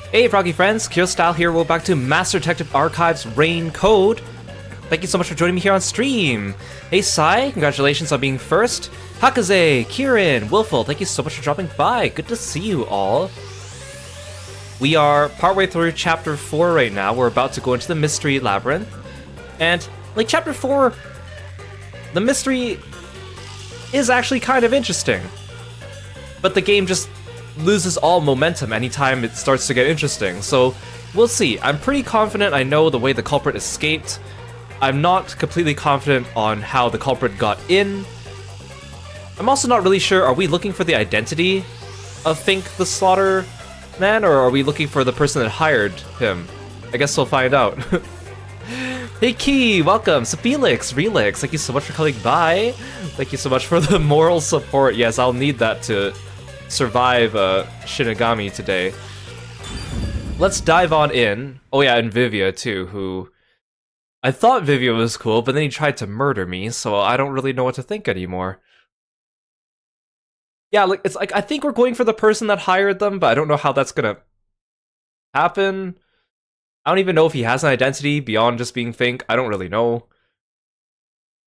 Hey Froggy friends, Kirostyle here. Welcome back to Master Detective Archives Rain Code. Thank you so much for joining me here on stream. Hey Sai, congratulations on being first. Hakaze, Kieran, Wilful, thank you so much for dropping by. Good to see you all. We are partway through chapter 4 right now. We're about to go into the mystery labyrinth. And like chapter 4, the mystery is actually kind of interesting. But the game just loses all momentum anytime it starts to get interesting, so we'll see. I'm pretty confident I know the way the culprit escaped. I'm not completely confident on how the culprit got in. I'm also not really sure, are we looking for the identity of Fink the Slaughter Man, or are we looking for the person that hired him? I guess we'll find out. Hey Key, welcome! So Felix, Relix, thank you so much for coming by. Thank you so much for the moral support. Yes, I'll need that to survive Shinigami today. Let's dive on in. Oh yeah, and Vivia too, who... I thought Vivia was cool, but then he tried to murder me, so I don't really know what to think anymore. Yeah, like it's like I think we're going for the person that hired them, but I don't know how that's gonna happen. I don't even know if he has an identity beyond just being Fink. I don't really know.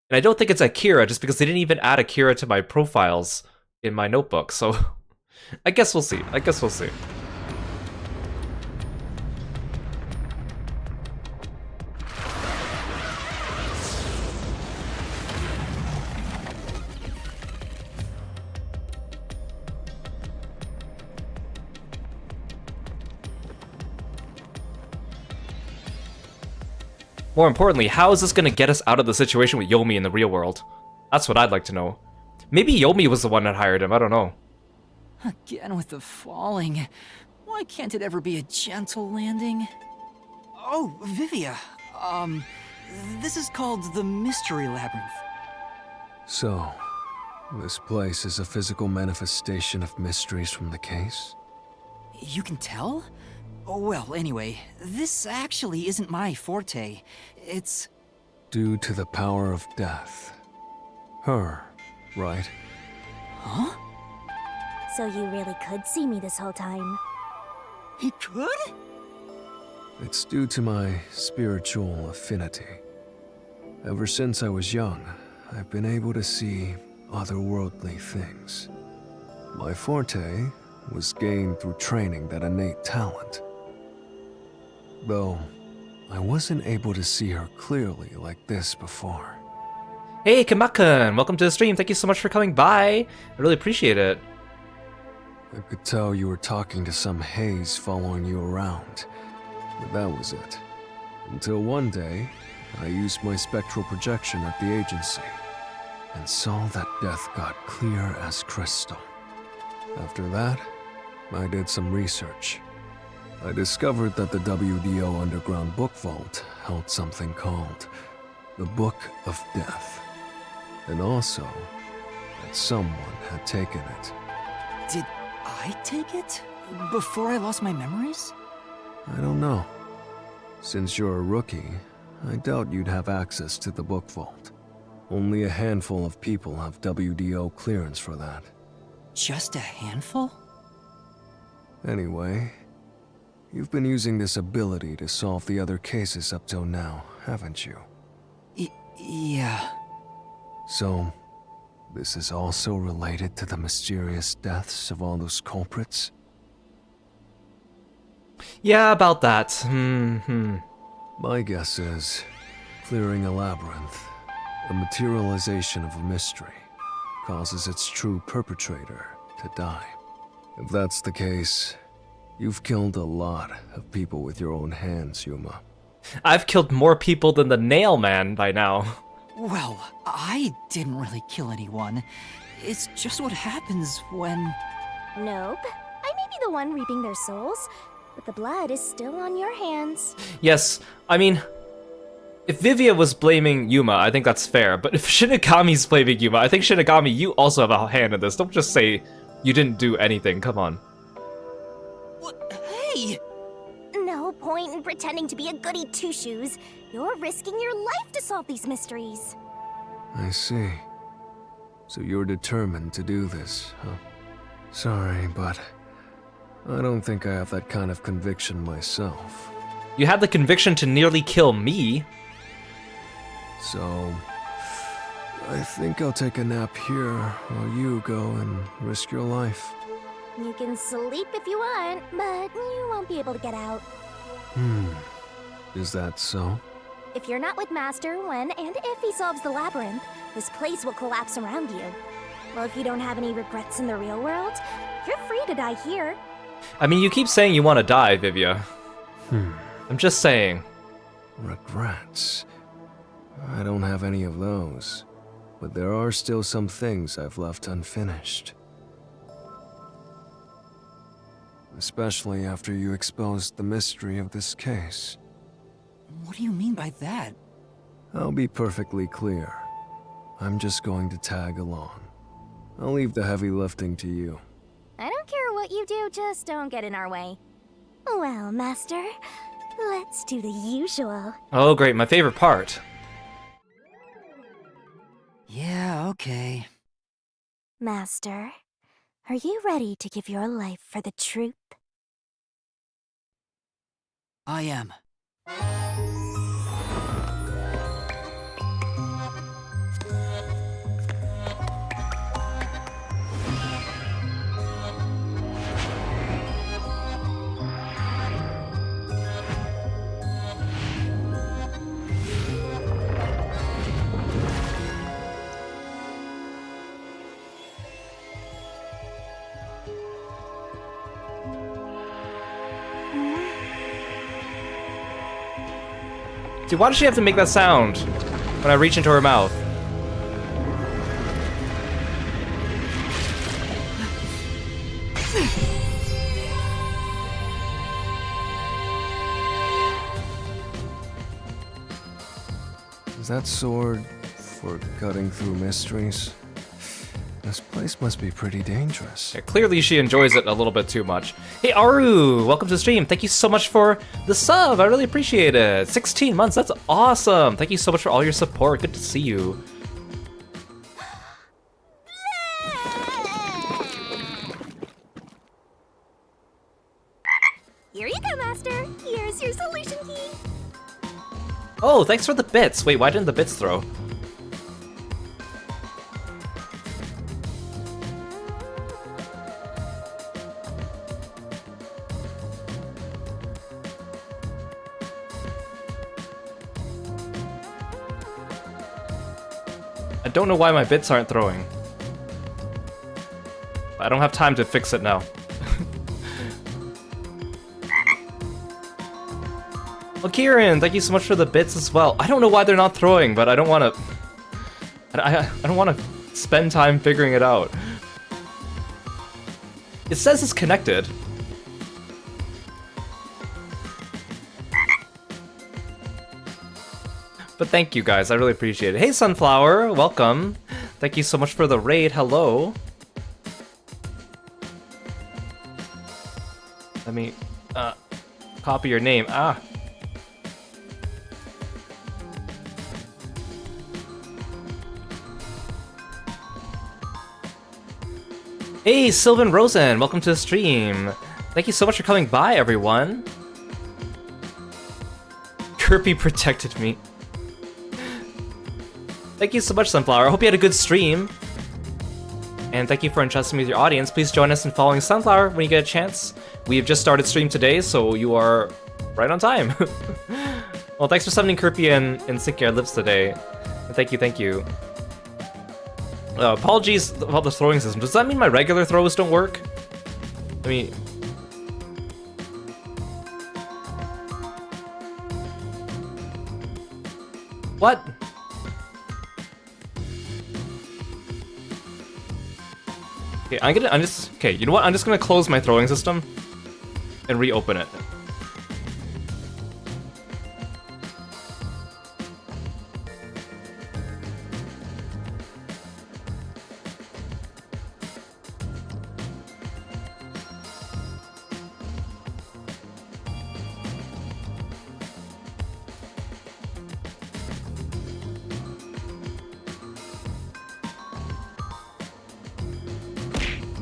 And I don't think it's Akira, just because they didn't even add Akira to my profiles in my notebook, so... I guess we'll see. More importantly, how is this gonna get us out of the situation with Yomi in the real world? That's what I'd like to know. Maybe Yomi was the one that hired him, I don't know. Again with the falling. Why can't it ever be a gentle landing? Oh, Vivia. This is called the Mystery Labyrinth. So, this place is a physical manifestation of mysteries from the case? You can tell? Well, anyway, this actually isn't my forte. It's... Due to the power of death. Her, right? Huh? So you really could see me this whole time? He could? It's due to my spiritual affinity. Ever since I was young, I've been able to see otherworldly things. My forte was gained through training that innate talent. Though, I wasn't able to see her clearly like this before. Hey Kamakan, welcome to the stream. Thank you so much for coming by. I really appreciate it. I could tell you were talking to some haze following you around, but that was it. Until one day, I used my spectral projection at the agency, and saw that death got clear as crystal. After that, I did some research. I discovered that the WDO Underground Book Vault held something called the Book of Death, and also that someone had taken it. Did I take it? Before I lost my memories? I don't know. Since you're a rookie, I doubt you'd have access to the book vault. Only a handful of people have WDO clearance for that. Just a handful? Anyway, you've been using this ability to solve the other cases up till now, haven't you? Yeah. So, this is also related to the mysterious deaths of all those culprits? Yeah, about that. My guess is, clearing a labyrinth, a materialization of a mystery, causes its true perpetrator to die. If that's the case, you've killed a lot of people with your own hands, Yuma. I've killed more people than the Nail Man by now. Well, I didn't really kill anyone. It's just what happens when... Nope. I may be the one reaping their souls, but the blood is still on your hands. Yes, I mean, if Vivia was blaming Yuma, I think that's fair, but if Shinigami's blaming Yuma, I think Shinigami, you also have a hand in this. Don't just say you didn't do anything, come on. What? Hey! No point in pretending to be a goody two-shoes. You're risking your life to solve these mysteries. I see. So you're determined to do this, huh? Sorry, but I don't think I have that kind of conviction myself. You had the conviction to nearly kill me. So, I think I'll take a nap here while you go and risk your life. You can sleep if you want, but you won't be able to get out. Is that so? If you're not with Master when and if he solves the labyrinth, this place will collapse around you. Well, if you don't have any regrets in the real world, you're free to die here. I mean, you keep saying you want to die, Vivia. I'm just saying. Regrets? I don't have any of those. But there are still some things I've left unfinished. Especially after you exposed the mystery of this case. What do you mean by that? I'll be perfectly clear. I'm just going to tag along. I'll leave the heavy lifting to you. I don't care what you do, just don't get in our way. Well, Master, let's do the usual. Oh, great, my favorite part. Yeah, okay. Master, are you ready to give your life for the truth? I am. Dude, why does she have to make that sound when I reach into her mouth? Is that sword for cutting through mysteries? This place must be pretty dangerous. Yeah, clearly she enjoys it a little bit too much. Hey Aru, welcome to the stream. Thank you so much for the sub. I really appreciate it. 16 months, that's awesome. Thank you so much for all your support. Good to see you. Here you go, Master. Here's your solution key. Oh, thanks for the bits. Wait, why didn't the bits throw? I don't know why my bits aren't throwing. I don't have time to fix it now. Well, Kieran, thank you so much for the bits as well. I don't know why they're not throwing, but I don't want to... I don't want to spend time figuring it out. It says it's connected. But thank you guys, I really appreciate it. Hey Sunflower, welcome. Thank you so much for the raid, hello. Let me copy your name. Hey Sylvan Rosen, welcome to the stream. Thank you so much for coming by, everyone. Kirby protected me. Thank you so much, Sunflower. I hope you had a good stream. And thank you for entrusting me with your audience. Please join us in following Sunflower when you get a chance. We have just started stream today, so you are right on time. Well, thanks for summoning Kirby and syncing our lips today. And thank you, thank you. Apologies about the throwing system. Does that mean my regular throws don't work? I mean... What? Okay, okay, you know what? I'm just gonna close my throwing system and reopen it.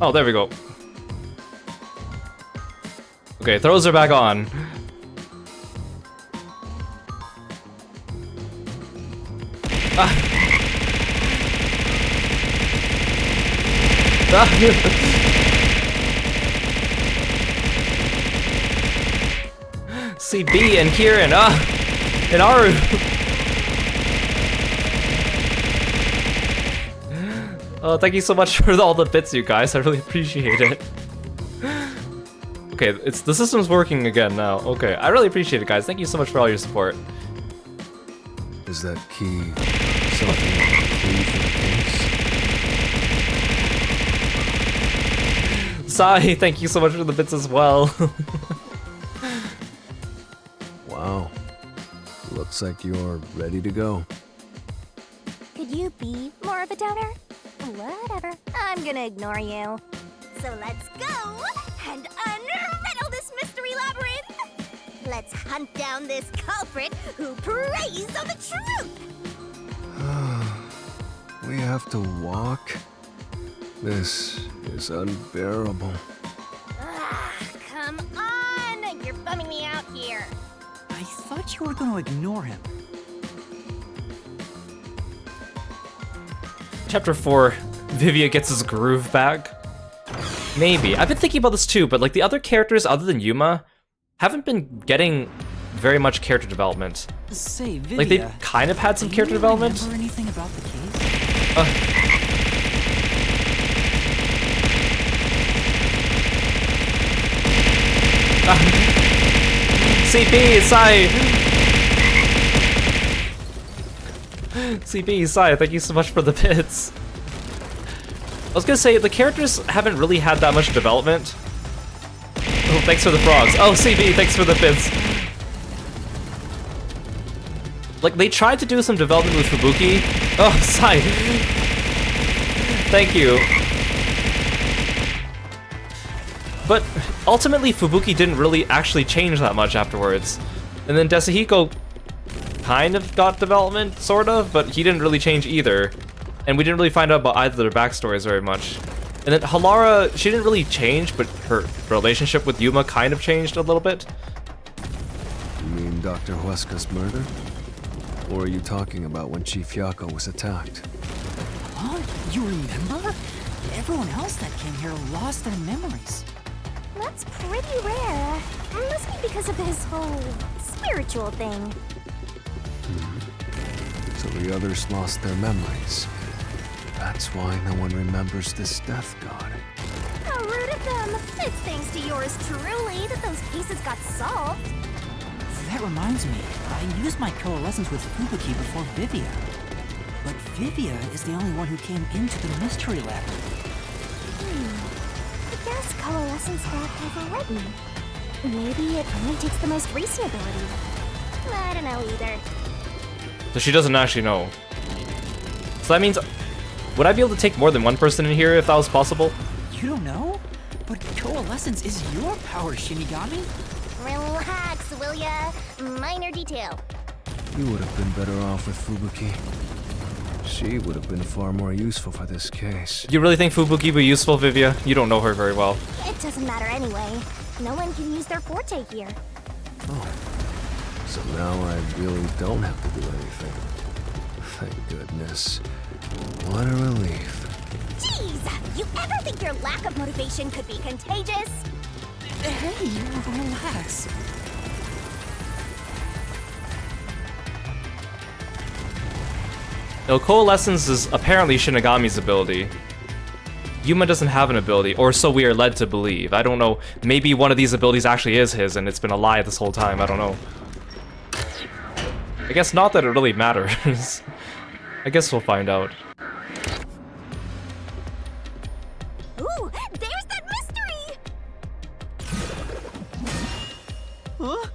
Oh, there we go. Okay, throws her back on. Ah. Ah. CB and Kieran, and Aru. Oh, thank you so much for all the bits, you guys. I really appreciate it. Okay, the system's working again now. Okay, I really appreciate it, guys. Thank you so much for all your support. Is that key something like a clue for the case? Sai, thank you so much for the bits as well. Wow. Looks like you're ready to go. Could you be more of a downer? Whatever. I'm gonna ignore you. So let's go and unriddle this mystery labyrinth. Let's hunt down this culprit who preys on the truth. We have to walk? This is unbearable. Come on! You're bumming me out here. I thought you were going to ignore him. Chapter 4, Vivia gets his groove back. Maybe. I've been thinking about this too, but like the other characters other than Yuma haven't been getting very much character development. Say, Vivia, Like they've kind of had some character development. Do you remember anything about the case? CP, Sai! CP, Sai, thank you so much for the bits. I was gonna say, the characters haven't really had that much development. Oh, thanks for the frogs. Oh, CP, thanks for the bits. Like, they tried to do some development with Fubuki. Oh, Sai. Thank you. But ultimately, Fubuki didn't really actually change that much afterwards. And then Desahiko kind of got development, sort of, but he didn't really change either. And we didn't really find out about either of their backstories very much. And then Halara, she didn't really change, but her relationship with Yuma kind of changed a little bit. You mean Dr. Huesca's murder? Or are you talking about when Chief Yako was attacked? Huh? You remember? Everyone else that came here lost their memories. That's pretty rare. Must be because of his whole spiritual thing. So the others lost their memories. That's why no one remembers this death god. How rude of them. It's thanks to yours truly that those cases got solved. That reminds me, I used my coalescence with Fubuki before Vivia. But Vivia is the only one who came into the mystery labyrinth. I guess coalescence got overwritten. Maybe it only takes the most recent ability. I don't know either. So she doesn't actually know. So that means, would I be able to take more than one person in here if that was possible? You don't know? But coalescence is your power, Shinigami. Relax, will ya? Minor detail. You would have been better off with Fubuki. She would have been far more useful for this case. You really think Fubuki would be useful, Vivia? You don't know her very well. It doesn't matter anyway. No one can use their forte here. Oh. So now I really don't have to do anything. Thank goodness. What a relief. Jeez! You ever think your lack of motivation could be contagious? Hey, relax. No, coalescence is apparently Shinigami's ability. Yuma doesn't have an ability, or so we are led to believe. I don't know, maybe one of these abilities actually is his and it's been a lie this whole time, I don't know. I guess not that it really matters. I guess we'll find out. Ooh, there's that mystery! Huh?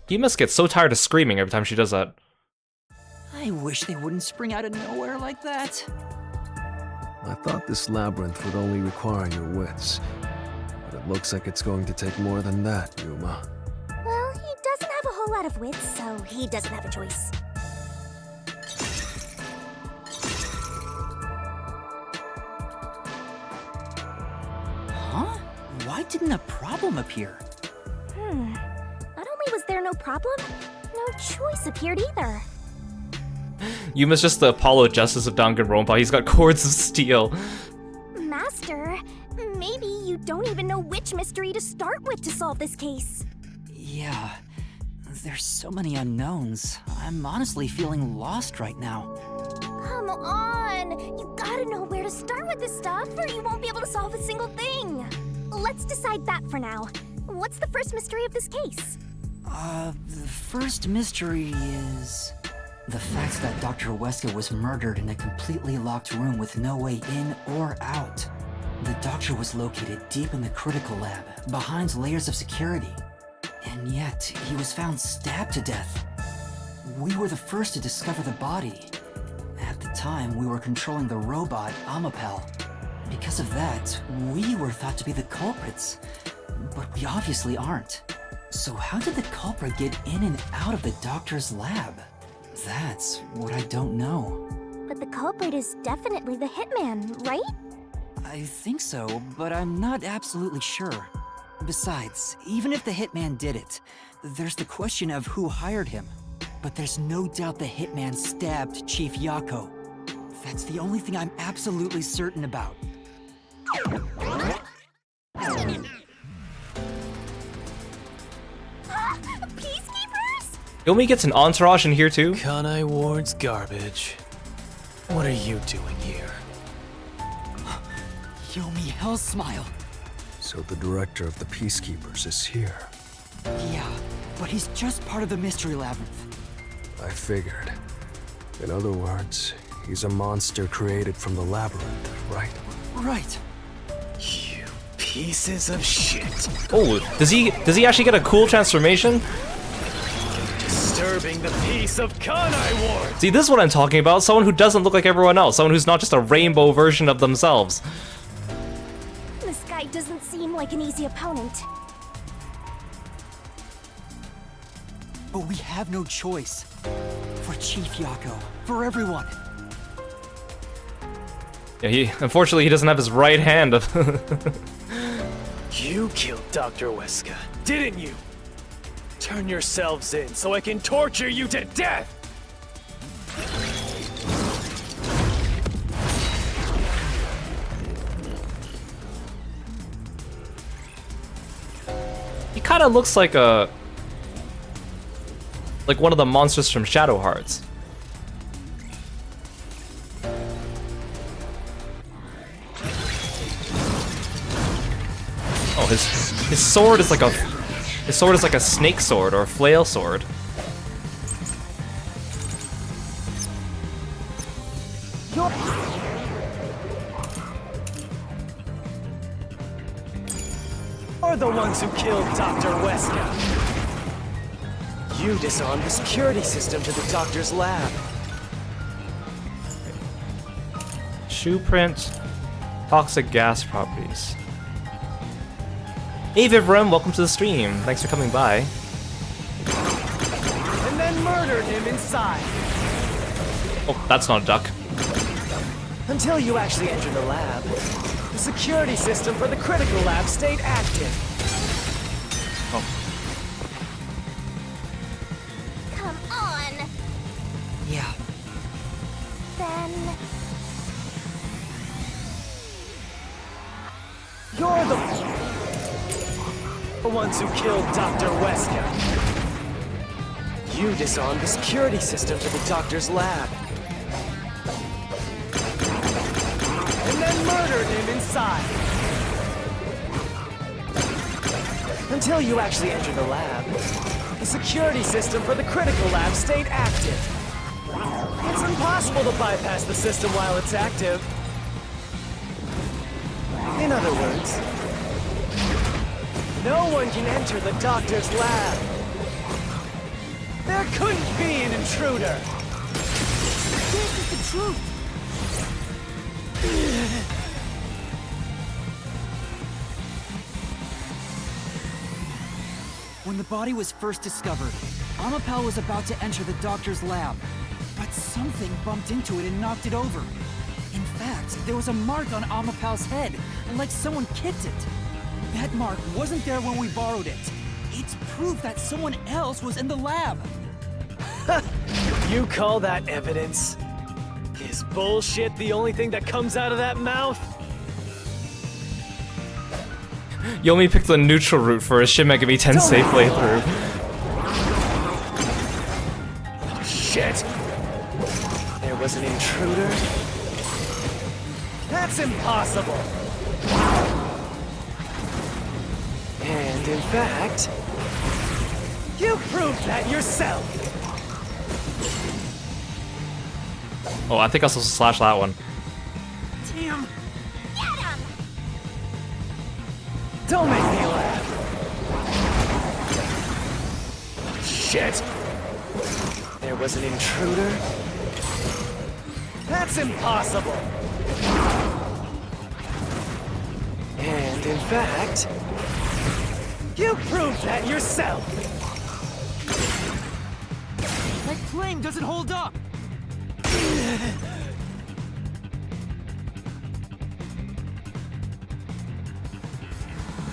He must get so tired of screaming every time she does that. I wish they wouldn't spring out of nowhere like that. I thought this labyrinth would only require your wits. But it looks like it's going to take more than that, Yuma. Well, he doesn't have a whole lot of wits, so he doesn't have a choice. Huh? Why didn't a problem appear? Not only was there no problem, no choice appeared either. Yuma's just the Apollo Justice of Danganronpa. He's got cords of steel. Master, maybe you don't even know which mystery to start with to solve this case. Yeah, there's so many unknowns. I'm honestly feeling lost right now. Come on! You gotta know where to start with this stuff, or you won't be able to solve a single thing. Let's decide that for now. What's the first mystery of this case? The first mystery is the fact that Dr. Weska was murdered in a completely locked room with no way in or out. The doctor was located deep in the critical lab, behind layers of security. And yet, he was found stabbed to death. We were the first to discover the body. At the time, we were controlling the robot, Amapel. Because of that, we were thought to be the culprits. But we obviously aren't. So how did the culprit get in and out of the doctor's lab? That's what I don't know. But the culprit is definitely the hitman, right? I think so, but I'm not absolutely sure. Besides, even if the hitman did it, there's the question of who hired him. But there's no doubt the hitman stabbed Chief Yako. That's the only thing I'm absolutely certain about. Peacekeepers? Yomi gets an entourage in here too. Kanai Ward's garbage. What are you doing here? Yomi Hellsmile. So the director of the Peacekeepers is here. Yeah, but he's just part of the Mystery Labyrinth. I figured. In other words, he's a monster created from the Labyrinth, right? Right. You pieces of shit. Oh, does he actually get a cool transformation? Disturbing the peace of Kanai Ward. See, this is what I'm talking about. Someone who doesn't look like everyone else. Someone who's not just a rainbow version of themselves. This guy doesn't seem like an easy opponent. But we have no choice. For Chief Yako. For everyone. Yeah, unfortunately he doesn't have his right hand. You killed Dr. Weska, didn't you? Turn yourselves in so I can torture you to death! He kind of looks like one of the monsters from Shadow Hearts. Oh, his sword is like a snake sword or a flail sword. You're the ones who killed Dr. Weska. You disarmed the security system to the doctor's lab. Shoe print, toxic gas properties. Hey Vivram, welcome to the stream. Thanks for coming by. And then murdered him inside. Oh, that's not a duck. Until you actually entered the lab, the security system for the critical lab stayed active. Oh. Come on! Yeah. Then... You're the ones who killed Dr. Weska. You disarmed the security system to the doctor's lab. And then murdered him inside. Until you actually entered the lab, the security system for the critical lab stayed active. It's impossible to bypass the system while it's active. In other words, no one can enter the doctor's lab. There couldn't be an intruder. This is the truth. When the body was first discovered, Amapel was about to enter the doctor's lab, but something bumped into it and knocked it over. In fact, there was a mark on Amapel's head, like someone kicked it. That mark wasn't there when we borrowed it. It's proof that someone else was in the lab. You call that evidence? Is bullshit the only thing that comes out of that mouth? Yomi picked the neutral route for a Shin Megami Tensei playthrough. Shit! There was an intruder? That's impossible! And in fact, you proved that yourself! Oh, I think I was supposed to slash that one. Damn! Get him! Don't make me laugh! Shit! There was an intruder? That's impossible! And in fact, you proved that yourself! That claim doesn't hold up.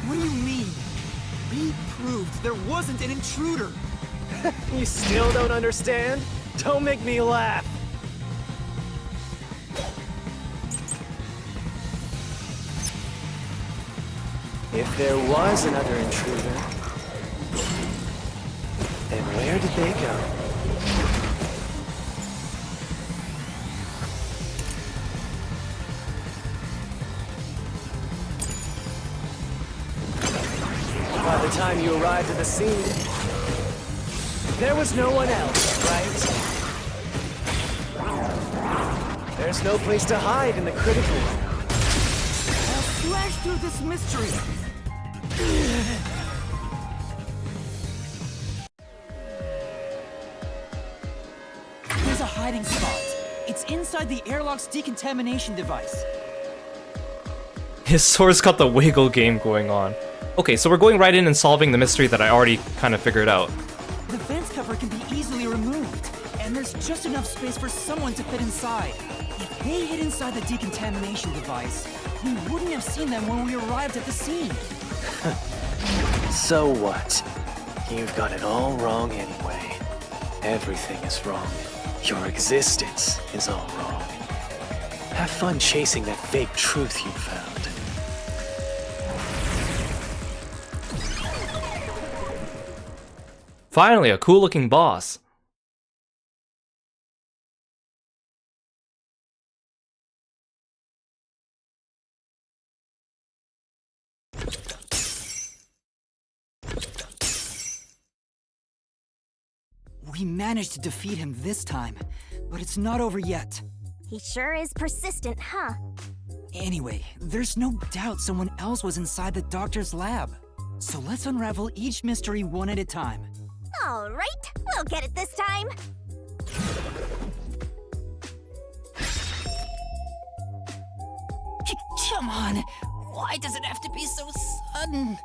What do you mean? We proved there wasn't an intruder. You still don't understand? Don't make me laugh! If there was another intruder, then where did they go? By the time you arrived at the scene, there was no one else, right? There's no place to hide in the critical room. I'll slash through this mystery. There's a hiding spot. It's inside the airlock's decontamination device. His sword's got the wiggle game going on. Okay, so we're going right in and solving the mystery that I already kind of figured out. The vents cover can be easily removed, and there's just enough space for someone to fit inside. If they hid inside the decontamination device, we wouldn't have seen them when we arrived at the scene. So what? You've got it all wrong anyway. Everything is wrong. Your existence is all wrong. Have fun chasing that fake truth you found. Finally, a cool-looking boss. We managed to defeat him this time, but it's not over yet. He sure is persistent, huh? Anyway, there's no doubt someone else was inside the doctor's lab. So let's unravel each mystery one at a time. All right, we'll get it this time. Come on, why does it have to be so sudden?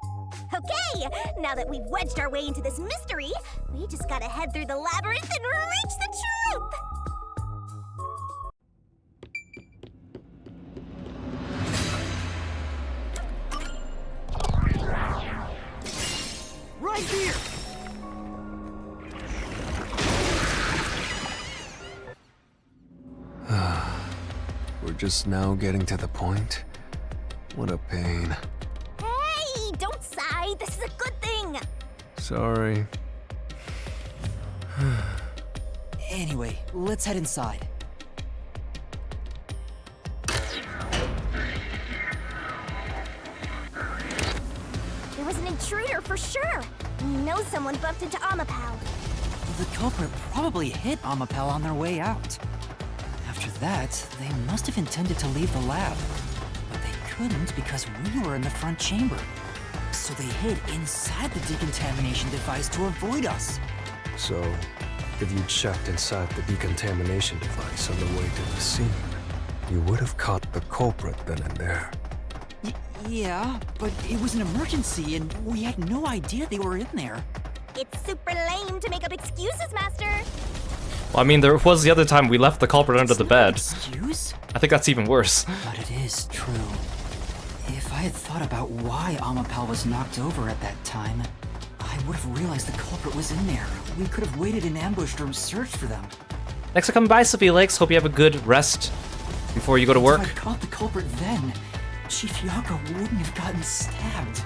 Okay, now that we've wedged our way into this mystery, we just gotta head through the labyrinth and reach the truth! Right here! We're just now getting to the point? What a pain. Hey, don't sigh, this is a good thing! Sorry. Anyway, let's head inside. There was an intruder for sure. We know someone bumped into Amapau. The culprit probably hit Amapel on their way out. After that, they must have intended to leave the lab. But they couldn't because we were in the front chamber. So they hid inside the decontamination device to avoid us. So, if you checked inside the decontamination device on the way to the scene, you would have caught the culprit then and there. Yeah, but it was an emergency and we had no idea they were in there. It's super lame to make up excuses, Master. Well, I mean, there was the other time we left the culprit under It's the not an bed. excuse? I think that's even worse. But it is true. If I had thought about why Amapal was knocked over at that time, I would have realized the culprit was in there. We could have waited in ambush or searched for them. Thanks for coming by, Sophia Lakes. Hope you have a good rest before you go to work. If I caught the culprit then, Chief Yako wouldn't have gotten stabbed.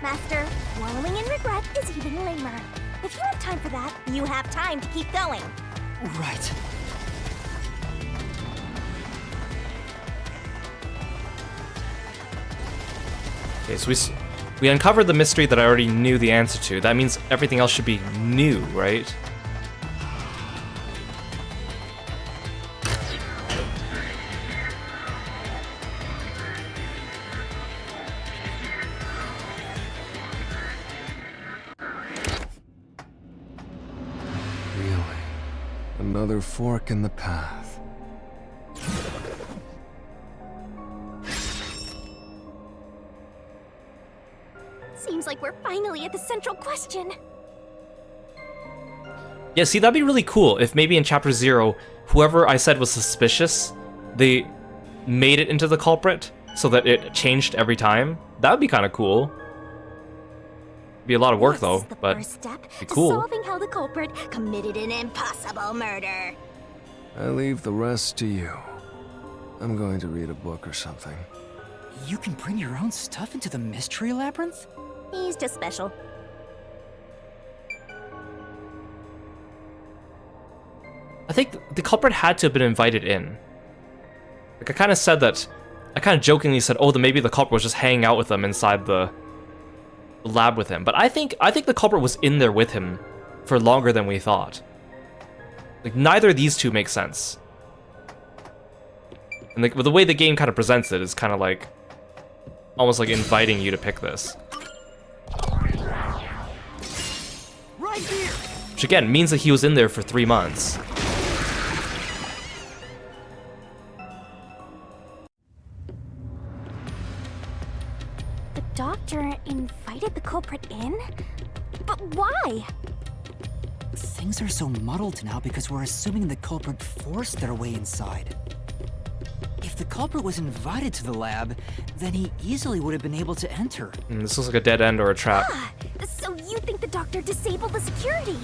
Master, wallowing in regret is even lamer. If you have time for that, you have time to keep going. Right. Okay, so we uncovered the mystery that I already knew the answer to. That means everything else should be new, right? Really? Another fork in the path. Seems like we're finally at the central question. Yeah, see, that'd be really cool if maybe in Chapter 0, whoever I said was suspicious, they made it into the culprit so that it changed every time. That would be kind of cool. Be a lot of work, though, This is the but first step be to cool. solving how the culprit committed an impossible murder. I leave the rest to you. I'm going to read a book or something. You can bring your own stuff into the Mystery Labyrinth? He's just special. I think the culprit had to have been invited in. Like, I kind of said that, I kind of jokingly said, oh, then maybe the culprit was just hanging out with them inside the lab with him. But I think the culprit was in there with him for longer than we thought. Like, neither of these two make sense. And the way the game kind of presents it is kind of like, almost like inviting you to pick this. Right here! Which again, means that he was in there for 3 months. The doctor invited the culprit in? But why? Things are so muddled now because we're assuming the culprit forced their way inside. If the culprit was invited to the lab, then he easily would have been able to enter. This looks like a dead end or a trap. So you think the doctor disabled the security?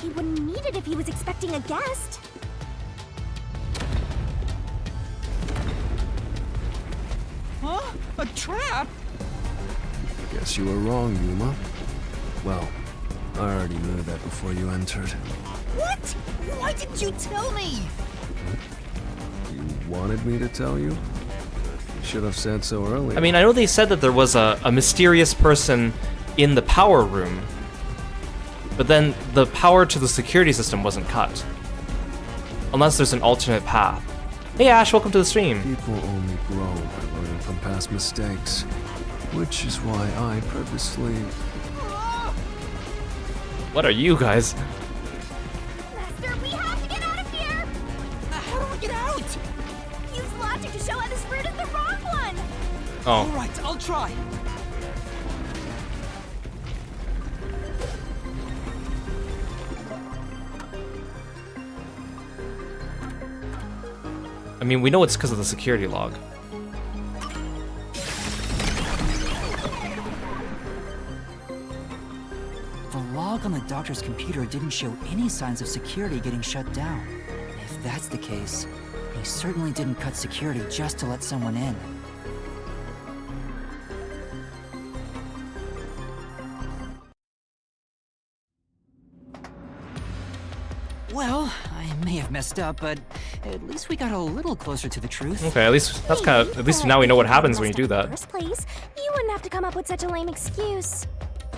He wouldn't need it if he was expecting a guest. Huh? A trap? Guess you were wrong, Yuma. Well, I already knew that before you entered. What? Why didn't you tell me? You wanted me to tell you? You should have said so earlier. I mean, I know they said that there was a mysterious person in the power room, but then the power to the security system wasn't cut. Unless there's an alternate path. Hey Ash, welcome to the stream. People only grow by learning from past mistakes, which is why I purposely... What are you guys? Master, we have to get out of here! How do we get out? Use logic to show how this route is the wrong one! Oh, Alright, I'll try. I mean, we know it's because of the security log. The log on the doctor's computer didn't show any signs of security getting shut down. If that's the case, he certainly didn't cut security just to let someone in. Well, I may have messed up, but at least we got a little closer to the truth. Okay, at least that's kind of, at least now we know what happens when you do In the that. first place, you wouldn't have to come up with such a lame excuse.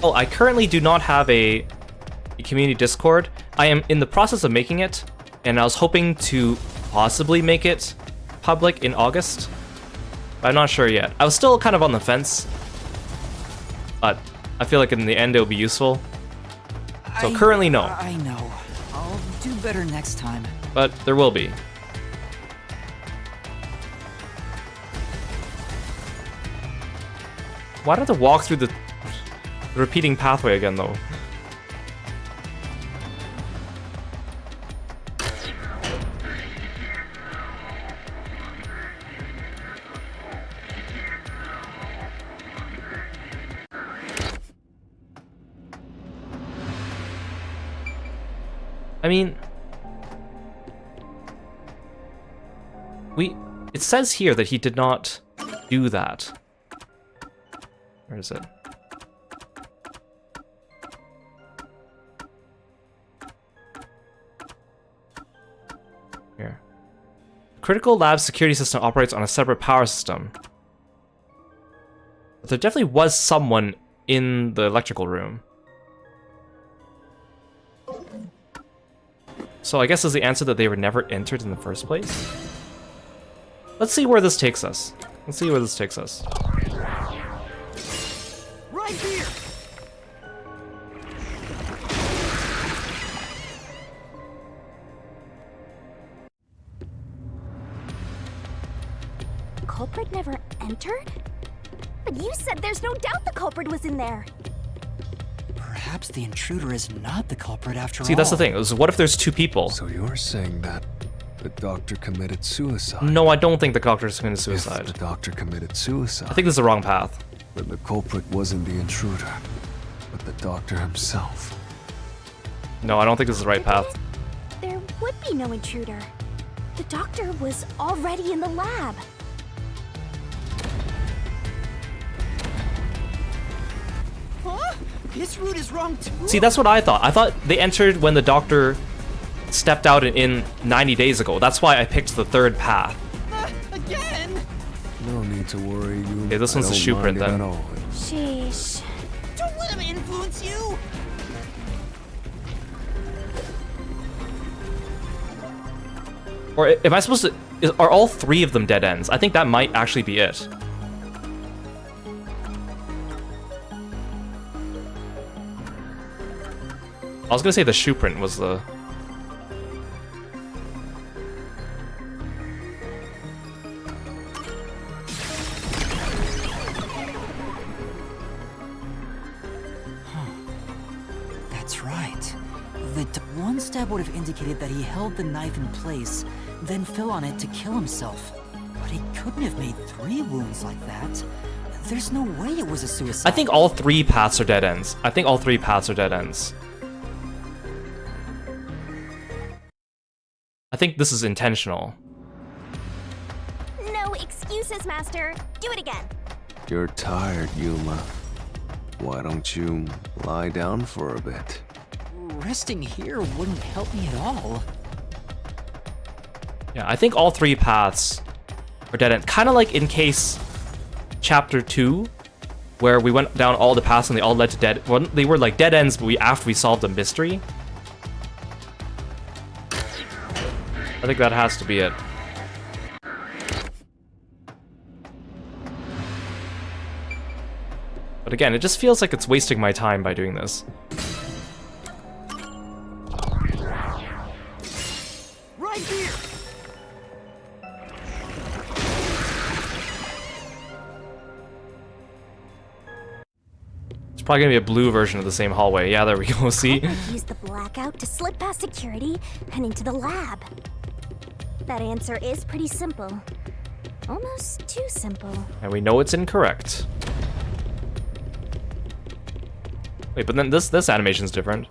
Oh, I currently do not have a community Discord. I am in the process of making it, and I was hoping to possibly make it public in August. But I'm not sure yet. I was still kind of on the fence, but I feel like in the end it'll be useful. So currently, no. I know. I'll do better next time. But there will be. Why do I have to walk through the repeating pathway again, though? I mean... It says here that he did not do that. Where is it? Here. Critical lab security system operates on a separate power system. But there definitely was someone in the electrical room. So I guess is the answer that they were never entered in the first place? Let's see where this takes us. Let's see where this takes us. Right here! Culprit never entered? But you said there's no doubt the culprit was in there. Perhaps the intruder is not the culprit after all. See, that's the thing. What if there's two people? So you're saying that the doctor committed suicide? No, I don't think the doctor's committed suicide. If the doctor committed suicide, I think this is the wrong path. then the culprit wasn't the intruder, but the doctor himself. No, I don't think this is the right path. There would be no intruder. The doctor was already in the lab. Huh? This route is wrong too? See, that's what I thought. I thought they entered when the doctor stepped out in 90 days ago. That's why I picked the third path. Again? No need to worry, you. Okay, this one's the shoe print then. Sheesh. Don't let him influence you! Or am I supposed to... Are all three of them dead ends? I think that might actually be it. I was gonna say the shoe print was the... That's right. One stab would have indicated that he held the knife in place, then fell on it to kill himself. But he couldn't have made 3 wounds like that. There's no way it was a suicide. I think all 3 paths are dead ends. I think all 3 paths are dead ends. I think this is intentional. No excuses, Master. Do it again. You're tired, Yuma. Why don't you lie down for a bit? Resting here wouldn't help me at all. Yeah, I think all 3 paths are dead end. Kind of like in case chapter 2, where we went down all the paths and they all led to dead... Well, they were like dead ends, but after we solved the mystery. I think that has to be it. But again, it just feels like it's wasting my time by doing this. Right here! It's probably gonna be a blue version of the same hallway. Yeah, there we go, see? Use the blackout to slip past security and into the lab. That answer is pretty simple. Almost too simple. And we know it's incorrect. Wait, but then this animation's different.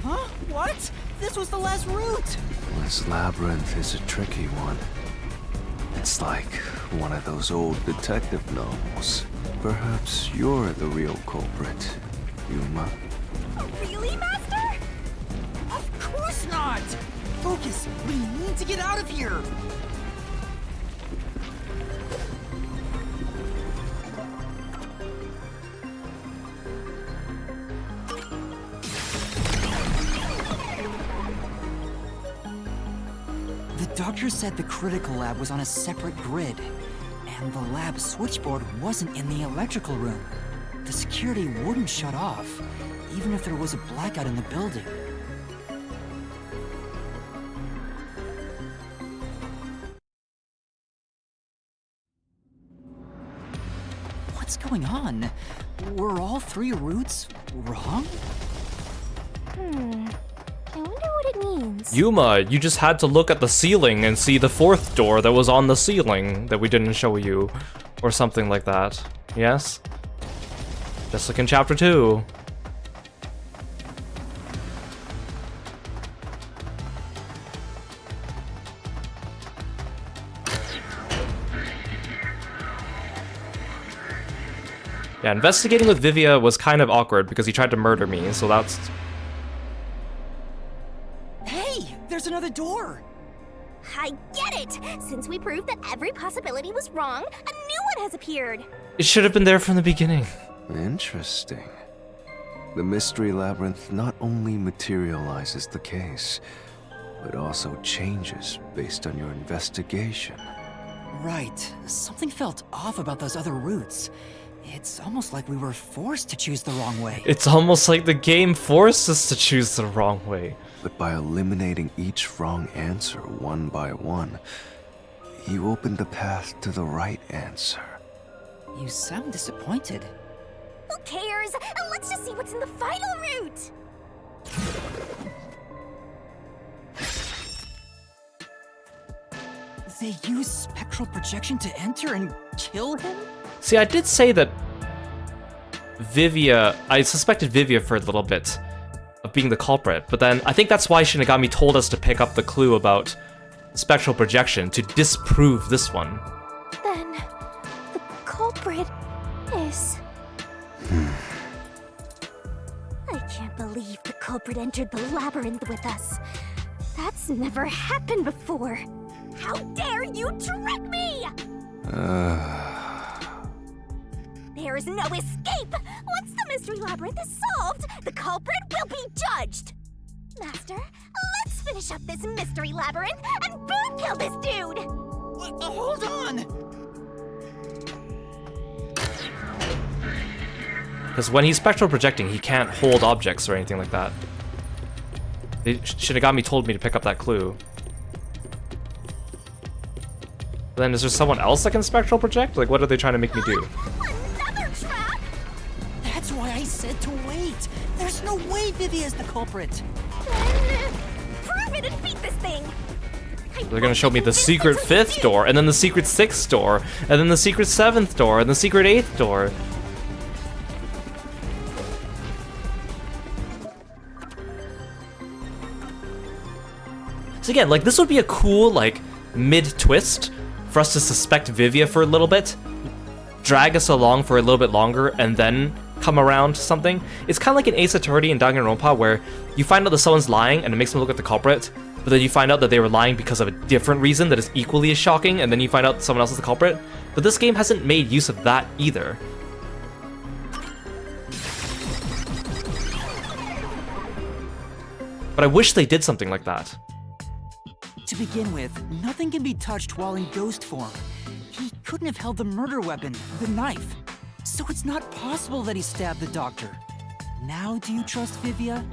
Huh? What? This was the last route! This labyrinth is a tricky one. It's like one of those old detective novels. Perhaps you're the real culprit, Yuma. Really, Master? Of course not! Focus! We need to get out of here! The doctor said the critical lab was on a separate grid, and the lab switchboard wasn't in the electrical room. The security wouldn't shut off, even if there was a blackout in the building. What's going on? Were all 3 routes wrong? I wonder what it means. Yuma, you just had to look at the ceiling and see the 4th door that was on the ceiling that we didn't show you. Or something like that. Yes? Just like in chapter 2. Yeah, investigating with Vivia was kind of awkward because he tried to murder me, so that's... Hey, there's another door. I get it! Since we proved that every possibility was wrong, a new one has appeared! It should have been there from the beginning. Interesting. The Mystery Labyrinth not only materializes the case, but also changes based on your investigation. Right. Something felt off about those other routes. It's almost like we were forced to choose the wrong way. It's almost like the game forced us to choose the wrong way. But by eliminating each wrong answer one by one, you opened the path to the right answer. You sound disappointed. Who cares? Let's just see what's in the final route! They use spectral projection to enter and kill him? See, I did say that Vivia... I suspected Vivia for a little bit of being the culprit, but then I think that's why Shinigami told us to pick up the clue about spectral projection to disprove this one. Then, the culprit is... I can't believe the culprit entered the labyrinth with us. That's never happened before. How dare you trick me! There is no escape! Once the mystery labyrinth is solved, the culprit will be judged! Master, let's finish up this mystery labyrinth and boom kill this dude! Hold on! Because when he's spectral projecting, he can't hold objects or anything like that. Shinigami told me to pick up that clue. But then is there someone else that can spectral project? Like, what are they trying to make me do? Another trap? That's why I said to wait. There's no way Vivia's the culprit. Then, prove it and beat this thing! They're gonna show me the secret 5th door, and then the secret 6th door, and then the secret 7th door, and the secret 8th door. So again, like, this would be a cool, like, mid-twist for us to suspect Vivia for a little bit, drag us along for a little bit longer, and then come around to something. It's kind of like an Ace Attorney in Danganronpa, where you find out that someone's lying and it makes them look like the culprit, but then you find out that they were lying because of a different reason that is equally as shocking, and then you find out someone else is the culprit. But this game hasn't made use of that either. But I wish they did something like that. To begin with, nothing can be touched while in ghost form. He couldn't have held the murder weapon, the knife. So it's not possible that he stabbed the doctor. Now do you trust Vivia?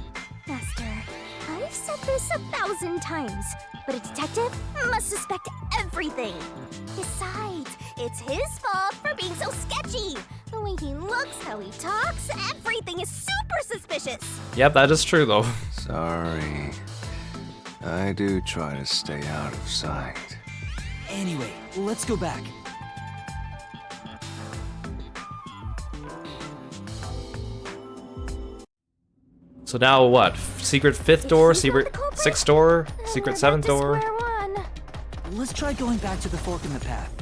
Master, I've said this 1,000 times, but a detective must suspect everything. Besides, it's his fault for being so sketchy. The way he looks, how he talks, everything is super suspicious. Yep, that is true though. Sorry. I do try to stay out of sight. Anyway, let's go back. So now what? Secret 5th door, secret 6th door, secret 7th door? Square one. Let's try going back to the fork in the path.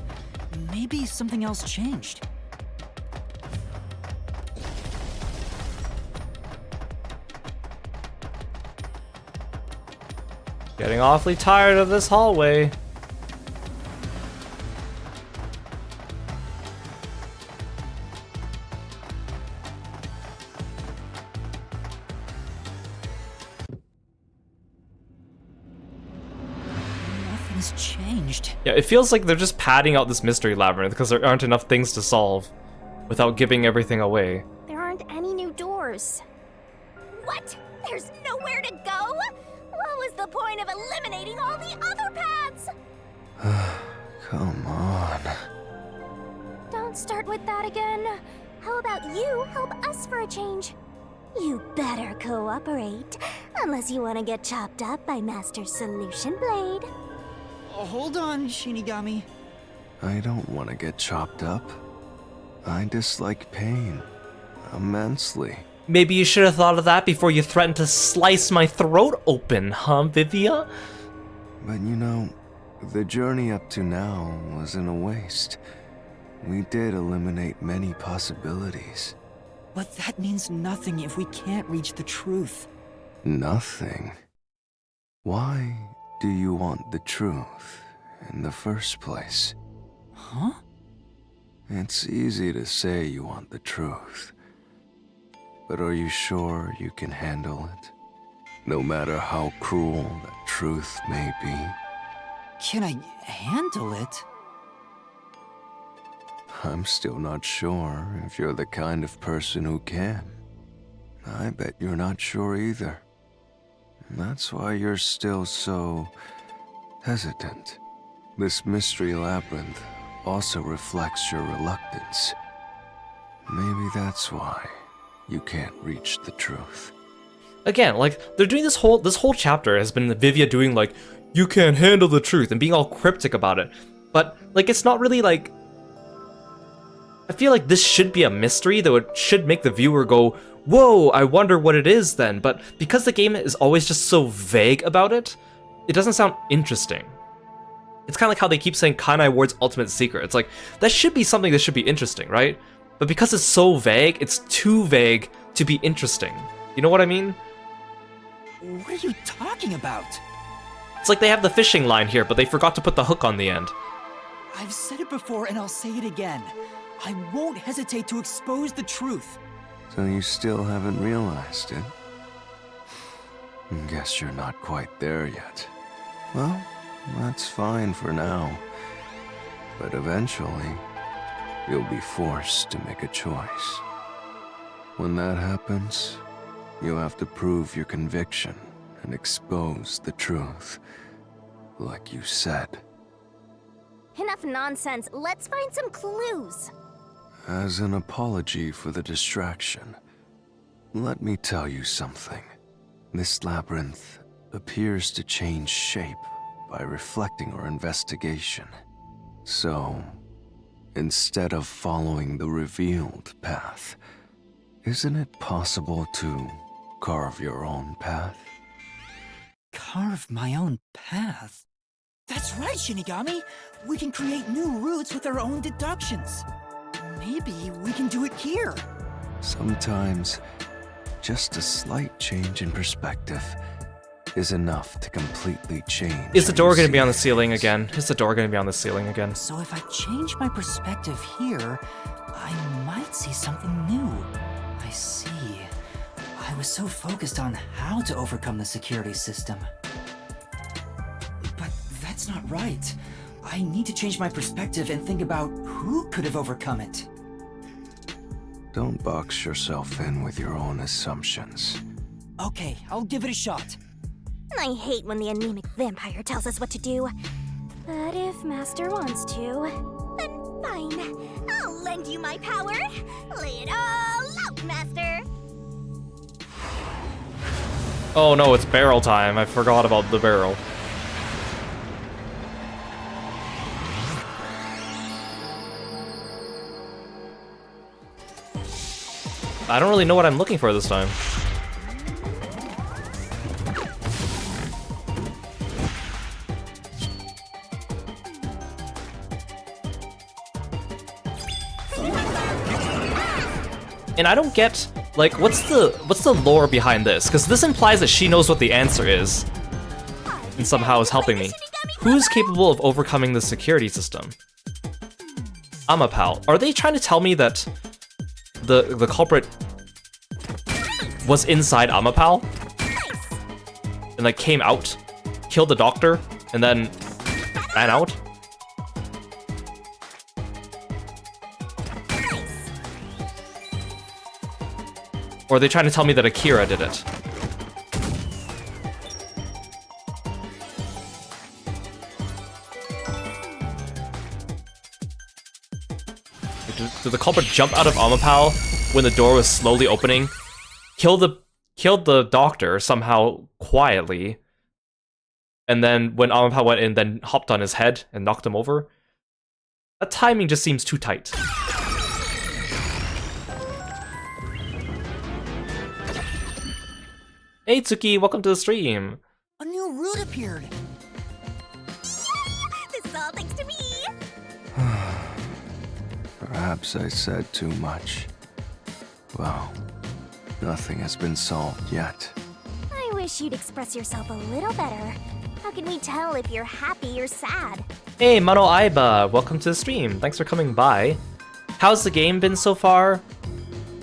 Maybe something else changed. Getting awfully tired of this hallway. Nothing's changed. Yeah, it feels like they're just padding out this mystery labyrinth because there aren't enough things to solve without giving everything away. There aren't any new doors. What? There's nowhere to go? What was the point of eliminating all the other paths? Come on. Don't start with that again. How about you help us for a change? You better cooperate, unless you want to get chopped up by Master Solution Blade. Hold on, Shinigami. I don't want to get chopped up. I dislike pain immensely. Maybe you should have thought of that before you threatened to slice my throat open, huh, Vivia? But you know, the journey up to now wasn't a waste. we did eliminate many possibilities. But that means nothing if we can't reach the truth. Nothing? Why do you want the truth in the first place? Huh? It's easy to say you want the truth. But are you sure you can handle it? No matter how cruel that truth may be. Can I handle it? I'm still not sure if you're the kind of person who can. I bet you're not sure either. That's why you're still so hesitant. This mystery labyrinth also reflects your reluctance. Maybe that's why you can't reach the truth. Again, like, they're doing this whole chapter has been Vivia doing, like, you can't handle the truth, and being all cryptic about it. But, like, it's not really, like... I feel like this should be a mystery, though it should make the viewer go, whoa, I wonder what it is then. But because the game is always just so vague about it, it doesn't sound interesting. It's kind of like how they keep saying Kanai Ward's ultimate secret. It's like, that should be something that should be interesting, right? But because it's so vague, it's too vague to be interesting. You know what I mean? What are you talking about? It's like they have the fishing line here, but they forgot to put the hook on the end. I've said it before and I'll say it again. I won't hesitate to expose the truth. So you still haven't realized it? Guess you're not quite there yet. Well, that's fine for now. But eventually, you'll be forced to make a choice. When that happens, you'll have to prove your conviction and expose the truth, like you said. Enough nonsense. Let's find some clues. As an apology for the distraction, let me tell you something. This labyrinth appears to change shape by reflecting our investigation. So, instead of following the revealed path, isn't it possible to carve your own path? Carve my own path? That's right, Shinigami! We can create new routes with our own deductions. Maybe we can do it here. Sometimes, just a slight change in perspective is enough to completely change. Is the door how you going to be see on the ceiling things. again? Is the door going to be on the ceiling again? So if I change my perspective here, I might see something new. I see. I was so focused on how to overcome the security system. But that's not right. I need to change my perspective and think about who could have overcome it. Don't box yourself in with your own assumptions. Okay, I'll give it a shot. I hate when the anemic vampire tells us what to do. But if Master wants to, then fine. I'll lend you my power. Lay it all out, Master. Oh no, it's barrel time. I forgot about the barrel. I don't really know what I'm looking for this time. And I don't get, like, what's the lore behind this? Because this implies that she knows what the answer is, and somehow is helping me. Who's capable of overcoming the security system? Amapal. Are they trying to tell me that the culprit was inside Amapal? And like came out, killed the doctor, and then ran out? Or are they trying to tell me that Akira did it? Did the culprit jump out of Amapal when the door was slowly opening? Killed the doctor somehow quietly. And then when Amapal went in, then hopped on his head and knocked him over? That timing just seems too tight. Hey Tsuki, welcome to the stream. A new route appeared. This is all thanks to me. Perhaps I said too much. Well, nothing has been solved yet. I wish you'd express yourself a little better. How can we tell if you're happy or sad? Hey, Mano Aiba, welcome to the stream. Thanks for coming by. How's the game been so far?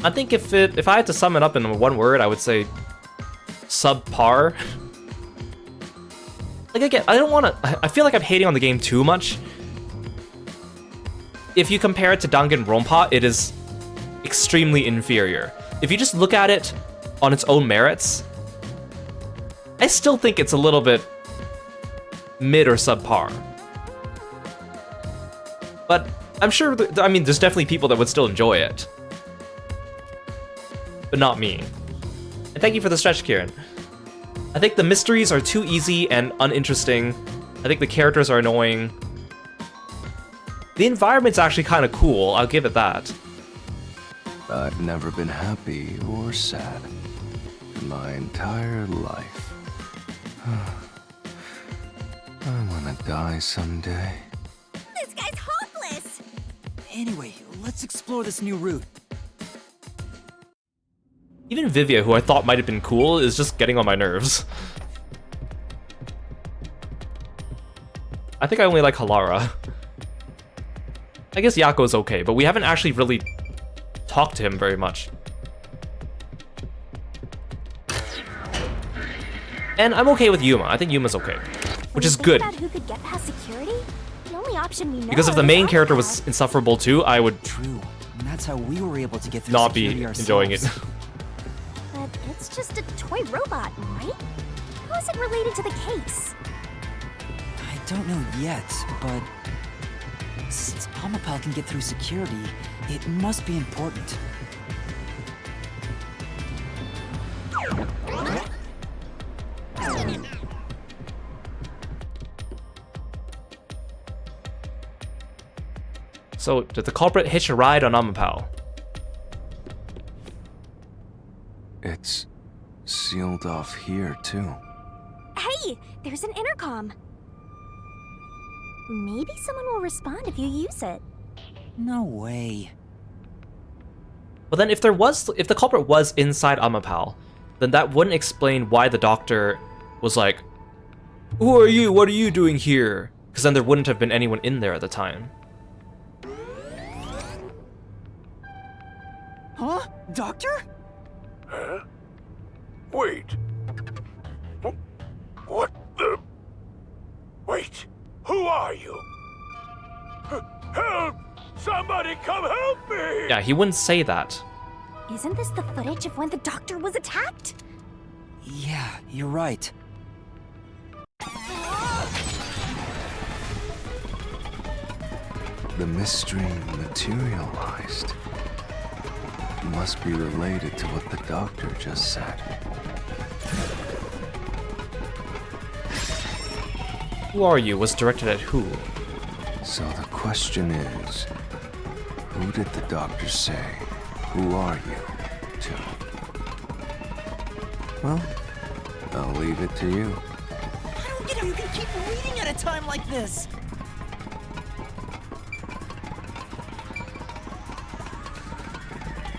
I think if I had to sum it up in one word, I would say subpar. Like again, I feel like I'm hating on the game too much. If you compare it to Danganronpa, it is extremely inferior. If you just look at it on its own merits, I still think it's a little bit mid or subpar. But I'm sure, I mean, there's definitely people that would still enjoy it. But not me. And thank you for the stretch, Kieran. I think the mysteries are too easy and uninteresting. I think the characters are annoying. The environment's actually kind of cool, I'll give it that. I've never been happy or sad in my entire life. I wanna die someday. This guy's hopeless! Anyway, let's explore this new route. Even Vivia, who I thought might have been cool, is just getting on my nerves. I think I only like Halara. I guess Yako's okay, but we haven't actually really talked to him very much. And I'm okay with Yuma. I think Yuma's okay, which is good. About who could get past security? The only option we know Because if the is main our character path. was insufferable too, I would True, and that's how we were able to get through not be security ourselves. enjoying it. But it's just a toy robot, right? How is it related to the case? I don't know yet, but since Amapal can get through security, it must be important. So, did the culprit hitch a ride on Amapal? It's sealed off here, too. Hey, there's an intercom. Maybe someone will respond if you use it. No way. Well then, if the culprit was inside Amapal, then that wouldn't explain why the doctor was like, "Who are you? What are you doing here?" Because then there wouldn't have been anyone in there at the time. Huh? Doctor? Huh? Wait. What the? Wait. Who are you? Help! Somebody come help me! Yeah, he wouldn't say that. Isn't this the footage of when the doctor was attacked? Yeah, you're right. The mystery materialized. It must be related to what the doctor just said. Who are you was directed at who? So the question is, who did the doctor say, "Who are you?" to? Well, I'll leave it to you. I don't get how you can keep reading at a time like this.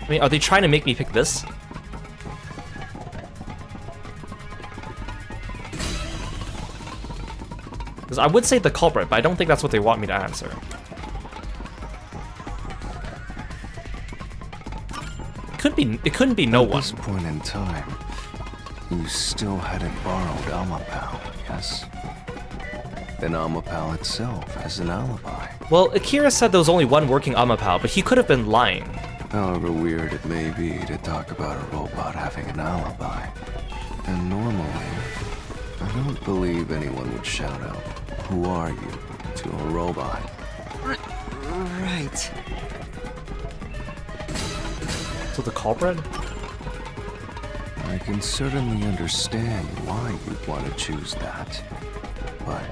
I mean, are they trying to make me pick this? Because I would say the culprit, but I don't think that's what they want me to answer. It couldn't be no At one. this point in time, you still hadn't borrowed Amapal, yes? Then Amapal itself has an alibi. Well, Akira said there was only one working Amapal, but he could have been lying. However weird it may be to talk about a robot having an alibi. And normally, I don't believe anyone would shout out, "Who are you?" to a robot. Right. So the culprit? I can certainly understand why you'd want to choose that. But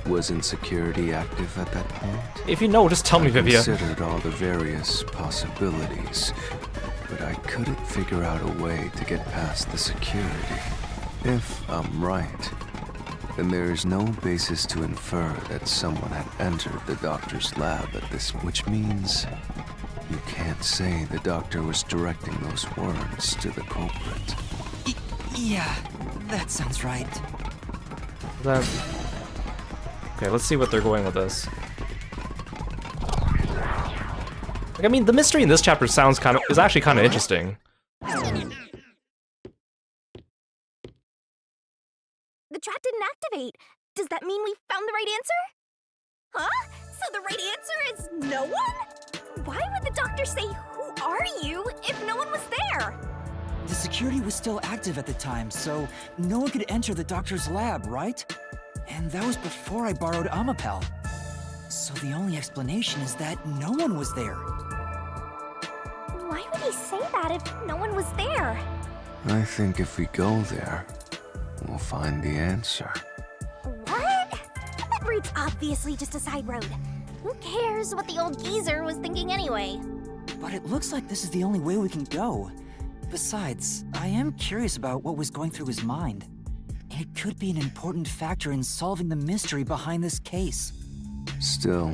wasn't security active at that point? If you know, just tell me, I Vivia. considered all the various possibilities, but I couldn't figure out a way to get past the security. If I'm right, then there is no basis to infer that someone had entered the doctor's lab at this, which means You can't say the doctor was directing those words to the culprit. Yeah, that sounds right. Okay, let's see what they're going with this. Like, I mean, the mystery in this chapter is actually kind of interesting. The trap didn't activate. Does that mean we found the right answer? Huh? So the right answer is no one? Why would the doctor say, "Who are you?" if no one was there? The security was still active at the time, so no one could enter the doctor's lab, right? And that was before I borrowed Amapel. So the only explanation is that no one was there. Why would he say that if no one was there? I think if we go there, we'll find the answer. What? That route's obviously just a side road. Who cares what the old geezer was thinking anyway? But it looks like this is the only way we can go. Besides, I am curious about what was going through his mind. It could be an important factor in solving the mystery behind this case. Still,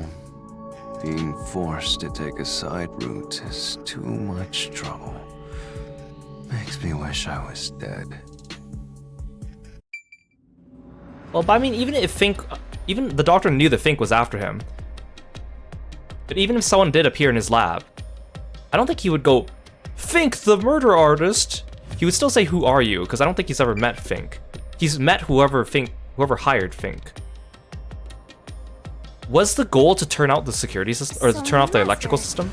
being forced to take a side route is too much trouble. Makes me wish I was dead. Well, but I mean, even the doctor knew that Fink was after him. But even if someone did appear in his lab, I don't think he would go, "Fink, the murder artist!" He would still say, "Who are you?" Because I don't think he's ever met Fink. He's met whoever hired Fink. Was the goal to turn out the security system, or to turn off the electrical system?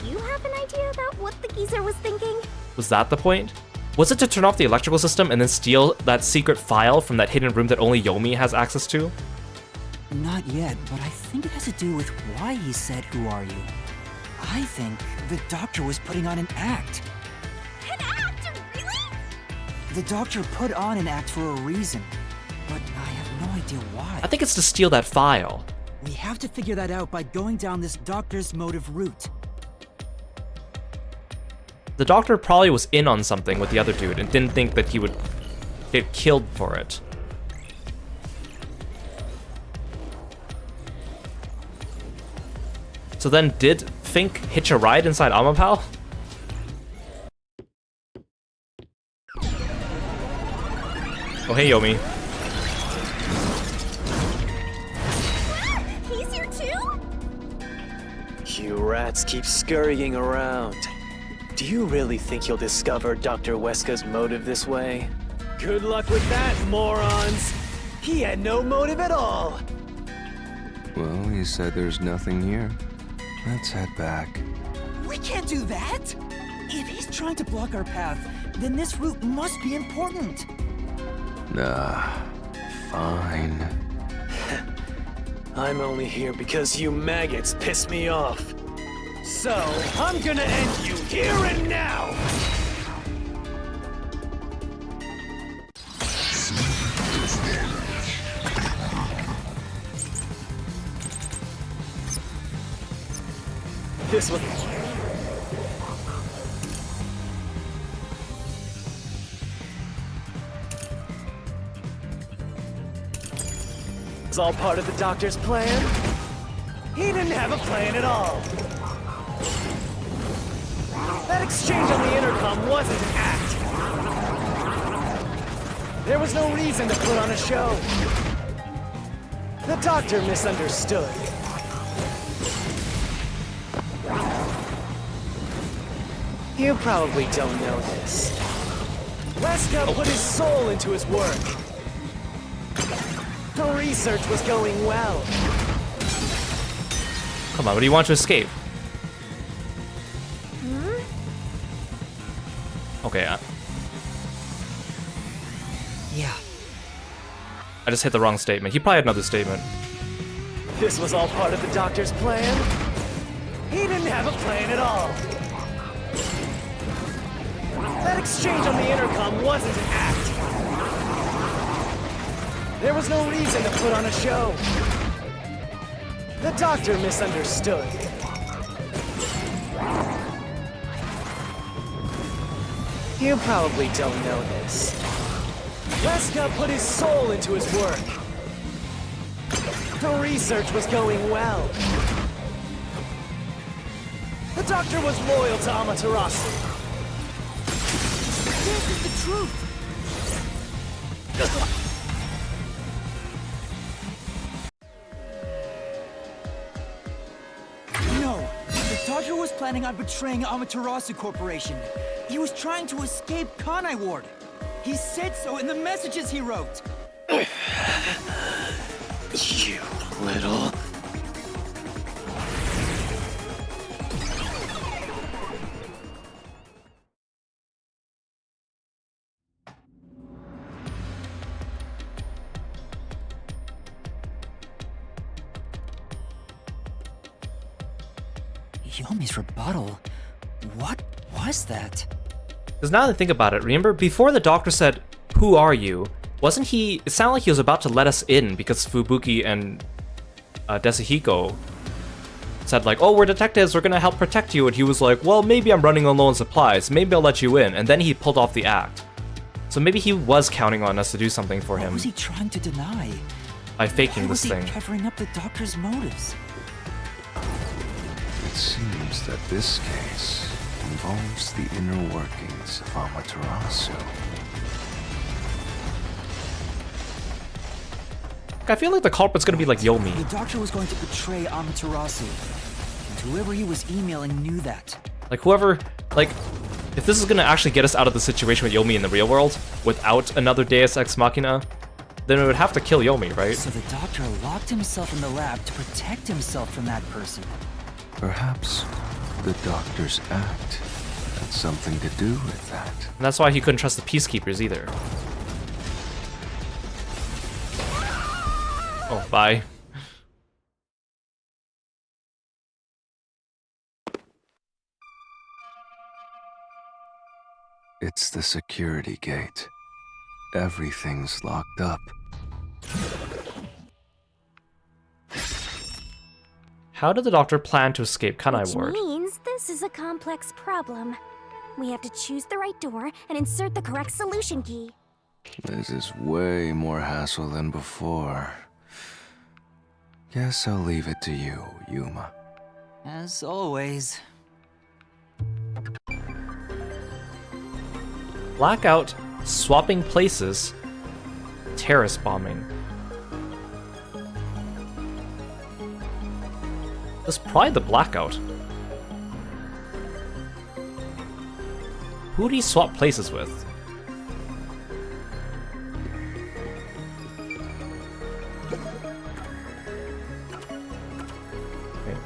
Do you have an idea about what the geezer was thinking? Was that the point? Was it to turn off the electrical system and then steal that secret file from that hidden room that only Yomi has access to? Not yet, but I think it has to do with why he said, "Who are you?" I think the doctor was putting on an act. An act? Really? The doctor put on an act for a reason, but I have no idea why. I think it's to steal that file. We have to figure that out by going down this doctor's motive route. The doctor probably was in on something with the other dude and didn't think that he would get killed for it. So then, did Fink hitch a ride inside Amapal? Oh, hey, Yomi. He's here too? You rats keep scurrying around. Do you really think you'll discover Dr. Weska's motive this way? Good luck with that, morons! He had no motive at all! Well, he said there's nothing here. Let's head back. We can't do that! If he's trying to block our path, then this route must be important. Nah, fine. I'm only here because you maggots piss me off. So, I'm gonna end you here and now! This one. It's all part of the doctor's plan? He didn't have a plan at all. That exchange on the intercom wasn't an act. There was no reason to put on a show. The doctor misunderstood. You probably don't know this. Weska put his soul into his work. The research was going well. Come on, what do you want to escape? Okay, Yeah. I just hit the wrong statement. He probably had another statement. This was all part of the doctor's plan? He didn't have a plan at all. That exchange on the intercom wasn't an act. There was no reason to put on a show. The doctor misunderstood. You probably don't know this. Weska put his soul into his work. The research was going well. The The doctor was loyal to Amaterasu. This is the truth! No! The doctor was planning on betraying Amaterasu Corporation. He was trying to escape Kanai Ward. He said so in the messages he wrote. You little... Yomi's rebuttal? What was that? Because now that I think about it, remember before the doctor said, "Who are you?" Wasn't he? It sounded like he was about to let us in because Fubuki and Desahiko said like, "Oh, we're detectives. We're gonna help protect you." And he was like, "Well, maybe I'm running on low on supplies. Maybe I'll let you in." And then he pulled off the act. So maybe he was counting on us to do something for What him was he trying to deny? by faking Why was this he thing. covering up the doctor's motives? It seems that this case involves the inner workings of Amaterasu. I feel like the culprit's gonna be like Yomi. The doctor was going to betray Amaterasu, and whoever he was emailing knew that. Like whoever, like, if this is gonna actually get us out of the situation with Yomi in the real world without another Deus Ex Machina, then it would have to kill Yomi, right? So the doctor locked himself in the lab to protect himself from that person. Perhaps the doctor's act had something to do with that. And that's why he couldn't trust the Peacekeepers either. Oh, bye. It's the security gate. Everything's locked up. How did the doctor plan to escape Kanai Which Ward? means this is a complex problem. We have to choose the right door and insert the correct solution key. This is way more hassle than before. Guess I'll leave it to you, Yuma. As always. Blackout, swapping places, terrorist bombing. That's probably the blackout. Who do you swap places with? Okay.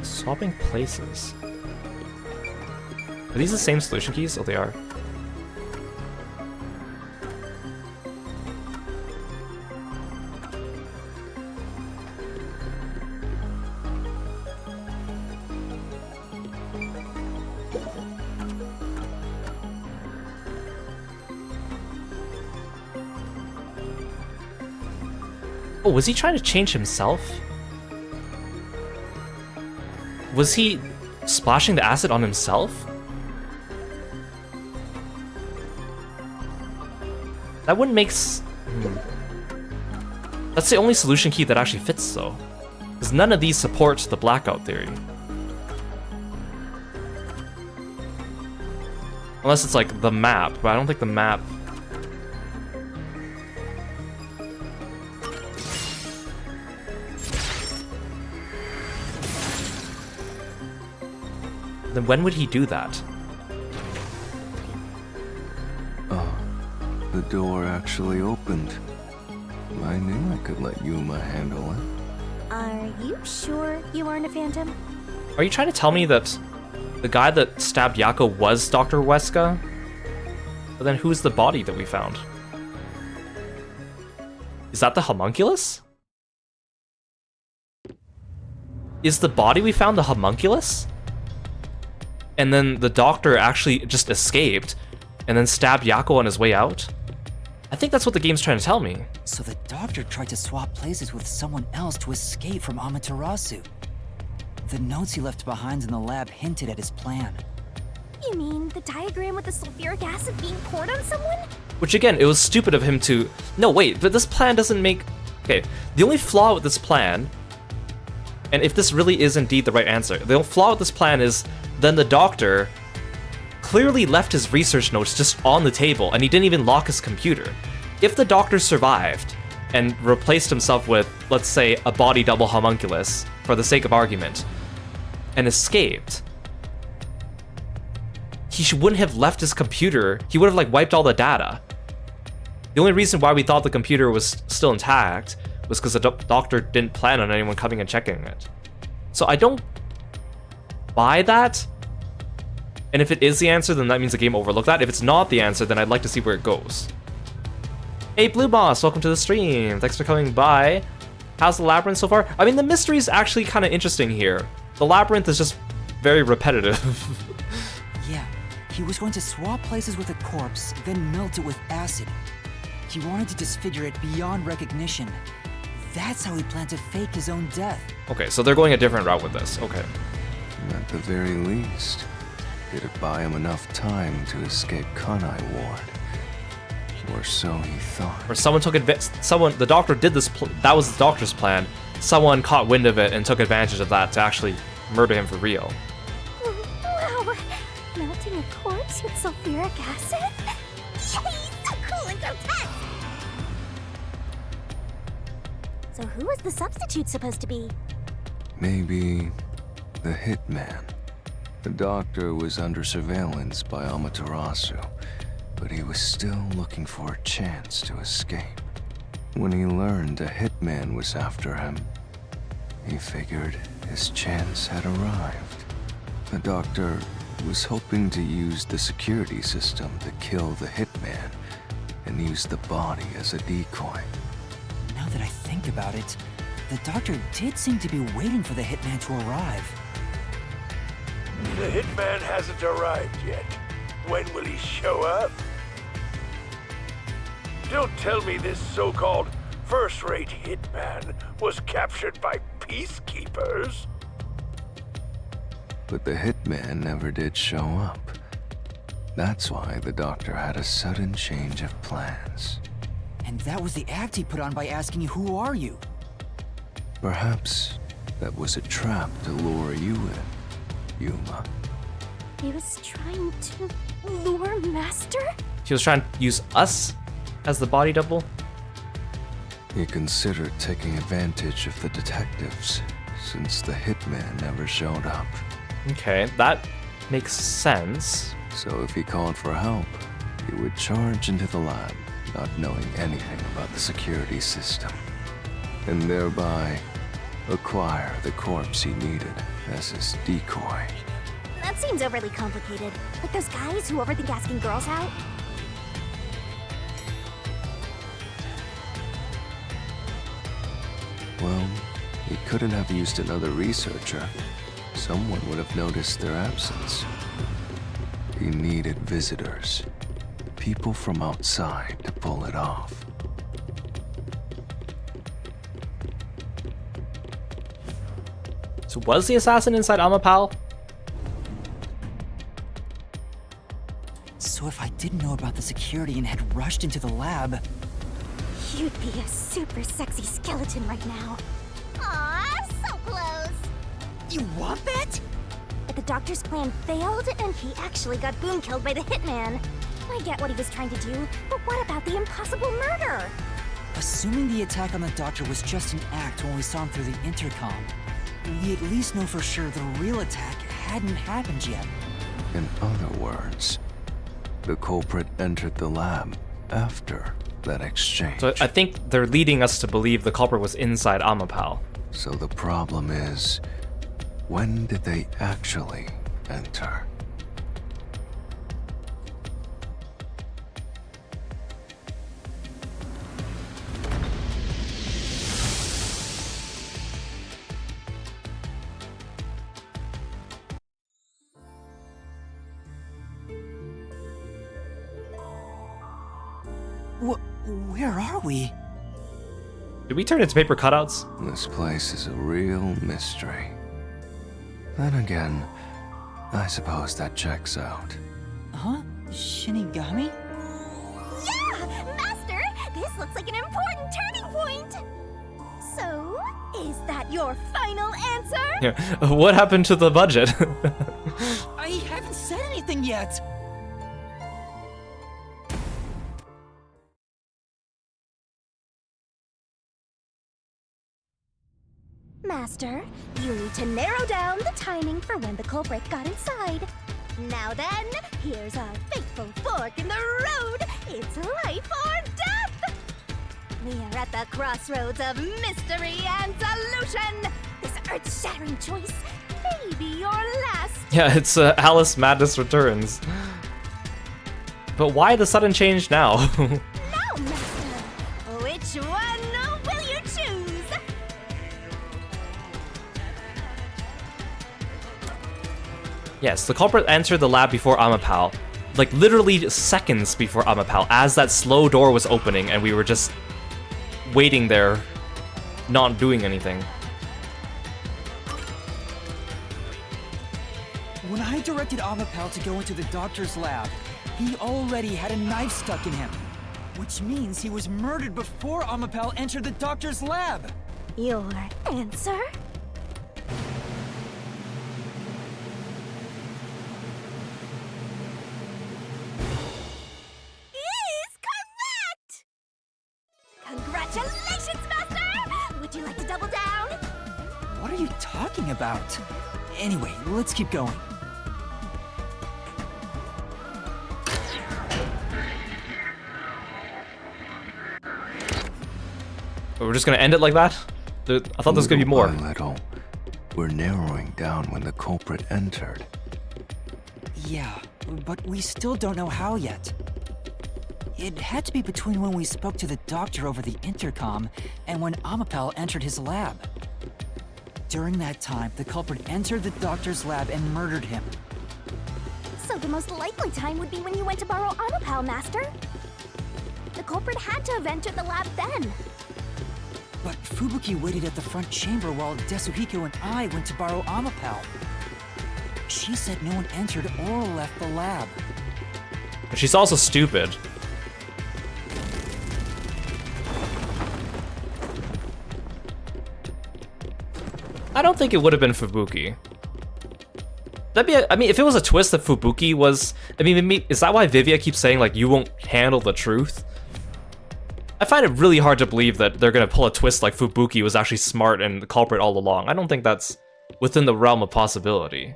Swapping places. Are these the same solution keys? Oh, they are. Oh, was he trying to change himself? Was he splashing the acid on himself? That wouldn't make That's the only solution key that actually fits, though. Because none of these support the blackout theory. Unless it's like the map, but I don't think the map... Then when would he do that? Oh, the door actually opened. I knew I could let Yuma handle it. Are you sure you aren't a phantom? Are you trying to tell me that the guy that stabbed Yako was Dr. Weska? But then who's the body that we found? Is that the homunculus? Is the body we found the homunculus? And then the doctor actually just escaped and then stabbed Yako on his way out? I think that's what the game's trying to tell me. So the doctor tried to swap places with someone else to escape from Amaterasu. The notes he left behind in the lab hinted at his plan. You mean the diagram with the sulfuric acid being poured on someone? Which again, it was stupid of him to... No, wait, but this plan doesn't make... Okay, the only flaw with this plan, and if this really is indeed the right answer, the only flaw with this plan is then the doctor clearly left his research notes just on the table, and he didn't even lock his computer. If the doctor survived and replaced himself with, let's say, a body double homunculus, for the sake of argument, and escaped, he wouldn't have left his computer. He would have like wiped all the data. The only reason why we thought the computer was still intact was because the doctor didn't plan on anyone coming and checking it. So I don't buy that. And if it is the answer, then that means the game overlooked that. If it's not the answer, then I'd like to see where it goes. Hey, Blue Boss, welcome to the stream. Thanks for coming by. How's the Labyrinth so far? I mean, the mystery is actually kind of interesting here. The Labyrinth is just very repetitive. Yeah, he was going to swap places with a corpse, then melt it with acid. He wanted to disfigure it beyond recognition. That's how he planned to fake his own death. Okay, so they're going a different route with this. Okay. At the very least, did it buy him enough time to escape Kanai Ward? Or so he thought. Or someone took the doctor did this, that was the doctor's plan. Someone caught wind of it and took advantage of that to actually murder him for real. Wow! Melting a corpse with sulfuric acid? Yay! So cool and grotesque! So who was the substitute supposed to be? Maybe the hitman. The doctor was under surveillance by Amaterasu, but he was still looking for a chance to escape. When he learned a hitman was after him, he figured his chance had arrived. The doctor was hoping to use the security system to kill the hitman and use the body as a decoy. Now that I think about it, the doctor did seem to be waiting for the hitman to arrive. The hitman hasn't arrived yet. When will he show up? Don't tell me this so-called first-rate hitman was captured by peacekeepers. But the hitman never did show up. That's why the doctor had a sudden change of plans. And that was the act he put on by asking you, "Who are you?" Perhaps that was a trap to lure you in, Yuma. He was trying to lure Master? He was trying to use us as the body double. He considered taking advantage of the detectives, since the hitman never showed up. Okay, that makes sense. So if he called for help, he would charge into the lab, not knowing anything about the security system, and thereby acquire the corpse he needed as his decoy. That seems overly complicated. Like those guys who overthink asking girls out? Well, he couldn't have used another researcher. Someone would have noticed their absence. He needed visitors, people from outside to pull it off. So was the assassin inside Amapal? So if I didn't know about the security and had rushed into the lab... You'd be a super sexy skeleton right now. Aw, so close! You want that? But the doctor's plan failed, and he actually got boom killed by the hitman. I get what he was trying to do, but what about the impossible murder? Assuming the attack on the doctor was just an act when we saw him through the intercom, we at least know for sure the real attack hadn't happened yet. In other words, the culprit entered the lab after that exchange. So I think they're leading us to believe the culprit was inside Amapal. So the problem is, when did they actually enter? Where are we? Did we turn into paper cutouts? This place is a real mystery. Then again, I suppose that checks out. Huh? Shinigami? Yeah! Master, this looks like an important turning point! So, is that your final answer? Yeah. What happened to the budget? I haven't said anything yet! Master, you need to narrow down the timing for when the culprit got inside. Now then, here's our fateful fork in the road. It's life or death! We are at the crossroads of mystery and solution. This earth-shattering choice may be your last. Yeah, it's Alice Madness Returns. But why the sudden change now? Now, Master, which one will you choose? Yes, the culprit entered the lab before Amapal. Like, literally seconds before Amapal, as that slow door was opening and we were just waiting there, not doing anything. When I directed Amapal to go into the doctor's lab, he already had a knife stuck in him. Which means he was murdered before Amapal entered the doctor's lab. Your answer? Is correct! Congratulations, Master! Would you like to double down? What are you talking about? Anyway, let's keep going. We're just gonna end it like that? I thought there was gonna be more. Little by little, we're narrowing down when the culprit entered. Yeah, but we still don't know how yet. It had to be between when we spoke to the doctor over the intercom and when Amapal entered his lab. During that time, the culprit entered the doctor's lab and murdered him. So the most likely time would be when you went to borrow Amapal, Master. The culprit had to have entered the lab then. But Fubuki waited at the front chamber while Desuhiko and I went to borrow Amapal. She said no one entered or left the lab. But she's also stupid. I don't think it would have been Fubuki. That'd be, I mean, if it was a twist that Fubuki was, I mean, maybe, is that why Vivia keeps saying, like, you won't handle the truth? I find it really hard to believe that they're gonna pull a twist like Fubuki was actually smart and the culprit all along. I don't think that's within the realm of possibility.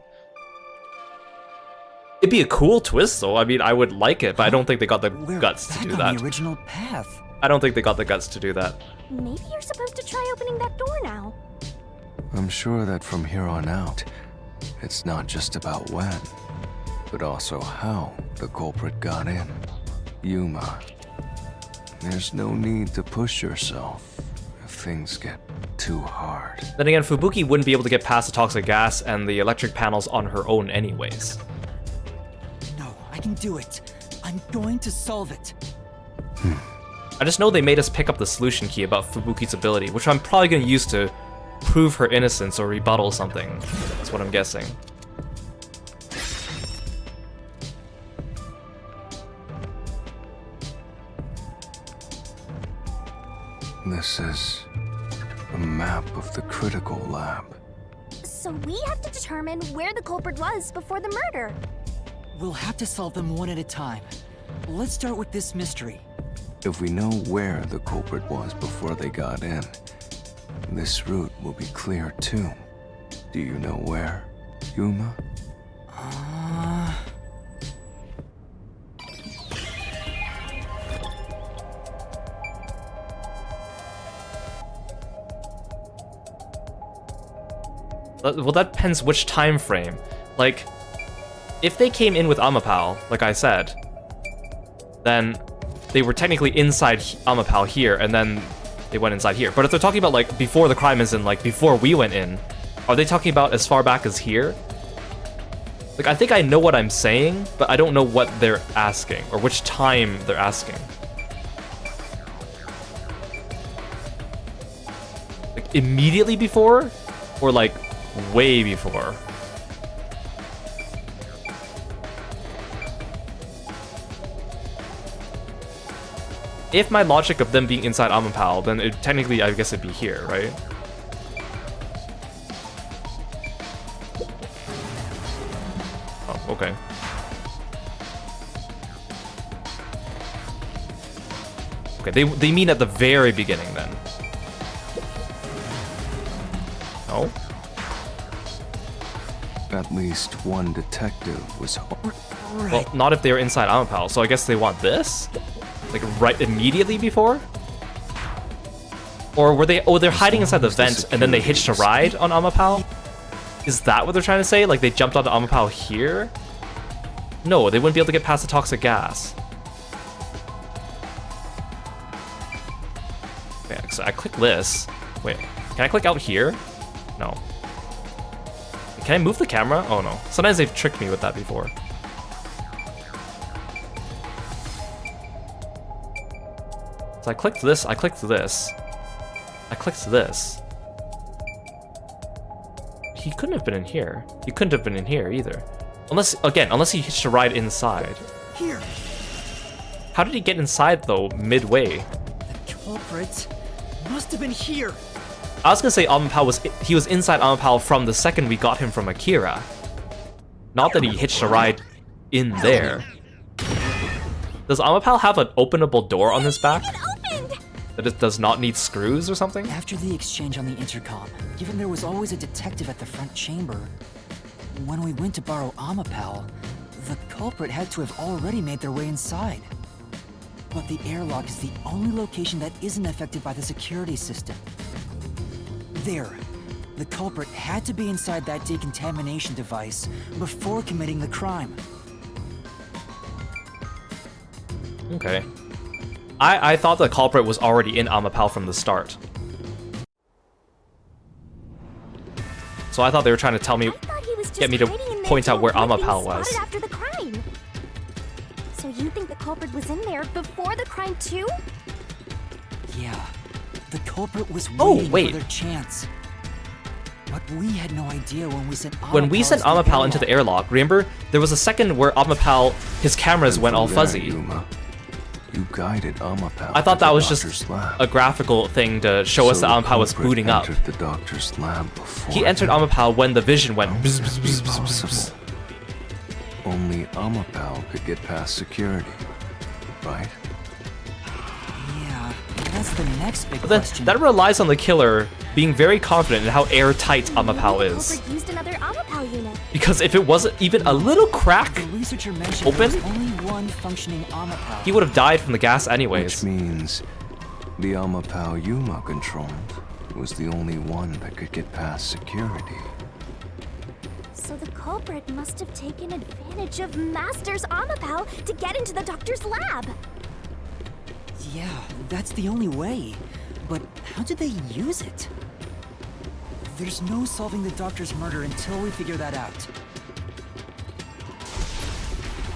It'd be a cool twist, though. I mean, I would like it, but I don't think they got the guts to do We're back that. on the original path. I don't think they got the guts to do that. Maybe you're supposed to try opening that door now. I'm sure that from here on out, it's not just about when, but also how the culprit got in. Yuma, there's no need to push yourself if things get too hard. Then again, Fubuki wouldn't be able to get past the toxic gas and the electric panels on her own anyways. No, I can do it. I'm going to solve it. I just know they made us pick up the solution key about Fubuki's ability, which I'm probably going to use to prove her innocence or rebuttal something. That's what I'm guessing. This is a map of the critical lab. So we have to determine where the culprit was before the murder. We'll have to solve them one at a time. Let's start with this mystery. If we know where the culprit was before they got in, this route will be clear too. Do you know where, Yuma? Well, that depends which time frame. Like, if they came in with Amapal, like I said, then they were technically inside Amapal here, and then they went inside here. But if they're talking about, like, before the crime is in, like, before we went in, are they talking about as far back as here? Like, I think I know what I'm saying, but I don't know what they're asking, or which time they're asking. immediately before, or like way before. If my logic of them being inside Amapal, then it, technically I guess it'd be here, right? Oh, okay. Okay, they mean at the very beginning then. No? At least one detective was home. Well, not if they were inside Amapal, so I guess they want this? Like right immediately before? Or were they, oh, they're hiding inside the vent and then they hitched a ride on Amapal? Is that what they're trying to say? Like they jumped onto Amapal here? No, they wouldn't be able to get past the toxic gas. Okay, so I click this. Wait, can I click out here? No. Can I move the camera? Oh no. Sometimes they've tricked me with that before. So I clicked this, I clicked this. I clicked this. He couldn't have been in here. He couldn't have been in here either. Unless, again, unless he hitched a ride inside. Here. How did he get inside though, midway? The culprit must have been here. I was gonna say he was inside Amapal from the second we got him from Akira. Not that he hitched a ride in there. Does Amapal have an openable door on his back? That it does not need screws or something? After the exchange on the intercom, given there was always a detective at the front chamber, when we went to borrow Amapal, the culprit had to have already made their way inside. But the airlock is the only location that isn't affected by the security system. There, the culprit had to be inside that decontamination device before committing the crime. Okay. I thought the culprit was already in Amapal from the start. So I thought they were trying to tell me, get me to point out where Amapal was. After the crime. So you think the culprit was in there before the crime too? Yeah, the culprit was Oh, wait. for their chance. But we had no idea when we sent Amapal When we sent Amapal into the airlock, remember? There was a second where Amapal, his cameras went all fuzzy. Yuma, you guided Amapal. I thought to that the was doctor's just lab. a graphical thing to show us So that the Amapal was culprit booting up. entered the doctor's lab before. He entered Amapal when the vision went How bzz, could bzz, it be bzz, bzz, bzz, possible? Only Amapal could get past security, right? Yeah, that's the next big But then question. that relies on the killer being very confident in how airtight Amapal The is. culprit used another Amapal unit. Because if it wasn't even a little crack, The researcher mentioned Open? there was only one functioning Amapal. he would have died from the gas Which anyways. means the Amapal Yuma controlled was the only one that could get past security. So the culprit must have taken advantage of Master's Amapal to get into the doctor's lab. Yeah, that's the only way. But how did they use it? There's no solving the doctor's murder until we figure that out.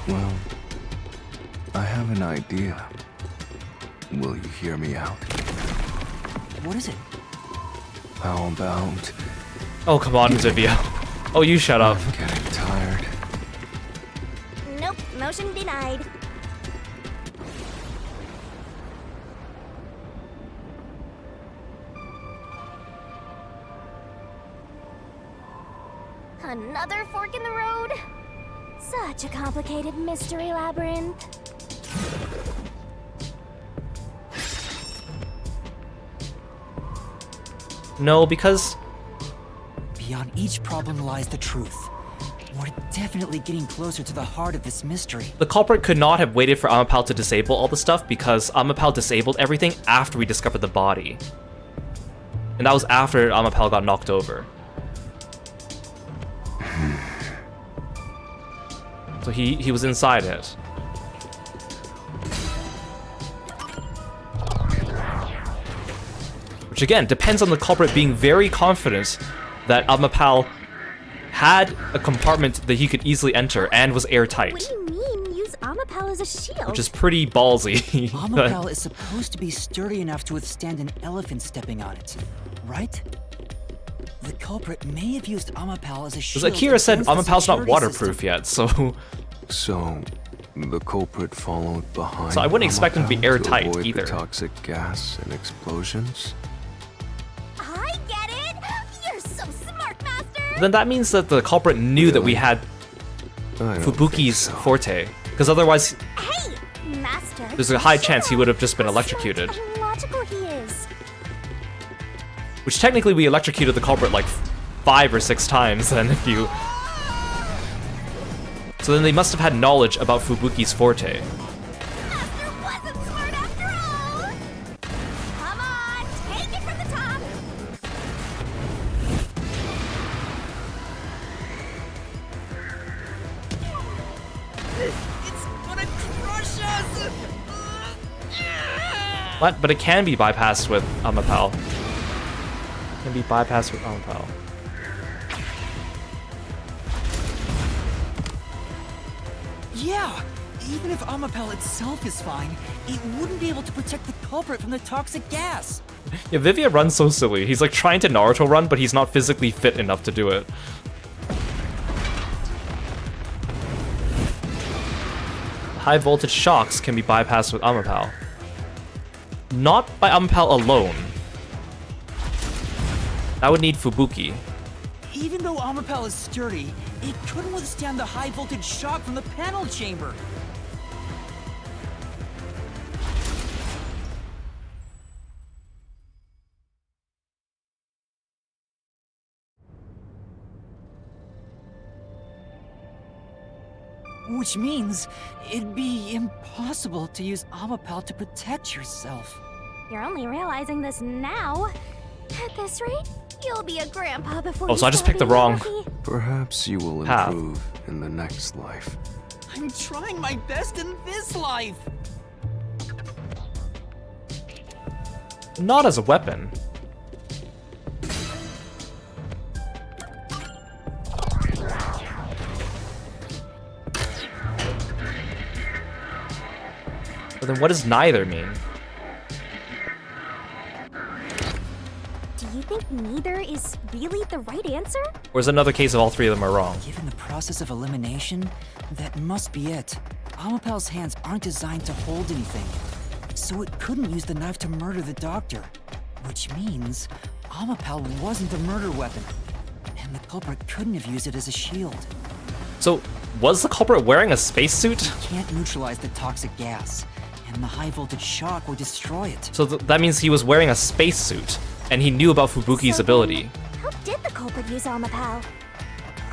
Well, I have an idea. Will you hear me out? What is it? How about Oh, come on, Zivia. Oh, you shut up. I'm getting tired? Nope, motion denied. Another fork in the road? Such a complicated mystery labyrinth. No, because Beyond each problem lies the truth. We're definitely getting closer to the heart of this mystery. the culprit could not have waited for Amapal to disable all the stuff because Amapal disabled everything after we discovered the body. And that was after Amapal got knocked over. So he was inside it. Which again, depends on the culprit being very confident that Amapal had a compartment that he could easily enter and was airtight. What do you mean, use Amapal Amapal as a shield. which is pretty ballsy. Amapal is supposed to be sturdy enough to withstand an elephant stepping on it, right? The culprit may have used Amapal as a shield. Because Akira said against the Amapal's not security waterproof system. yet, so So, the culprit followed behind. So I wouldn't expect him to be Amapal airtight avoid either. The toxic gas and explosions. I get it! You're so smart, Master! then that means that the culprit knew that we had I don't Fubuki's think so. forte. Because otherwise, Hey, Master! there's a high shut chance he up. would have just been How electrocuted. smart and logical he is. Which technically we electrocuted the culprit like 5 or 6 times then if you... So then they must have had knowledge about Fubuki's forte. Master wasn't smart after all! Come on, take it from the top! It's gonna crush us! What? But it can be bypassed with Amapal. Can be bypassed with Amapal. Yeah, even if Amapal itself is fine, it wouldn't be able to protect the culprit from the toxic gas. Yeah, Vivia runs so silly. He's like trying to Naruto run, but he's not physically fit enough to do it. High voltage shocks can be bypassed with Amapal. Not by Amapal alone. That would need Fubuki. Even though Amapal is sturdy, it couldn't withstand the high voltage shock from the panel chamber. Which means it'd be impossible to use Amapal to protect yourself. You're only realizing this now. At this rate, you'll be a grandpa before Oh, you so I just start picked the being wrong- happy. Perhaps you will Path. improve in the next life. I'm trying my best in this life. Not as a weapon. But then what does neither mean? Do you think neither is really the right answer? Or is it another case of all 3 of them are wrong? Given the process of elimination, that must be it. Amapal's hands aren't designed to hold anything, so it couldn't use the knife to murder the doctor. Which means Amapal wasn't a murder weapon, and the culprit couldn't have used it as a shield. So, was the culprit wearing a spacesuit? Can't neutralize the toxic gas, and the high voltage shock will destroy it. So that means he was wearing a spacesuit, and he knew about Fubuki's So ability. then, how did the culprit use Amapal?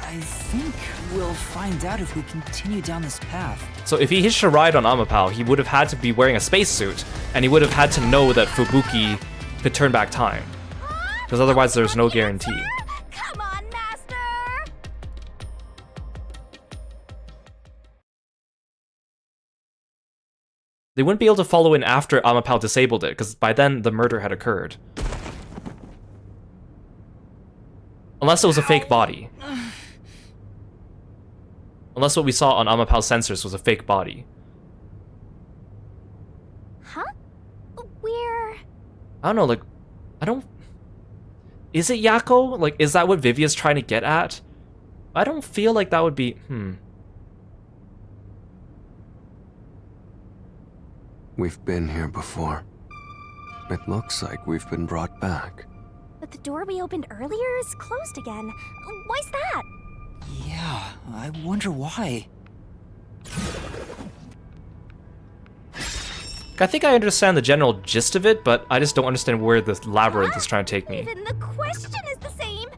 I think we'll find out if we continue down this path. So if he hitched a ride on Amapal, he would have had to be wearing a spacesuit, and he would have had to know that Fubuki could turn back time. Because otherwise there's no guarantee. Come on, Master! They wouldn't be able to follow in after Amapal disabled it, because by then the murder had occurred. Unless it was a fake body. Unless what we saw on Amapal's sensors was a fake body. Huh? We're... I don't know, like, I don't... Is it Yako? Like, is that what Vivia's trying to get at? I don't feel like that would be... We've been here before. It looks like we've been brought back. But the door we opened earlier is closed again. Why's that? Yeah, I wonder why. I think I understand the general gist of it, but I just don't understand where this labyrinth is trying to take me. Even the question is the same.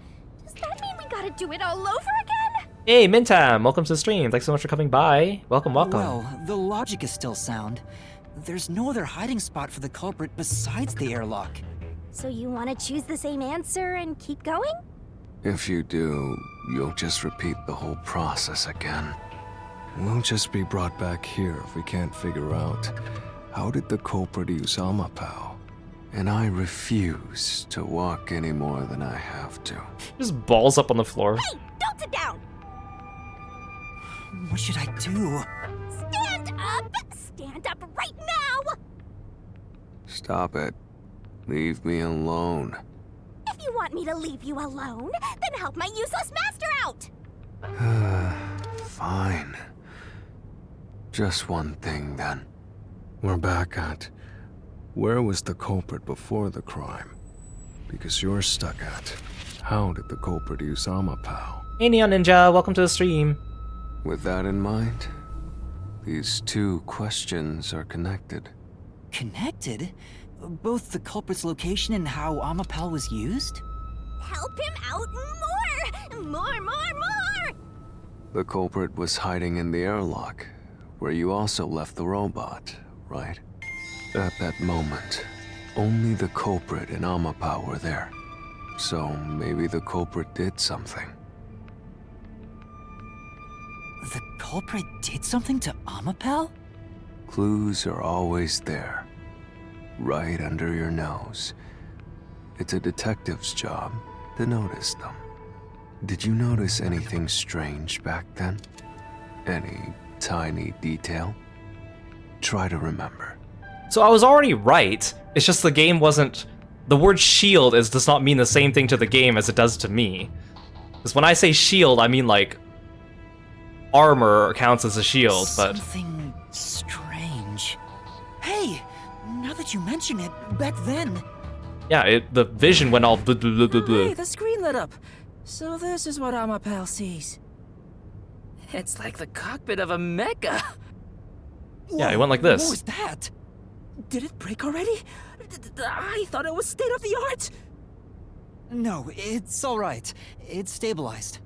Does that mean we gotta do it all over again? Hey, Mintam! Welcome to the stream. Thanks so much for coming by. Welcome, welcome. Well, the logic is still sound. There's no other hiding spot for the culprit besides the airlock. So you want to choose the same answer and keep going? If you do, you'll just repeat the whole process again. We'll just be brought back here if we can't figure out how did the culprit use Amapal. And I refuse to walk any more than I have to. Just balls up on the floor. Hey, don't sit down! What should I do? Stand up! Stand up right now! Stop it. Leave me alone. If you want me to leave you alone, then help my useless master out! Fine. Just one thing, then. We're back at... Where was the culprit before the crime? Because you're stuck at... How did the culprit use Amapao? Hey Neon Ninja, welcome to the stream. With that in mind, these two questions are connected. Connected? Both the culprit's location and how Amapao was used? Help him out more! More! The culprit was hiding in the airlock, where you also left the robot, right? At that moment, only the culprit and Amapao were there. So maybe the culprit did something. The culprit did something to Amapao? Clues are always there, right under your nose. It's a detective's job to notice them. Did you notice anything strange back then? Any tiny detail? Try to remember. So I was already right. It's just the game wasn't... The word shield does not mean the same thing to the game as it does to me. Because when I say shield, I mean like... armor counts as a shield, but... Something strange. Hey! Now that you mention it, back then... Yeah, the vision went all blah, blah, blah, blah. Hey, the screen lit up. So this is what Amapao sees. It's like the cockpit of a mecha. Yeah, it went like this. What was that? Did it break already? I thought it was state of the art. No, it's alright. It's stabilized.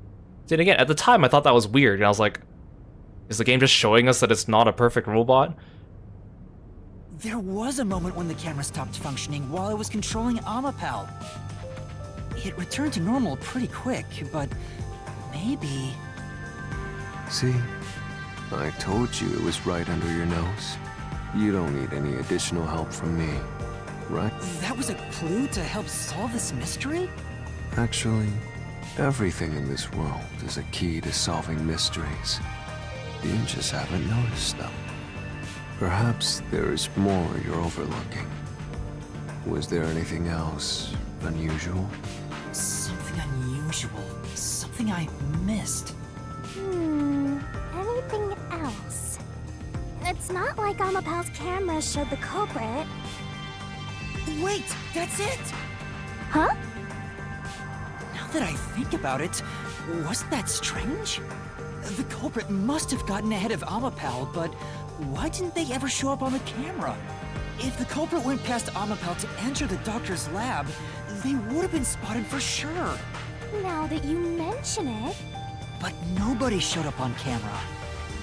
See, again, at the time I thought that was weird, and I was like, is the game just showing us that it's not a perfect robot? There was a moment when the camera stopped functioning while I was controlling Amapao. It returned to normal pretty quick, but maybe... See? I told you it was right under your nose. You don't need any additional help from me, right? That was a clue to help solve this mystery? Actually, everything in this world is a key to solving mysteries. You just haven't noticed them. Perhaps there is more you're overlooking. Was there anything else unusual? Something unusual. Something I missed. Anything else? It's not like Amapao's camera showed the culprit. Wait, that's it! Huh? Now that I think about it, wasn't that strange? The culprit must have gotten ahead of Amapao, but why didn't they ever show up on the camera? If the culprit went past Amapao to enter the doctor's lab, they would have been spotted for sure. Now that you mention it... But nobody showed up on camera.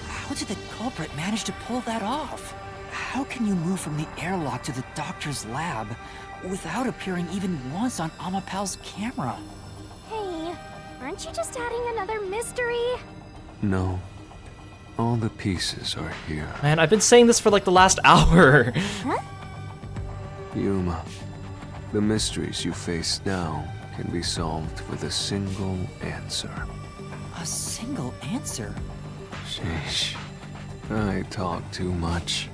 How did the culprit manage to pull that off? How can you move from the airlock to the doctor's lab without appearing even once on Amapao's camera? Hey, aren't you just adding another mystery? No. All the pieces are here. Man, I've been saying this for like the last hour. Huh? Yuma, the mysteries you face now can be solved with a single answer. A single answer? Sheesh. I talk too much.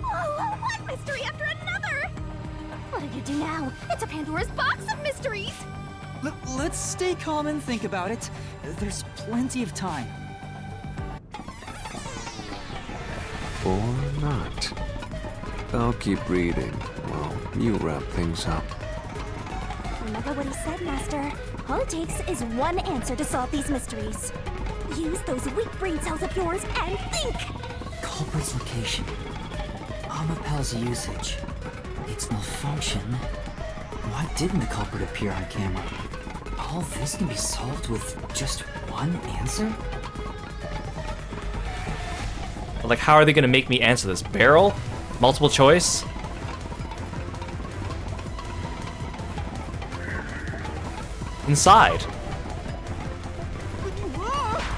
Oh, one mystery after another! What do you do now? It's a Pandora's box of mysteries! Let's stay calm and think about it. There's plenty of time. Or not. I'll keep reading while you wrap things up. Remember what he said, Master. All it takes is one answer to solve these mysteries. Use those weak brain cells of yours and think! Culprit's location. Amapao's usage. Its malfunction. Why didn't the culprit appear on camera? All this can be solved with just one answer? Like, how are they gonna make me answer this? Barrel? Multiple choice? Inside.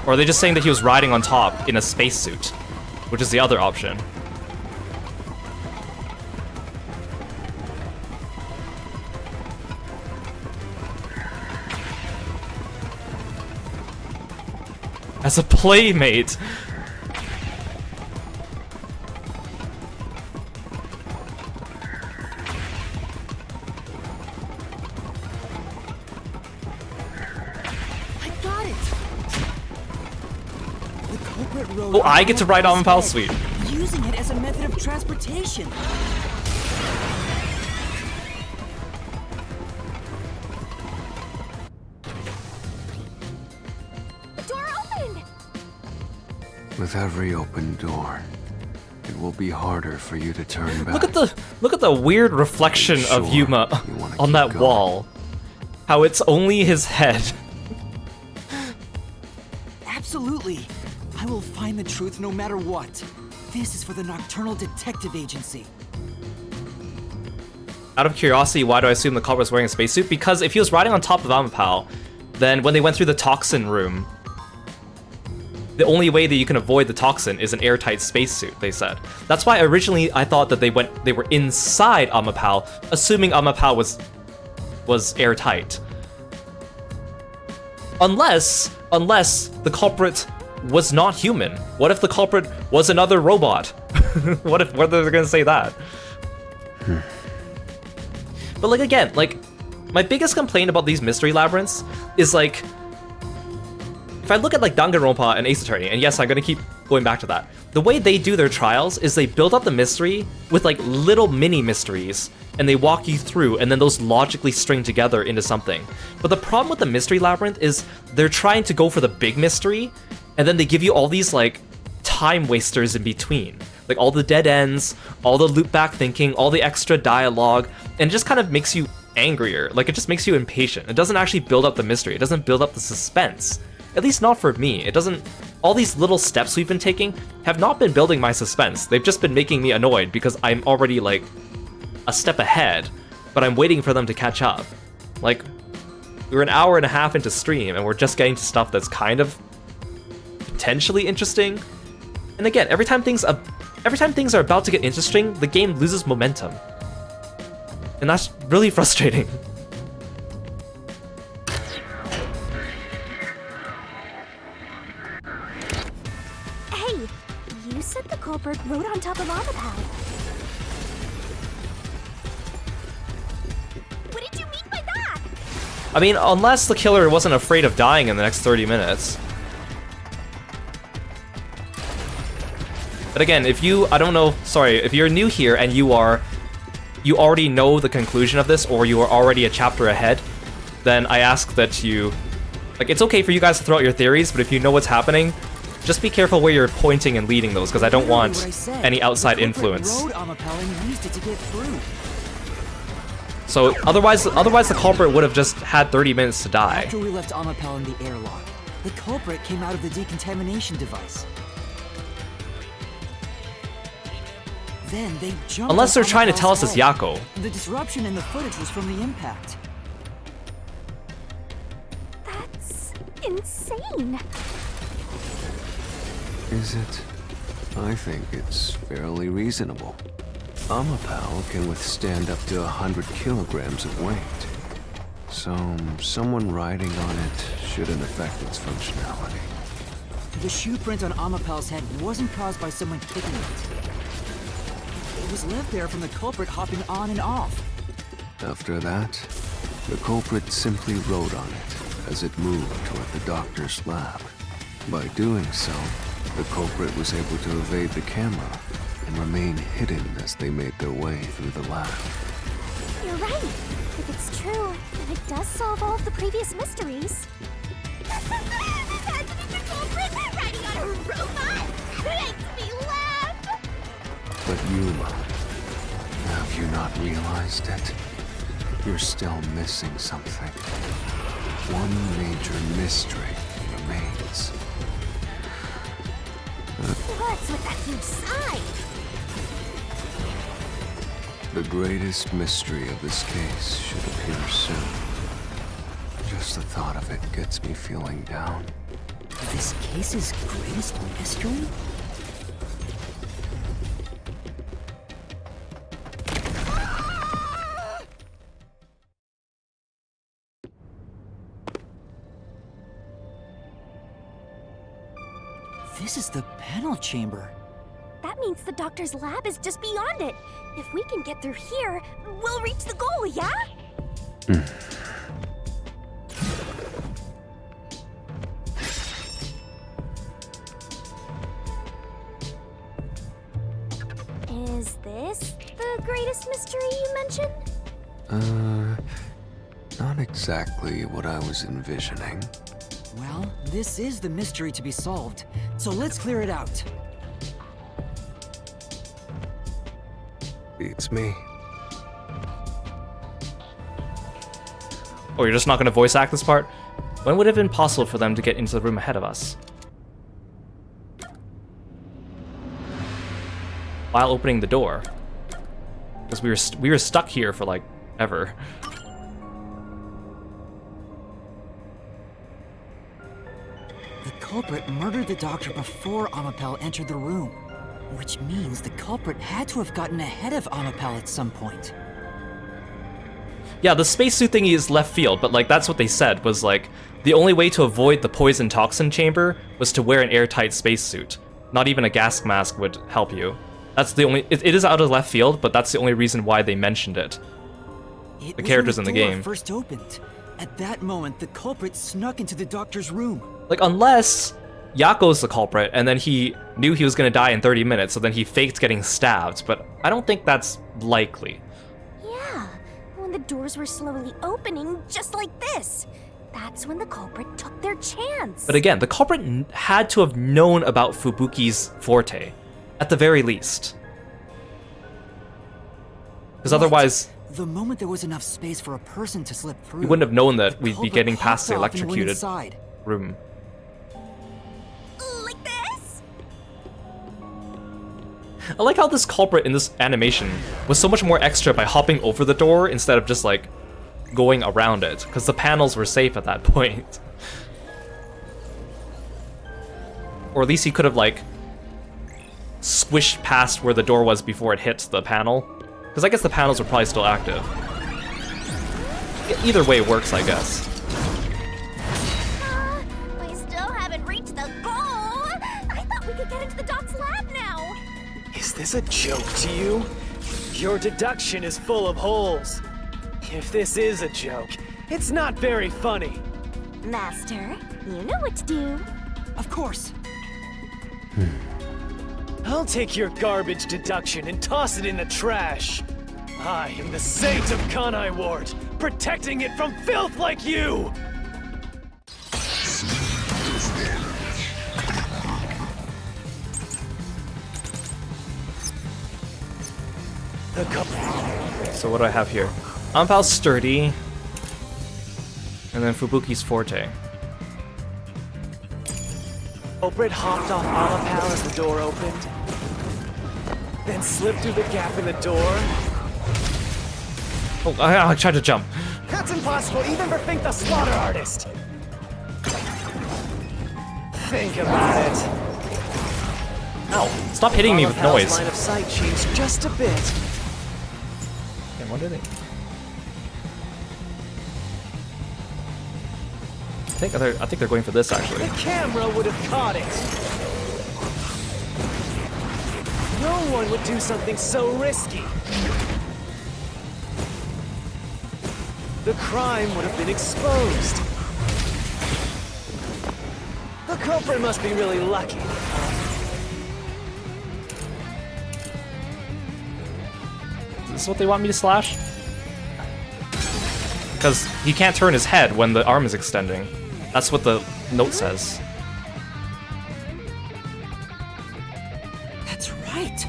Or are they just saying that he was riding on top in a spacesuit? Which is the other option. as a playmate. I got it! The culprit rode Oh, I get to ride on Pal's head, suite. using it as a method of transportation. The door opened! With every open door, it will be harder for you to turn back. Look at the weird reflection of Sure, Yuma you wanna on keep that going. wall. How it's only his head. Absolutely. I will find the truth no matter what. This is for the Nocturnal Detective Agency. Out of curiosity, why do I assume the culprit was wearing a spacesuit? Because if he was riding on top of Amapal, then when they went through the toxin room, the only way that you can avoid the toxin is an airtight spacesuit, they said. That's why originally I thought that they were inside Amapal, assuming Amapal was airtight. Unless the culprit was not human. What if the culprit was another robot? What are they gonna say that? But like again, like my biggest complaint about these mystery labyrinths is like, if I look at like Danganronpa and Ace Attorney, and yes, I'm gonna keep going back to that, the way they do their trials is they build up the mystery with like little mini mysteries, and they walk you through, and then those logically string together into something. But the problem with the mystery labyrinth is they're trying to go for the big mystery, and then they give you all these like time wasters in between. Like all the dead ends, all the loop back thinking, all the extra dialogue, and it just kind of makes you angrier. Like it just makes you impatient. It doesn't actually build up the mystery. It doesn't build up the suspense. At least not for me. It doesn't. All these little steps we've been taking have not been building my suspense. They've just been making me annoyed because I'm already like a step ahead, but I'm waiting for them to catch up. Like, we're an hour and a half into stream and we're just getting to stuff that's kind of potentially interesting. And again, every time things are about to get interesting, the game loses momentum. And that's really frustrating. Hey, you said the culprit rode on top of Amapal. What did you mean by that? I mean, unless the killer wasn't afraid of dying in the next 30 minutes. But again, if you're new here and you already know the conclusion of this, or you are already a chapter ahead, then I ask that you, like, it's okay for you guys to throw out your theories, but if you know what's happening, just be careful where you're pointing and leading those, because I don't want any outside influence. Rode Amapal and used it to get through. So otherwise the culprit would have just had 30 minutes to die. After we left Amapal in the airlock, the culprit came out of the decontamination device. Then they jumped. Unless on they're trying to Amapal's tell us it's head. Yako. The disruption in the footage was from the impact. That's insane. Is it? I think it's fairly reasonable. Amapal can withstand up to 100 kilograms of weight. So, someone riding on it shouldn't affect its functionality. The shoe print on Amapal's head wasn't caused by someone kicking it. It was left there from the culprit hopping on and off. After that, the culprit simply rode on it as it moved toward the doctor's lab. By doing so, the culprit was able to evade the camera and remain hidden as they made their way through the lab. You're right. If it's true, then it does solve all of the previous mysteries. Imagine the culprit riding on a robot. Makes me laugh. But Yuma, have you not realized it? You're still missing something. One major mystery remains. What's with that huge sign? The greatest mystery of this case should appear soon. Just the thought of it gets me feeling down. This case's greatest mystery? This is the panel chamber. That means the doctor's lab is just beyond it. If we can get through here, we'll reach the goal, yeah? Is this the greatest mystery you mentioned? Not exactly what I was envisioning. Well, this is the mystery to be solved, so let's clear it out. Beats me. Oh, you're just not gonna voice act this part? When would it have been possible for them to get into the room ahead of us? While opening the door. Because we were stuck here for like ever. The culprit murdered the doctor before Amapel entered the room, which means the culprit had to have gotten ahead of Amapel at some point. Yeah, the spacesuit thingy is left field, but like that's what they said was like the only way to avoid the poison toxin chamber was to wear an airtight spacesuit. Not even a gas mask would help you. That's the only. It is out of left field, but that's the only reason why they mentioned it. The characters in the game. First opened. At that moment, the culprit snuck into the doctor's room. Like unless Yako's the culprit, and then he knew he was gonna die in 30 minutes, so then he faked getting stabbed. But I don't think that's likely. Yeah, when the doors were slowly opening, just like this. That's when the culprit took their chance. But again, the culprit had to have known about Fubuki's forte, at the very least. Because otherwise, the moment there was enough space for a person to slip through, we wouldn't have known that the we'd be culprit getting past the hopped off and went electrocuted inside. room. Like this? I like how this culprit in this animation was so much more extra by hopping over the door instead of just like going around it, because the panels were safe at that point. Or at least he could have like squished past where the door was before it hit the panel. Because I guess the panels were probably still active. Either way works, I guess. We still haven't reached the goal. I thought we could get into the doc's lab now. Is this a joke to you? Your deduction is full of holes. If this is a joke, it's not very funny. Master, you know what to do. Of course. I'll take your garbage deduction and toss it in the trash. I am the saint of Kanai Ward, protecting it from filth like you! So what do I have here? Ampal's sturdy, and then Fubuki's forte. Culprit hopped off Amapal as the door opened, then slipped through the gap in the door. Oh, I tried to jump. That's impossible even for Fink the Slaughter Artist! Think about it. Ow, stop hitting me with Amapal's noise. line of sight changed just a bit. Okay, what are they? I think they're going for this actually. The camera would have caught it. No one would do something so risky. The crime would have been exposed. The culprit must be really lucky. Is this what they want me to slash? Because he can't turn his head when the arm is extending. That's what the note says. That's right.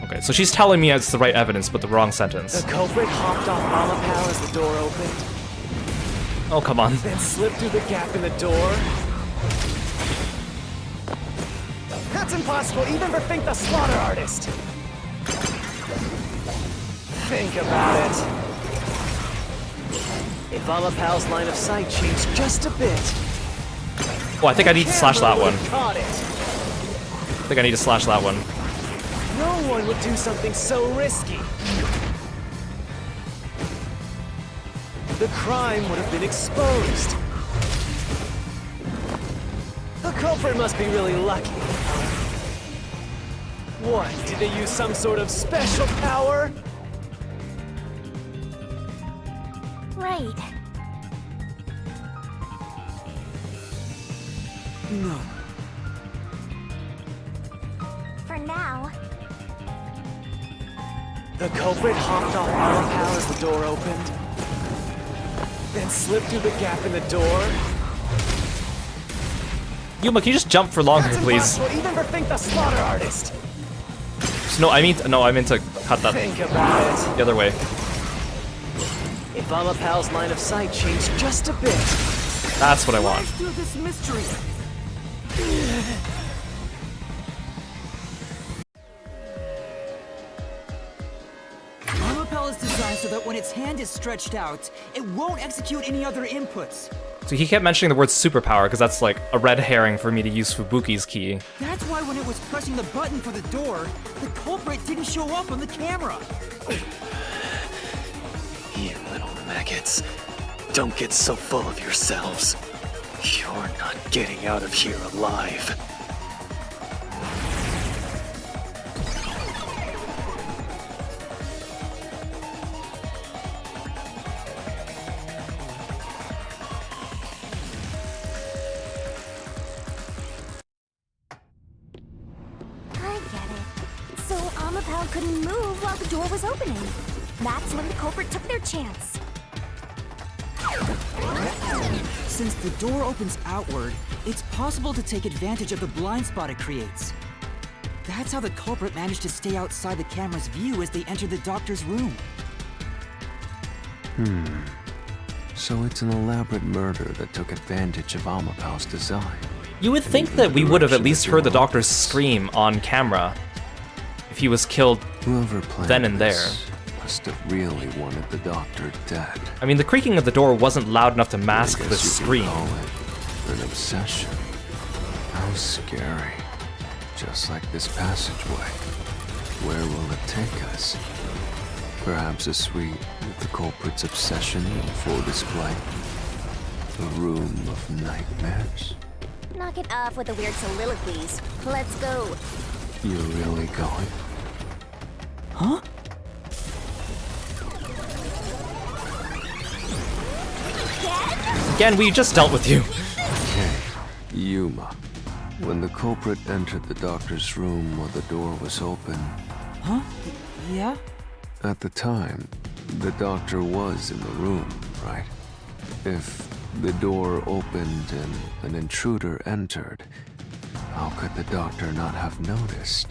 Okay, so she's telling me it's the right evidence, but the wrong sentence. The culprit hopped off Amapal as the door opened, Oh, come on. then slipped through the gap in the door. That's impossible even for Fink the Slaughter Artist. Think about it. If Amapal's line of sight changed just a bit, Oh, I think I need to slash that one. caught it. I think I need to slash that one. No one would do something so risky. The crime would have been exposed. The culprit must be really lucky. What, did they use some sort of special power? Right. No. For now. The culprit hopped off Arapal as the door opened, then slipped through the gap in the door. Yuma, can you just jump for longer, That's please? impossible, even for Think the Slaughter Artist. No, I mean to cut that Think about it. the other way. If Amapal's line of sight changed just a bit, That's what I want. Rise through this mystery. Amapel is designed so that when its hand is stretched out, it won't execute any other inputs. So he kept mentioning the word superpower because that's like a red herring for me to use Fubuki's key. That's why when it was pressing the button for the door, the culprit didn't show up on the camera. you little maggots, don't get so full of yourselves. You're not getting out of here alive. I get it. So Amapal couldn't move while the door was opening. That's when the culprit took their chance. Since the door opens outward, it's possible to take advantage of the blind spot it creates. That's how the culprit managed to stay outside the camera's view as they entered the doctor's room. So it's an elaborate murder that took advantage of Amapal's design. You would think that we would have at least heard the doctor's scream on camera if he was killed. Whoever planned Then and there. this must have really wanted the doctor dead. I mean, the creaking of the door wasn't loud enough to mask I the guess you could scream. call it an obsession. How scary. Just like this passageway. Where will it take us? Perhaps a suite with the culprit's obsession in full display. A room of nightmares. Knock it off with the weird soliloquies. Let's go. You're really going? Huh? Again, we just dealt with you. Okay, Yuma. When the culprit entered the doctor's room while the door was open, Huh? Yeah? at the time, the doctor was in the room, right? If the door opened and an intruder entered, how could the doctor not have noticed?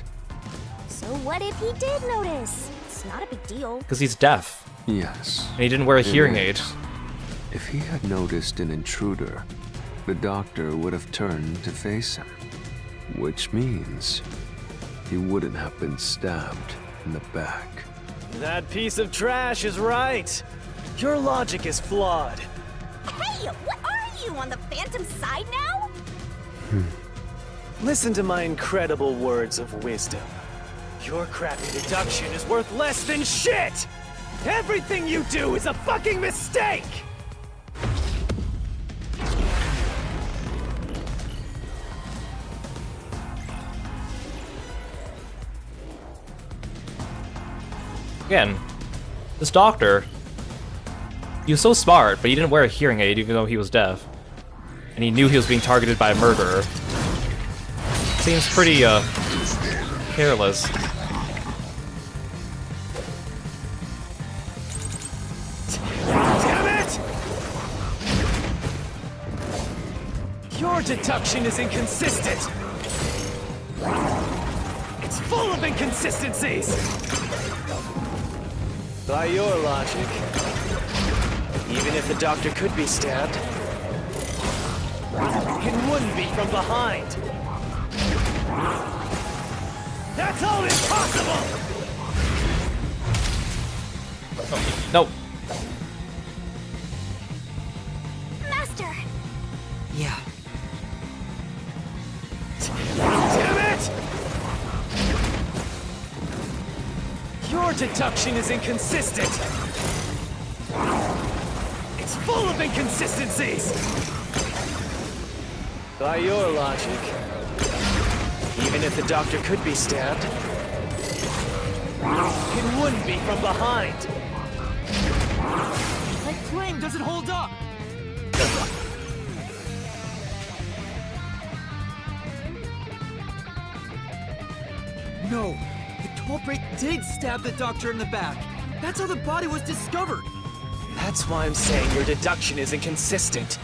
So what if he did notice? It's not a big deal. Because he's deaf. Yes. And he didn't wear a it hearing aid. is. If he had noticed an intruder, the doctor would have turned to face him. Which means he wouldn't have been stabbed in the back. That piece of trash is right. Your logic is flawed. Hey, what are you, on the Phantom side now? Listen to my incredible words of wisdom. Your crappy deduction is worth less than shit! Everything you do is a fucking mistake! Again, this doctor, he was so smart, but he didn't wear a hearing aid even though he was deaf. And he knew he was being targeted by a murderer. Seems pretty, careless. Damn it! Your deduction is inconsistent! It's full of inconsistencies! By your logic, even if the doctor could be stabbed, it wouldn't be from behind. That's all impossible! No. Master! Yeah. Damn it! Your deduction is inconsistent! It's full of inconsistencies! By your logic, even if the doctor could be stabbed, it wouldn't be from behind. My claim doesn't hold up! No, the culprit did stab the doctor in the back. That's how the body was discovered. That's why I'm saying your deduction is inconsistent.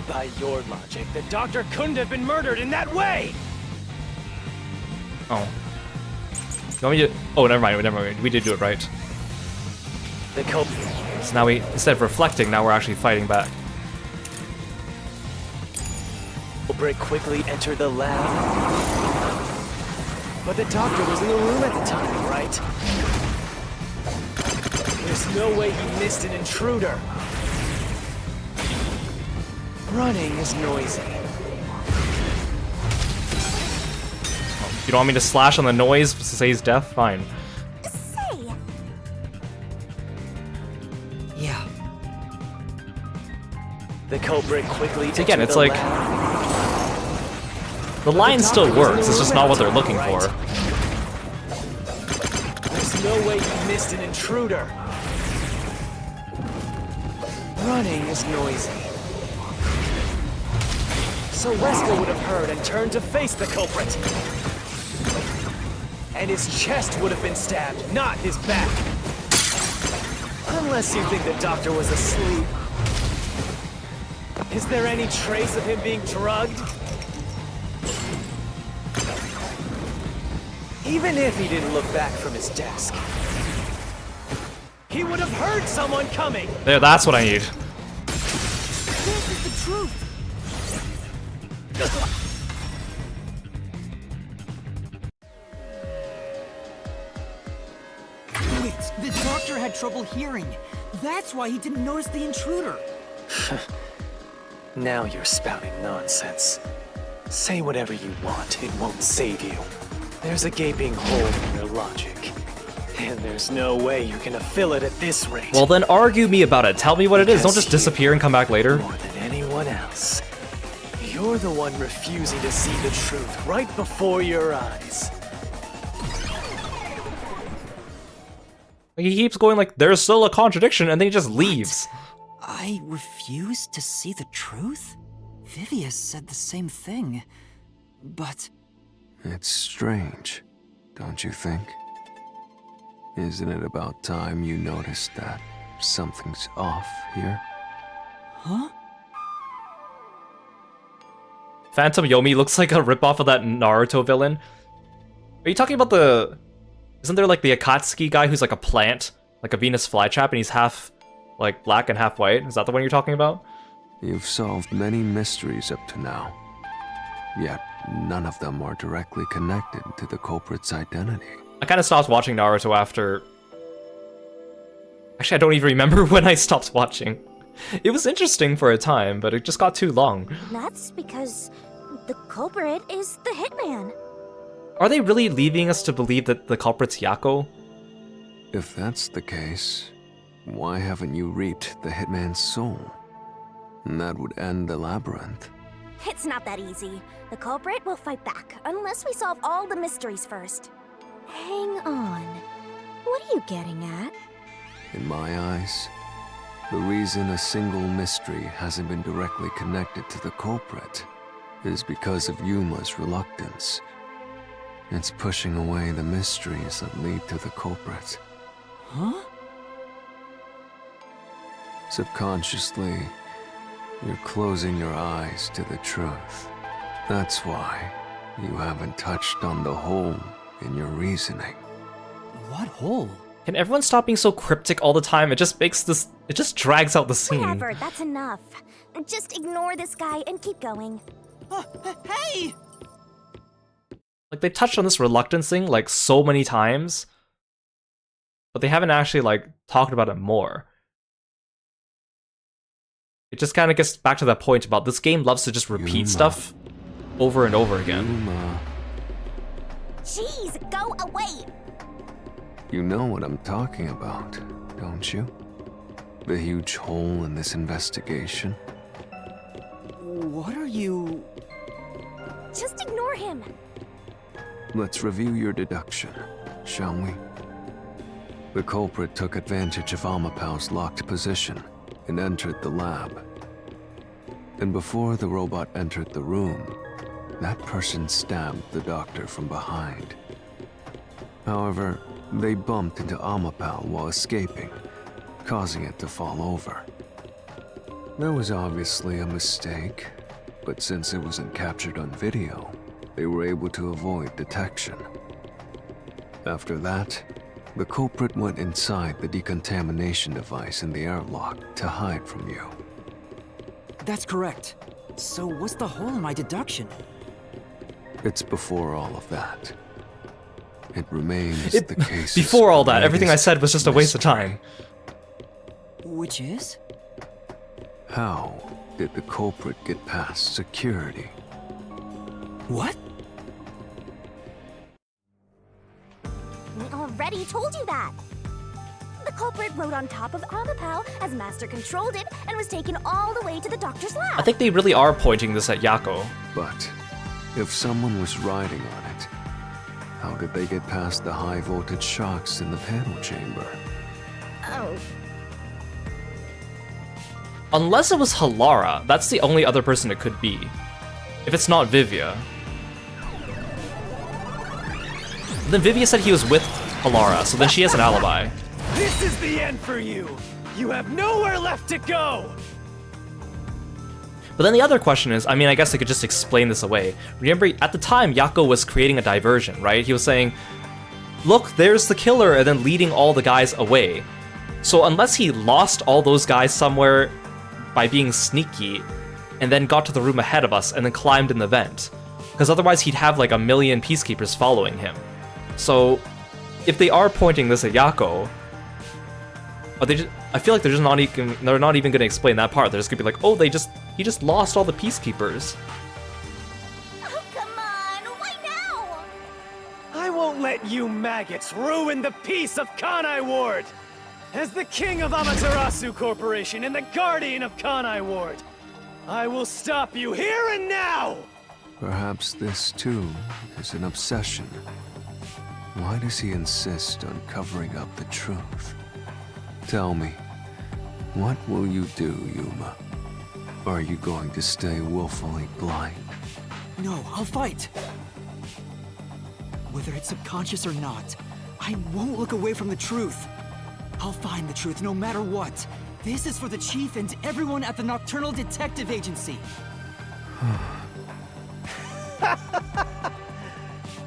By your logic, the doctor couldn't have been murdered in that way! Oh. You want me to... Oh, never mind. We did do it right. The culprit... So now we, instead of reflecting, now we're actually fighting back. Culprit quickly entered the lab. But the doctor was in the room at the time, right? There's no way he missed an intruder. Running is noisy. You don't want me to slash on the noise to say he's deaf? Fine. Say, Yeah. The culprit quickly So again, entered it's the like... lab. The line still works, it's just not what they're looking for. There's no way he missed an intruder. Running is noisy. So Wesker would have heard and turned to face the culprit. And his chest would have been stabbed, not his back. Unless you think the doctor was asleep. Is there any trace of him being drugged? Even if he didn't look back from his desk, he would have heard someone coming! There, that's what I need. This is the truth. Wait, the doctor had trouble hearing. That's why he didn't notice the intruder. Now you're spouting nonsense. Say whatever you want, it won't save you. There's a gaping hole in your logic. And there's no way you're gonna fill it at this rate. Well then argue me about it. Tell me what it is. Don't just disappear and come back later. More than anyone else, you're the one refusing to see the truth right before your eyes. He keeps going like, there's still a contradiction, and then he just leaves. I refuse to see the truth? Vivius said the same thing. But... It's strange, don't you think? Isn't it about time you noticed that something's off here? Huh? Phantom Yomi looks like a ripoff of that Naruto villain. Are you talking about the... Isn't there like the Akatsuki guy who's like a plant? Like a Venus flytrap, and he's half like black and half white? Is that the one you're talking about? You've solved many mysteries up to now. Yet, none of them are directly connected to the culprit's identity. I kind of stopped watching Naruto after... Actually, I don't even remember when I stopped watching. It was interesting for a time, but it just got too long. that's because the culprit is the hitman. Are they really leaving us to believe that the culprit's Yako? If that's the case, why haven't you reaped the hitman's soul? And that would end the labyrinth. It's not that easy. The culprit will fight back, unless we solve all the mysteries first. Hang on. What are you getting at? In my eyes, the reason a single mystery hasn't been directly connected to the culprit is because of Yuma's reluctance. It's pushing away the mysteries that lead to the culprit. Huh? Subconsciously, you're closing your eyes to the truth. That's why you haven't touched on the hole in your reasoning. What hole? Can everyone stop being so cryptic all the time? It just makes this... It just drags out the scene. Whatever, that's enough. Just ignore this guy and keep going. Hey! Like, they've touched on this reluctance thing, like, so many times. But they haven't actually, like, talked about it more. It just kind of gets back to that point about this game loves to just repeat Yuma. stuff over and over again. Yuma, Jeez, go away! you know what I'm talking about, don't you? The huge hole in this investigation. What are you... Just ignore him. Let's review your deduction, shall we? The culprit took advantage of Amapau's locked position and entered the lab. And before the robot entered the room, that person stabbed the doctor from behind. However, they bumped into Amapau while escaping, causing it to fall over. There was obviously a mistake, but since it wasn't captured on video, they were able to avoid detection. After that, the culprit went inside the decontamination device in the airlock to hide from you. That's correct. So what's the hole in my deduction? It's before all of that. It remains the case. Before all that, everything I said was just a waste of time. Which is? How did the culprit get past security? What? We already told you that. The culprit rode on top of Amapau as Master controlled it and was taken all the way to the doctor's lab. I think they really are pointing this at Yako. But if someone was riding on it, how did they get past the high voltage shocks in the panel chamber? Oh, Unless it was Halara, that's the only other person it could be. If it's not Vivia. Then Vivia said he was with Halara, so then she has an alibi. This is the end for you! You have nowhere left to go! But then the other question is, I mean, I guess I could just explain this away. Remember, at the time, Yako was creating a diversion, right? He was saying, look, there's the killer, and then leading all the guys away. So unless he lost all those guys somewhere by being sneaky, and then got to the room ahead of us, and then climbed in the vent, because otherwise he'd have like 1 million peacekeepers following him. So, if they are pointing this at Yako, I feel like they're not even going to explain that part. They're just going to be like, oh, he just lost all the peacekeepers. oh, come on! Why now? I won't let you maggots ruin the peace of Kanai Ward! As the king of Amaterasu Corporation and the guardian of Kanai Ward, I will stop you here and now! Perhaps this, too, is an obsession. Why does he insist on covering up the truth? Tell me, what will you do, Yuma? Are you going to stay willfully blind? No, I'll fight. Whether it's subconscious or not, I won't look away from the truth. I'll find the truth no matter what. This is for the Chief and everyone at the Nocturnal Detective Agency.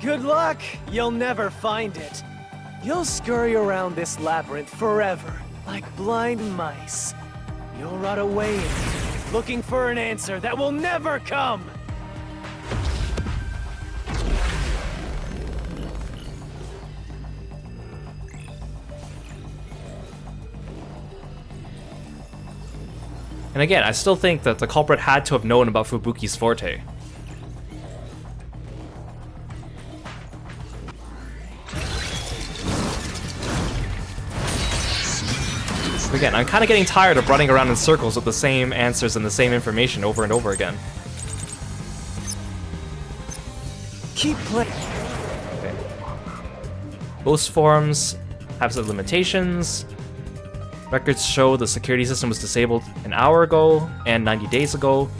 Good luck! You'll never find it. You'll scurry around this labyrinth forever, like blind mice. You'll rot away in it, looking for an answer that will never come! And again, I still think that the culprit had to have known about Fubuki's forte. Again, I'm kind of getting tired of running around in circles with the same answers and the same information over and over again. Keep playing. Okay. Most forums have some limitations. Records show the security system was disabled an hour ago and 90 days ago.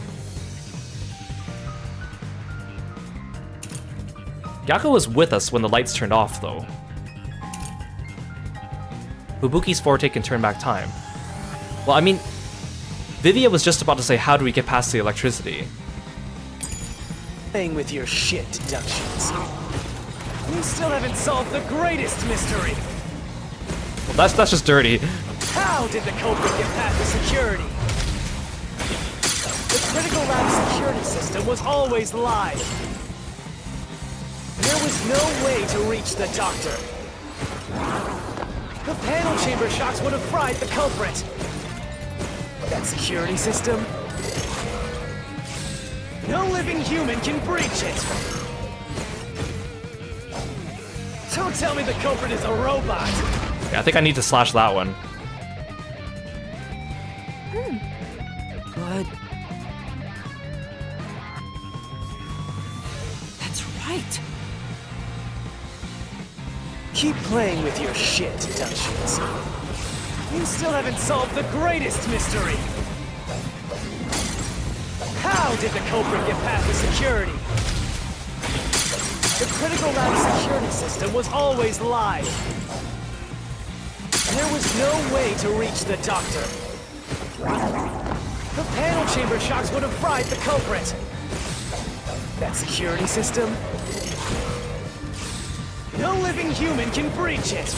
Yako was with us when the lights turned off, though. Fubuki's forte can turn back time. Well, I mean, Vivia was just about to say, how do we get past the electricity? Playing with your shit deductions. You still haven't solved the greatest mystery! Well, that's just dirty. How did the culprit get past the security? The critical lab security system was always live. There was no way to reach the doctor. The panel chamber shocks would have fried the culprit. That security system? No living human can breach it. Don't tell me the culprit is a robot. Yeah, I think I need to slash that one. But right! Keep playing with your shit, Duchess. You still haven't solved the greatest mystery! How did the culprit get past the security? The critical lab security system was always live. There was no way to reach the doctor. The panel chamber shocks would have fried the culprit. That security system? No living human can breach it!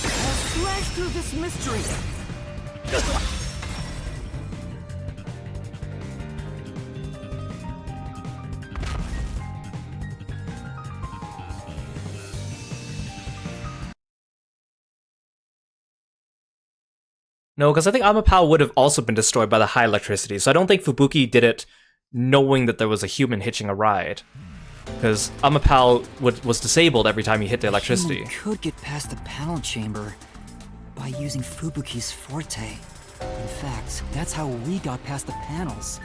I'll slash through this mystery! No, because I think Amapao would have also been destroyed by the high electricity, so I don't think Fubuki did it knowing that there was a human hitching a ride. Because Amapao was disabled every time he hit the electricity. Human could get past the panel chamber by using Fubuki's forte. In fact, that's how we got past the panels.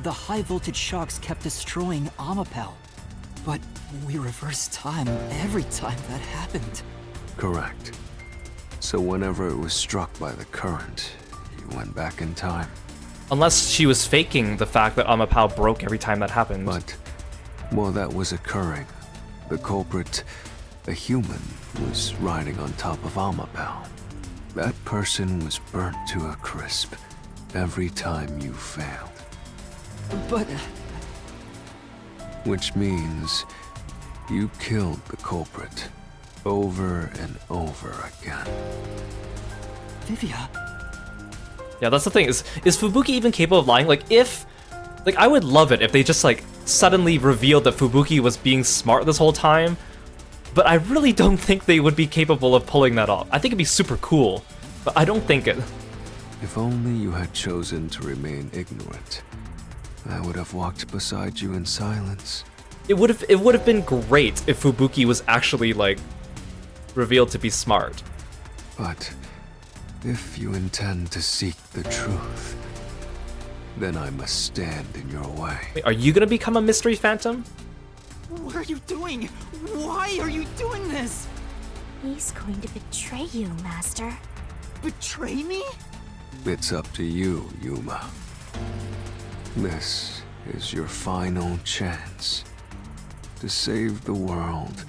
The high voltage shocks kept destroying Amapao. But we reversed time every time that happened. Correct. So whenever it was struck by the current, you went back in time. Unless she was faking the fact that Amapao broke every time that happened. But while that was occurring, the culprit, a human, was riding on top of Amapao. That person was burnt to a crisp every time you failed. But... Which means you killed the culprit over and over again. Vivia? Yeah, that's the thing. Is Fubuki even capable of lying? I would love it if they just, suddenly revealed that Fubuki was being smart this whole time. But I really don't think they would be capable of pulling that off. I think it'd be super cool, but I don't think it. If only you had chosen to remain ignorant, I would have walked beside you in silence. It would have been great if Fubuki was actually, revealed to be smart. But if you intend to seek the truth, then I must stand in your way. Wait, are you gonna become a mystery phantom? What are you doing? Why are you doing this? He's going to betray you, Master. Betray me? It's up to you, Yuma. This is your final chance to save the world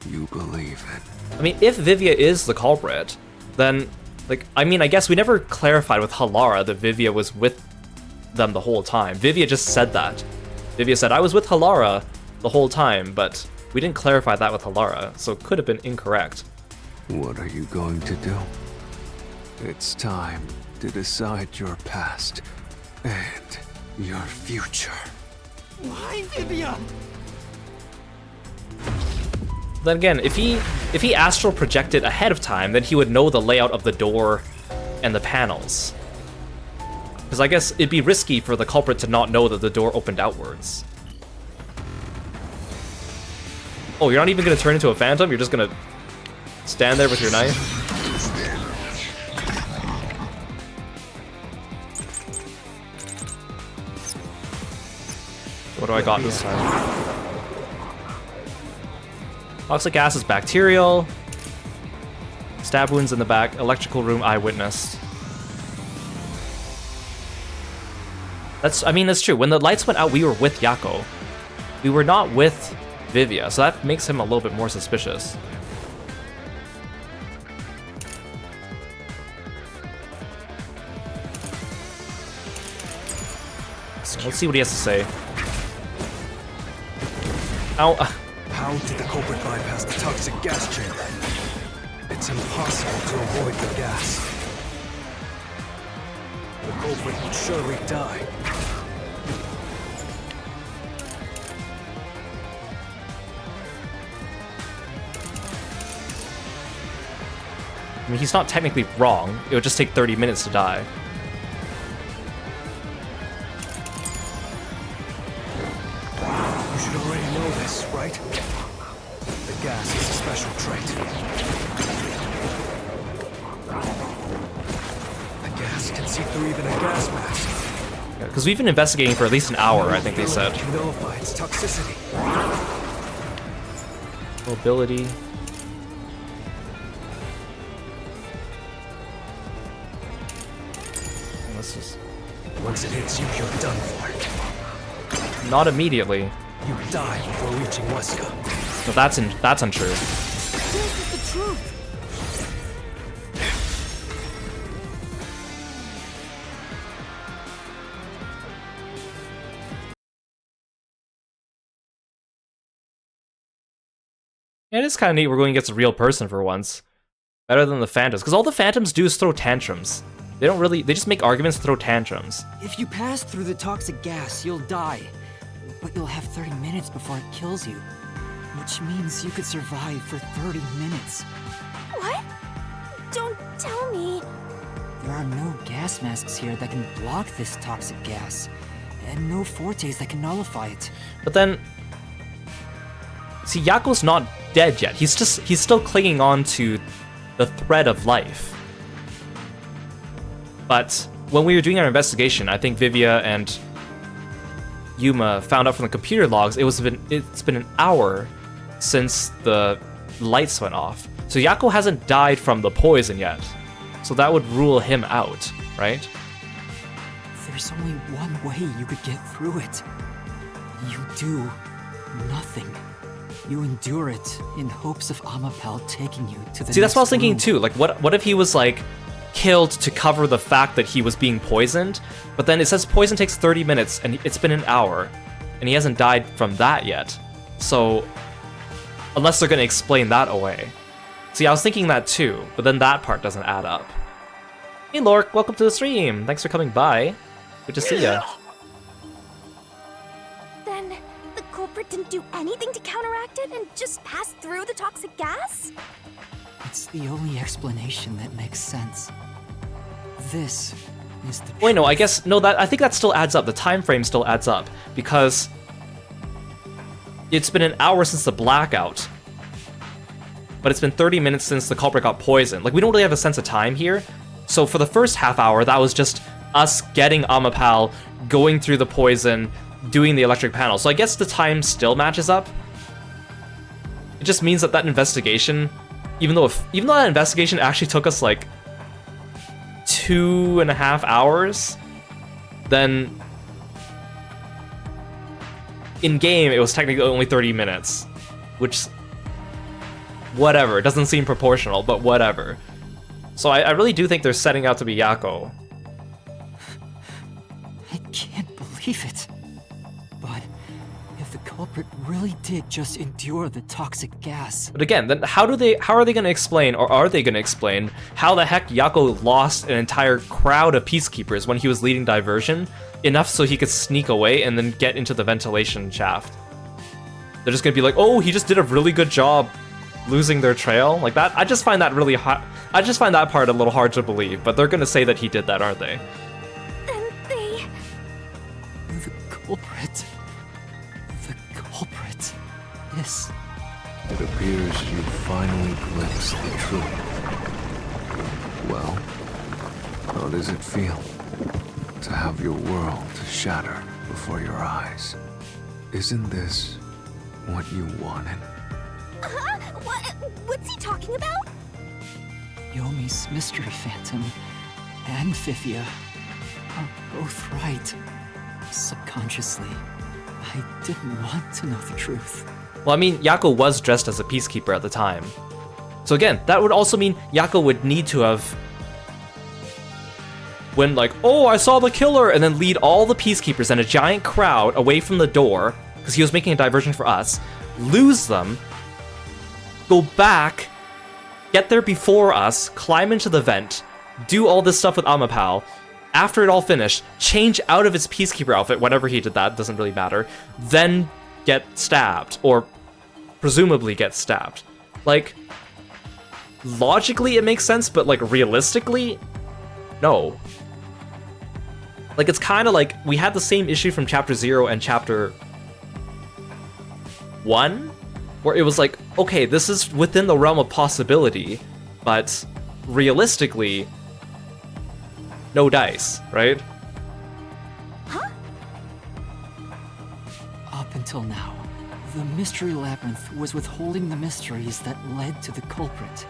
you believe in. I mean, if Vivia is the culprit, then, I guess we never clarified with Halara that Vivia was with them the whole time. Vivia just said that. Vivia said, I was with Halara the whole time, but we didn't clarify that with Halara, so it could have been incorrect. What are you going to do? It's time to decide your past and your future. Why, Vivia? Then again, if he astral projected ahead of time, then he would know the layout of the door and the panels. Because I guess it'd be risky for the culprit to not know that the door opened outwards. Oh, you're not even gonna turn into a phantom? You're just gonna stand there with your knife? What do I got this time? Toxic gas is bacterial. Stab wounds in the back. Electrical room eyewitness. That's true. When the lights went out, we were with Yako. We were not with Vivia, so that makes him a little bit more suspicious. Let's see what he has to say. Ow. How did the culprit bypass the toxic gas chamber? It's impossible to avoid the gas. The culprit would surely die. I mean, he's not technically wrong. It would just take 30 minutes to die. You should already know this, right? The gas is a special trait. The gas can see through even a gas mask. Because we've been investigating for at least an hour, I think they said. Can nullify its toxicity. Mobility. This is Once it hits you, you're done for. not immediately. You die before reaching Wesker. No, that's untrue. This is the truth. Yeah, it is kind of neat we're going against a real person for once. Better than the Phantoms, because all the Phantoms do is throw tantrums. They just make arguments and throw tantrums. If you pass through the toxic gas, you'll die. But you'll have 30 minutes before it kills you. Which means you could survive for 30 minutes. What? Don't tell me. There are no gas masks here that can block this toxic gas. And no fortes that can nullify it. But then, see, Yako's not dead yet. He's still clinging on to the thread of life. But when we were doing our investigation, I think Vivia and Yuma found out from the computer logs it's been an hour since the lights went off. So Yako hasn't died from the poison yet. So that would rule him out, right? There's only one way you could get through it. You do nothing. You endure it in hopes of Amapal taking you to the See, that's what I was next thinking room. too. Like, what if he was like killed to cover the fact that he was being poisoned? But then it says poison takes 30 minutes, and it's been an hour, and he hasn't died from that yet. So, unless they're gonna explain that away. See, I was thinking that too, but then that part doesn't add up. Hey, Lork, welcome to the stream. Thanks for coming by. Good to see ya. Then the culprit didn't do anything to counteract it and just passed through the toxic gas? It's the only explanation that makes sense. This is the Wait, no, I guess I think that still adds up. The time frame still adds up because it's been an hour since the blackout, but it's been 30 minutes since the culprit got poisoned. Like, we don't really have a sense of time here. So for the first half hour, that was just us getting Amapal, going through the poison, doing the electric panel. So I guess the time still matches up. It just means that investigation, even though that investigation actually took us like 2.5 hours, then in game it was technically only 30 minutes, which, whatever, it doesn't seem proportional, but whatever. So I really do think they're setting out to be Yako. I can't believe it. But if the culprit really did just endure the toxic gas, But again, then how are they going to explain, or are they going to explain, how the heck Yako lost an entire crowd of peacekeepers when he was leading diversion, enough so he could sneak away and then get into the ventilation shaft? They're just going to be like, oh, he just did a really good job losing their trail? Like that? I just find that really hard. I just find that part a little hard to believe, but they're going to say that he did that, aren't they? Then they... the culprit is... It appears you finally glimpsed the truth. Well, how does it feel to have your world shattered before your eyes? Isn't this what you wanted? Huh? What's he talking about? Yomi's Mystery Phantom and Vivia are both right. Subconsciously, I didn't want to know the truth. Well, I mean, Yako was dressed as a peacekeeper at the time. So again, that would also mean Yako would need to have when like, oh, I saw the killer, and then lead all the peacekeepers and a giant crowd away from the door, because he was making a diversion for us, lose them, go back, get there before us, climb into the vent, do all this stuff with Amapal. After it all finished, change out of his peacekeeper outfit, whenever he did that, doesn't really matter, then get stabbed, or presumably get stabbed. Like, logically it makes sense, but like realistically, no. Like, it's kind of like we had the same issue from chapter 0 and chapter 1, where it was like, okay, this is within the realm of possibility, but realistically, no dice, right? Huh? till now, the Mystery Labyrinth was withholding the mysteries that led to the culprit.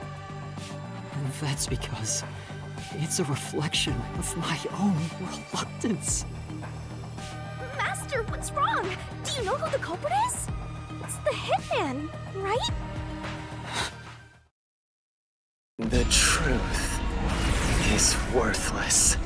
And that's because it's a reflection of my own reluctance. Master, what's wrong? Do you know who the culprit is? It's the hitman, right? The truth is worthless.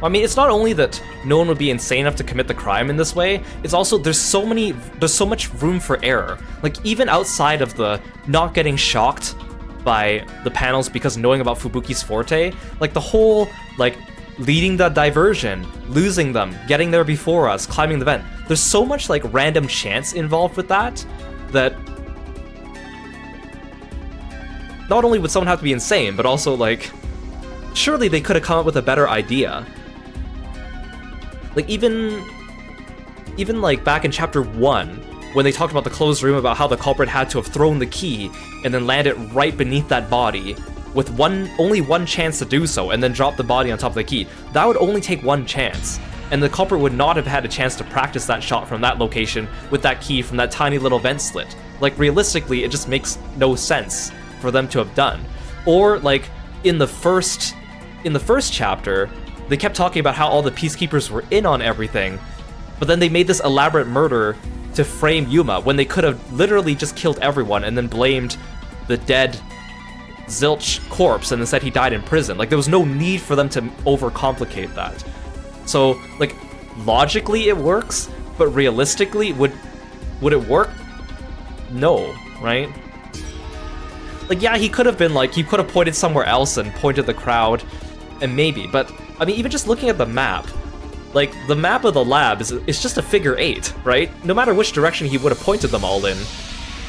I mean, it's not only that no one would be insane enough to commit the crime in this way, it's also there's so much room for error. Like, even outside of the not getting shocked by the panels because knowing about Fubuki's forte, like the whole, like, leading the diversion, losing them, getting there before us, climbing the vent. There's so much, like, random chance involved with that not only would someone have to be insane, but also, like, surely they could have come up with a better idea. Like, even like back in chapter 1, when they talked about the closed room, about how the culprit had to have thrown the key and then landed right beneath that body with only one chance to do so, and then drop the body on top of the key. That would only take one chance, and the culprit would not have had a chance to practice that shot from that location with that key from that tiny little vent slit. Like, realistically, it just makes no sense for them to have done. Or, like, in the first chapter, they kept talking about how all the peacekeepers were in on everything, but then they made this elaborate murder to frame Yuma, when they could have literally just killed everyone and then blamed the dead Zilch corpse and then said he died in prison. Like, there was no need for them to overcomplicate that. So, like, logically it works, but realistically, would it work? No, right? Like, yeah, he could have been like, he could have pointed somewhere else and pointed the crowd, and maybe, but, I mean, even just looking at the map, like, the map of the lab is just a figure 8, right? No matter which direction he would have pointed them all in,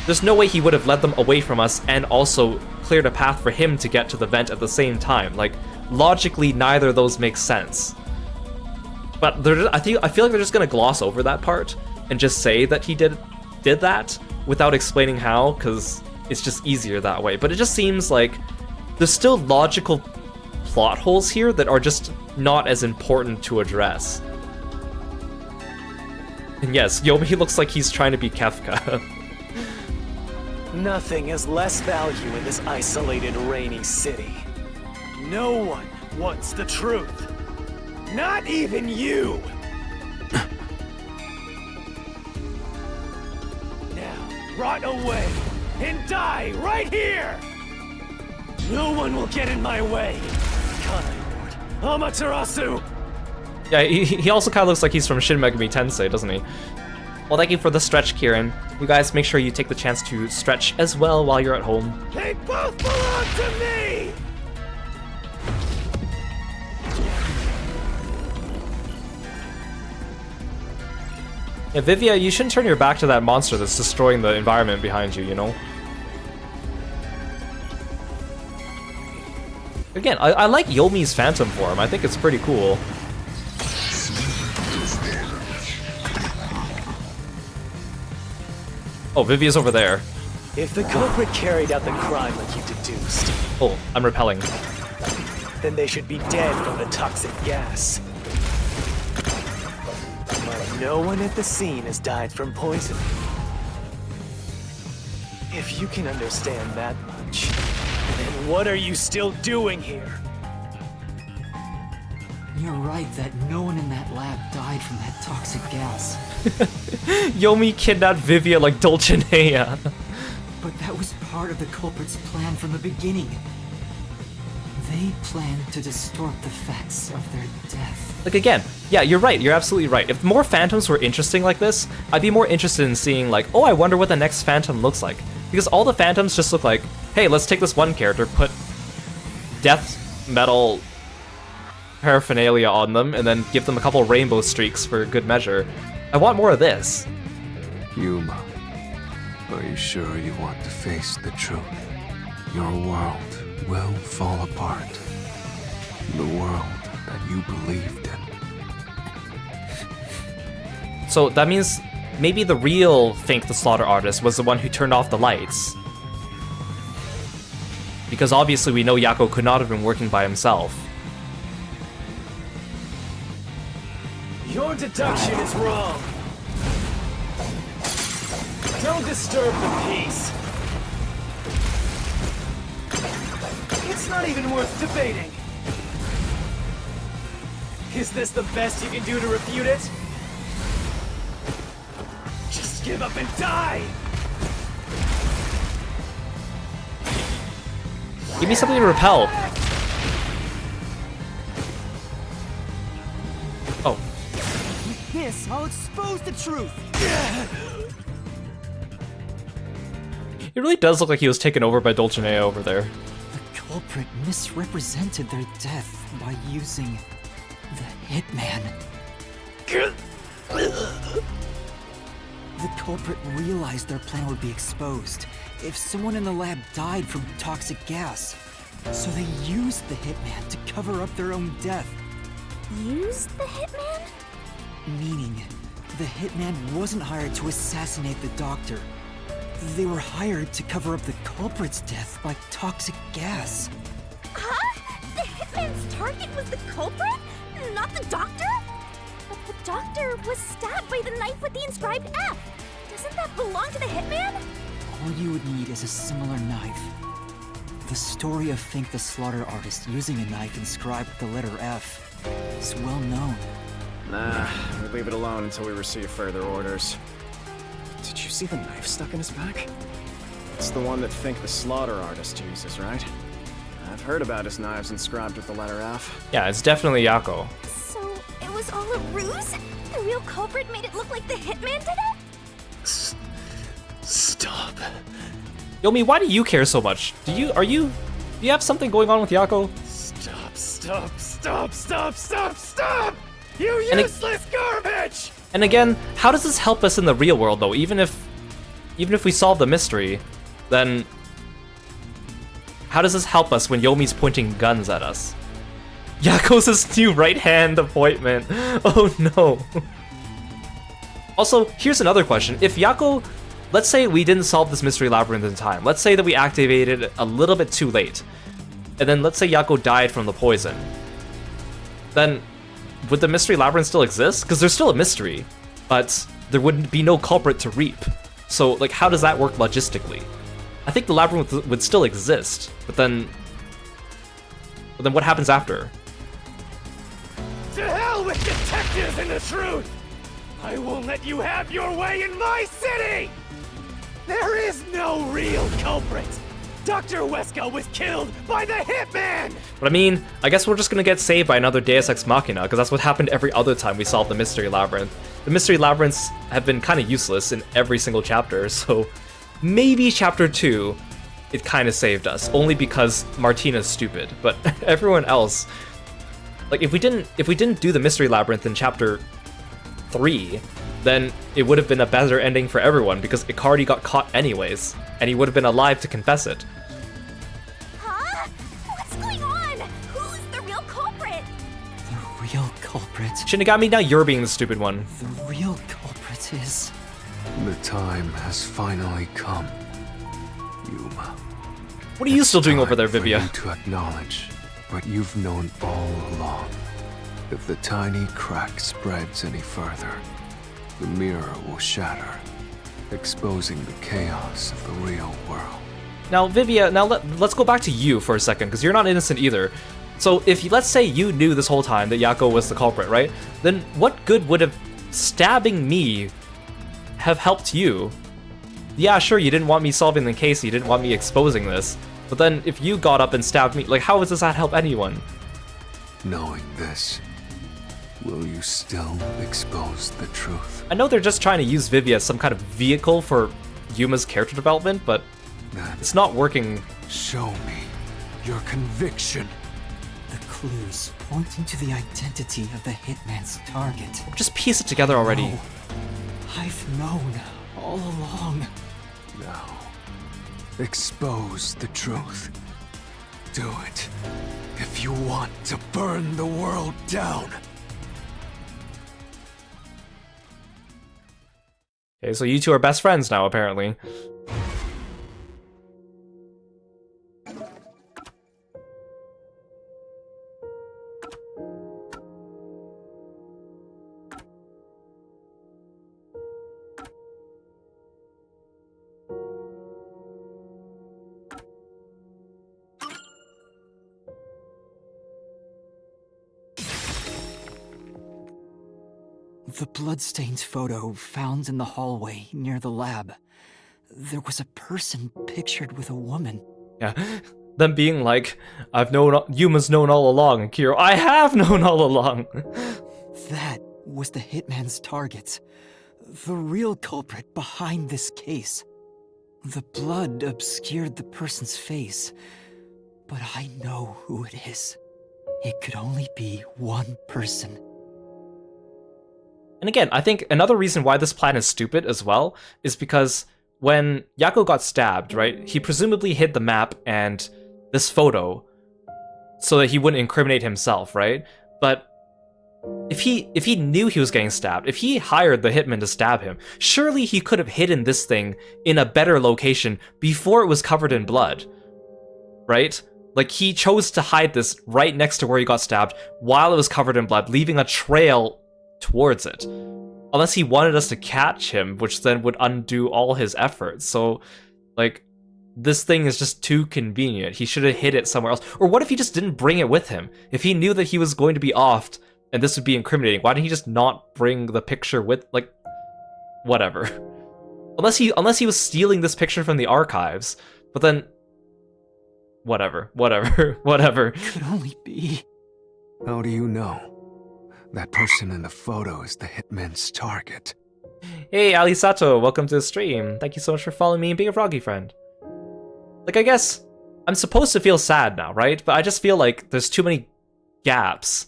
there's no way he would have led them away from us and also cleared a path for him to get to the vent at the same time. Like, logically, neither of those makes sense. But I feel like they're just gonna gloss over that part and just say that he did that without explaining how, because it's just easier that way. But it just seems like there's still logical plot holes here that are just not as important to address. And yes, Yomi looks like he's trying to be Kefka. Nothing has less value in this isolated, rainy city. No one wants the truth. Not even you! Now, rot away and die right here! No one will get in my way! Kind Lord Amaterasu! Yeah, he also kind of looks like he's from Shin Megami Tensei, doesn't he? Well, thank you for the stretch, Kieran. You guys make sure you take the chance to stretch as well while you're at home. They both belong to me! Yeah, Vivia, you shouldn't turn your back to that monster that's destroying the environment behind you, you know? Again, I like Yomi's phantom form. I think it's pretty cool. Oh, Vivia's over there. If the culprit carried out the crime like you deduced, Oh, I'm repelling. then they should be dead from the toxic gas. But no one at the scene has died from poisoning. If you can understand that much, then what are you still doing here? You're right that no one in that lab died from that toxic gas. Yomi kidnapped Vivia like Dulcinea. But that was part of the culprit's plan from the beginning. They planned to distort the facts of their death. Like, again, yeah, you're right. You're absolutely right. If more phantoms were interesting like this, I'd be more interested in seeing, like, oh, I wonder what the next phantom looks like. Because all the phantoms just look like, hey, let's take this one character, put death metal paraphernalia on them, and then give them a couple rainbow streaks for good measure. I want more of this. Yuma, are you sure you want to face the truth? Your world will fall apart. The world that you believed in. So that means maybe the real Fink the Slaughter Artist was the one who turned off the lights. Because obviously we know Yako could not have been working by himself. Your deduction is wrong. Don't disturb the peace. It's not even worth debating. Is this the best you can do to refute it? Just give up and die! Give me something to repel. Oh. With this, I'll expose the truth. It really does look like he was taken over by Dulcinea over there. The culprit misrepresented their death by using the hitman. The culprit realized their plan would be exposed if someone in the lab died from toxic gas. So they used the hitman to cover up their own death. Use the hitman? Meaning, the hitman wasn't hired to assassinate the doctor. They were hired to cover up the culprit's death by toxic gas. Huh? The hitman's target was the culprit? Not the doctor? But the doctor was stabbed by the knife with the inscribed F. Doesn't that belong to the hitman? All you would need is a similar knife. The story of Fink the Slaughter Artist using a knife inscribed with the letter F is well known. Nah, we leave it alone until we receive further orders. Did you see the knife stuck in his back? It's the one that Fink the Slaughter Artist uses, right? I've heard about his knives inscribed with the letter F. Yeah, it's definitely Yako. So it was all a ruse? The real culprit made it look like the hitman did it? Stop. Yomi, why do you care so much? Do you have something going on with Yako? Stop! You useless garbage! And again, how does this help us in the real world though? Even if we solve the mystery, then how does this help us when Yomi's pointing guns at us? Yako's new right-hand appointment. Oh no. Also, here's another question. If Yako, let's say we didn't solve this mystery labyrinth in time. Let's say that we activated it a little bit too late. And then let's say Yako died from the poison. Then would the mystery labyrinth still exist? Because there's still a mystery, but there wouldn't be no culprit to reap. So, like, how does that work logistically? I think the labyrinth would still exist, but then what happens after? To hell with detectives and the truth! I won't let you have your way in my city! There is no real culprit! Dr. Wesker was killed by the hitman! But I mean, I guess we're just gonna get saved by another Deus Ex Machina, because that's what happened every other time we solved the Mystery Labyrinth. The Mystery Labyrinths have been kind of useless in every single chapter, so maybe chapter 2, it kind of saved us, only because Martina's stupid. But everyone else, like if we didn't do the Mystery Labyrinth in chapter 3, then it would have been a better ending for everyone, because Icardi got caught anyways, and he would have been alive to confess it. Huh? What's going on? Who's the real culprit? The real culprit. Shinigami, now you're being the stupid one. The real culprit is... The time has finally come, Yuma. What are you still doing over there, For Vivia? you to acknowledge what you've known all along. If the tiny crack spreads any further, the mirror will shatter, exposing the chaos of the real world. Now, Vivia, let's go back to you for a second, because you're not innocent either. So if, let's say you knew this whole time that Yako was the culprit, right? Then what good would have stabbing me have helped you? Yeah, sure, you didn't want me solving the case, you didn't want me exposing this, but then if you got up and stabbed me, like, how does that help anyone? Knowing this, will you still expose the truth? I know they're just trying to use Vivia as some kind of vehicle for Yuma's character development, but Then it's not working. show me your conviction. The clues pointing to the identity of the hitman's target. Just piece it together already. No, I've known all along. Now, expose the truth. Do it if you want to burn the world down. Okay, so you two are best friends now, apparently. The bloodstained photo found in the hallway near the lab. There was a person pictured with a woman. Yeah. Them being like, you must known all along, and Kiro, I have known all along. That was the hitman's target. The real culprit behind this case. The blood obscured the person's face, but I know who it is. It could only be one person. And again, I think another reason why this plan is stupid as well is because when Yako got stabbed, right, he presumably hid the map and this photo so that he wouldn't incriminate himself, right? But if he knew he was getting stabbed, if he hired the hitman to stab him, surely he could have hidden this thing in a better location before it was covered in blood, right? Like, he chose to hide this right next to where he got stabbed while it was covered in blood, leaving a trail towards it. Unless he wanted us to catch him, which then would undo all his efforts. So, like, this thing is just too convenient. He should have hid it somewhere else. Or what if he just didn't bring it with him? If he knew that he was going to be offed and this would be incriminating, why didn't he just not bring the picture with, like, whatever. Unless he was stealing this picture from the archives, but then whatever. Could only be. How do you know? That person in the photo is the hitman's target. Hey, Ali Sato, welcome to the stream. Thank you so much for following me and being a froggy friend. Like, I guess I'm supposed to feel sad now, right? But I just feel like there's too many gaps.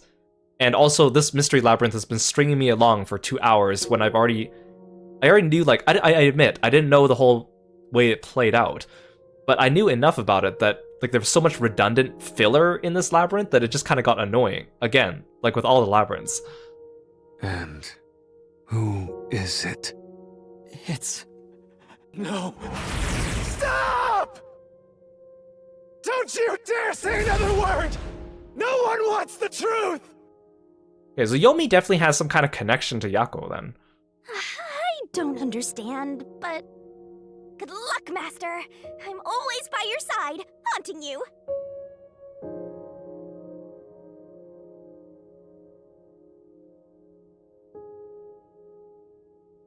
And also, this mystery labyrinth has been stringing me along for 2 hours when I already knew, like, I admit, I didn't know the whole way it played out. But I knew enough about it that, like, there was so much redundant filler in this labyrinth that it just kind of got annoying. Again, like with all the labyrinths. And who is it? It's... No. Stop! Don't you dare say another word! No one wants the truth! Okay, so Yomi definitely has some kind of connection to Yako then. I don't understand, but good luck, Master. I'm always by your side, haunting you.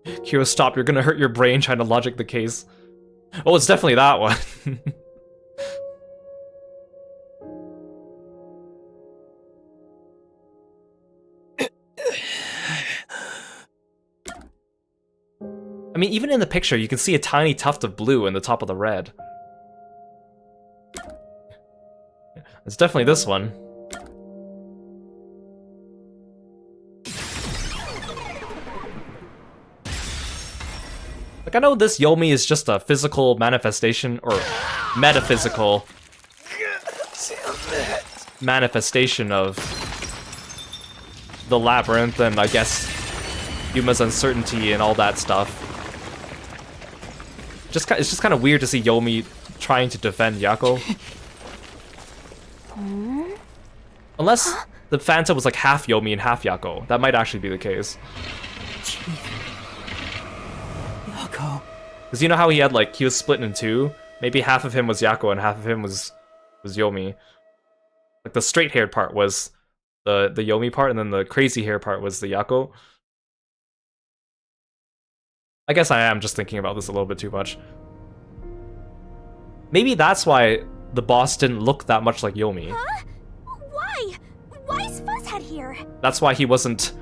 Kiro, stop, you're gonna hurt your brain trying to logic the case. Oh, it's definitely that one. I mean, even in the picture, you can see a tiny tuft of blue in the top of the red. It's definitely this one. Like, I know this Yomi is just a physical manifestation, or metaphysical manifestation of the labyrinth and, I guess, Yuma's uncertainty and all that stuff. It's just kind of weird to see Yomi trying to defend Yako. Unless the Phantom was like half Yomi and half Yako. That might actually be the case. Yako. Because you know how he was split in two? Maybe half of him was Yako and half of him was Yomi. Like, the straight-haired part was the Yomi part, and then the crazy hair part was the Yako. I guess I am just thinking about this a little bit too much. Maybe that's why the boss didn't look that much like Yomi. Huh? Why? Why is Fuzzhead here? That's why he wasn't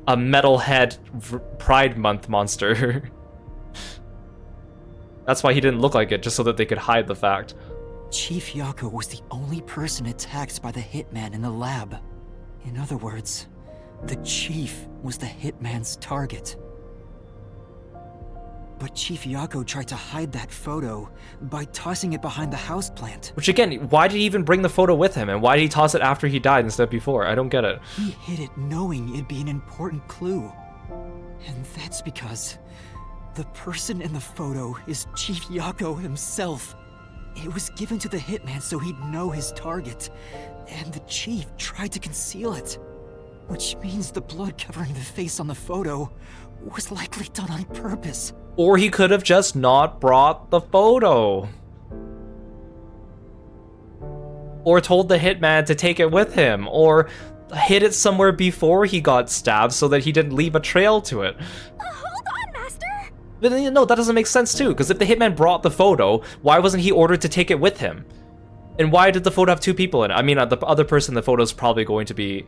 a metalhead Pride Month monster. That's why he didn't look like it, just so that they could hide the fact. Chief Yako was the only person attacked by the hitman in the lab. In other words, the Chief was the hitman's target. But Chief Yako tried to hide that photo by tossing it behind the houseplant. Which again, why did he even bring the photo with him? And why did he toss it after he died instead of before? I don't get it. He hid it knowing it'd be an important clue. And that's because the person in the photo is Chief Yako himself. It was given to the hitman so he'd know his target. And the Chief tried to conceal it. Which means the blood covering the face on the photo was likely done on purpose. Or he could have just not brought the photo. Or told the hitman to take it with him. Or hid it somewhere before he got stabbed so that he didn't leave a trail to it. Hold on, Master! But no, that doesn't make sense too, because if the hitman brought the photo, why wasn't he ordered to take it with him? And why did the photo have 2 people in it? I mean, the other person in the photo is probably going to be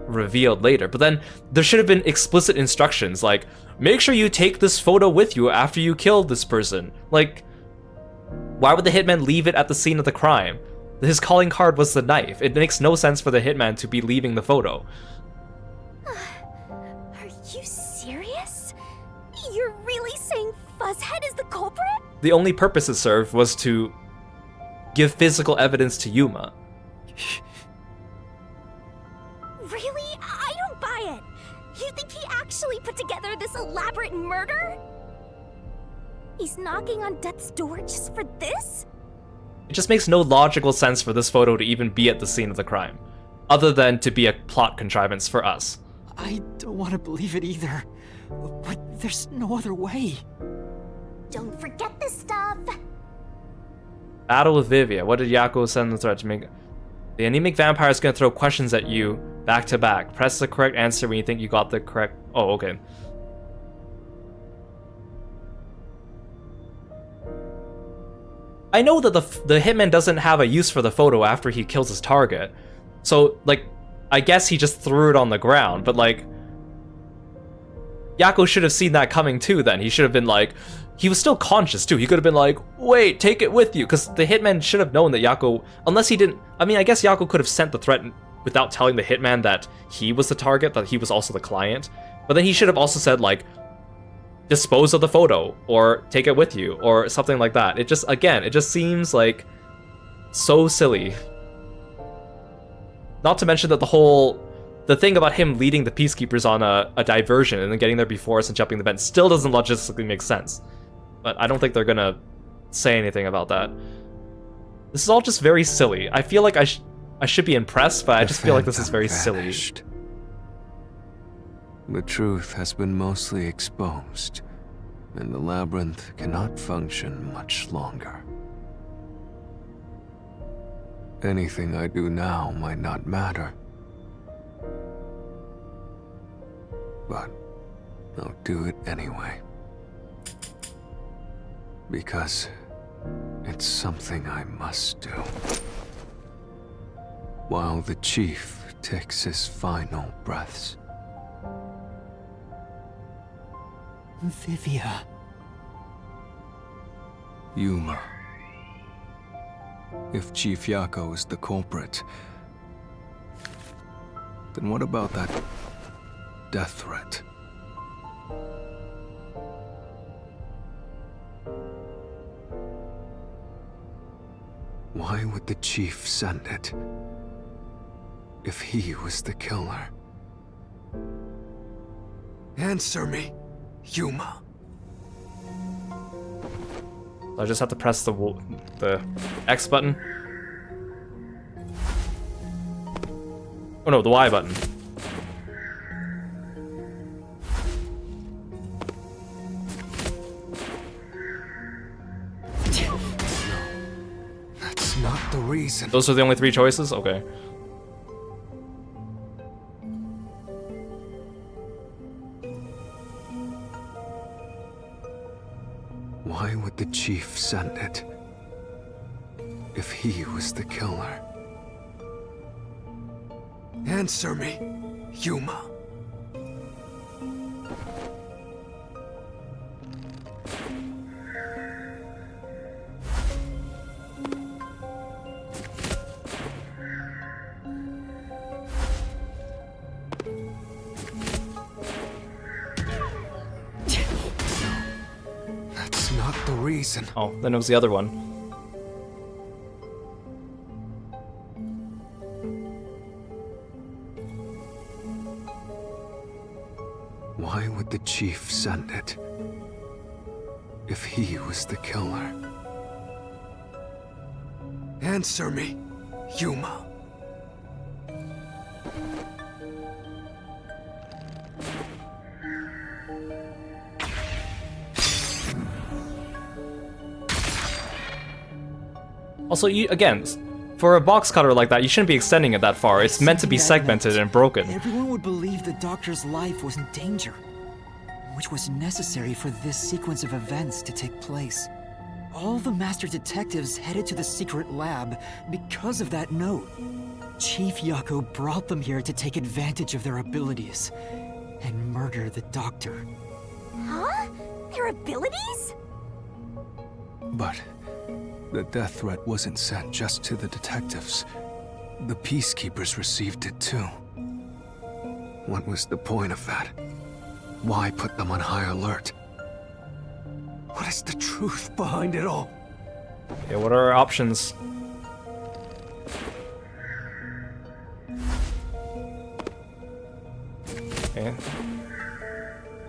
revealed later, but then there should have been explicit instructions like, make sure you take this photo with you after you killed this person. Like, why would the hitman leave it at the scene of the crime? His calling card was the knife. It makes no sense for the hitman to be leaving the photo. Are you serious? You're really saying Fuzzhead is the culprit? The only purpose it served was to give physical evidence to Yuma. Really? I don't buy it. You think he actually put together this elaborate murder? He's knocking on death's door just for this? It just makes no logical sense for this photo to even be at the scene of the crime, other than to be a plot contrivance for us. I don't want to believe it either, but there's no other way. Don't forget this stuff. Battle with Vivia. What did Yako send the threat to make? The anemic vampire is going to throw questions at you back to back. Press the correct answer when you think you got the correct... Oh, okay. I know that the hitman doesn't have a use for the photo after he kills his target. So, like, I guess he just threw it on the ground, but, like... Yako should have seen that coming too then. He should have been like... He was still conscious too. He could have been like, wait, take it with you. Because the hitman should have known that Yako... Unless he didn't... I mean, I guess Yako could have sent the threat without telling the hitman that he was the target, that he was also the client. But then he should have also said, like, dispose of the photo, or take it with you, or something like that. It just, again, it just seems like so silly. Not to mention that the thing about him leading the Peacekeepers on a diversion and then getting there before us and jumping the vent still doesn't logistically make sense. But I don't think they're gonna say anything about that. This is all just very silly. I feel like I should be impressed, but I just feel like this is very silly. The truth has been mostly exposed, and the Labyrinth cannot function much longer. Anything I do now might not matter, but I'll do it anyway. Because it's something I must do. While the Chief takes his final breaths. Vivia. Yuma. If Chief Yako is the culprit, then what about that death threat? Why would the Chief send it if he was the killer? Answer me, Yuma. I just have to press the X button. Oh no, the Y button. That's not the reason. Those are the only 3 choices? Okay. Why would the Chief send it if he was the killer? Answer me, Yuma. That's not the reason. Oh, then it was the other one. Why would the Chief send it if he was the killer? Answer me, Yuma. Also, again, For a box cutter like that, you shouldn't be extending it that far. It's meant to be segmented and broken. Everyone would believe the doctor's life was in danger, which was necessary for this sequence of events to take place. All the master detectives headed to the secret lab because of that note. Chief Yako brought them here to take advantage of their abilities and murder the doctor. Huh? Their abilities? But the death threat wasn't sent just to the detectives. The peacekeepers received it too. What was the point of that? Why put them on high alert? What is the truth behind it all? Okay, what are our options? Okay.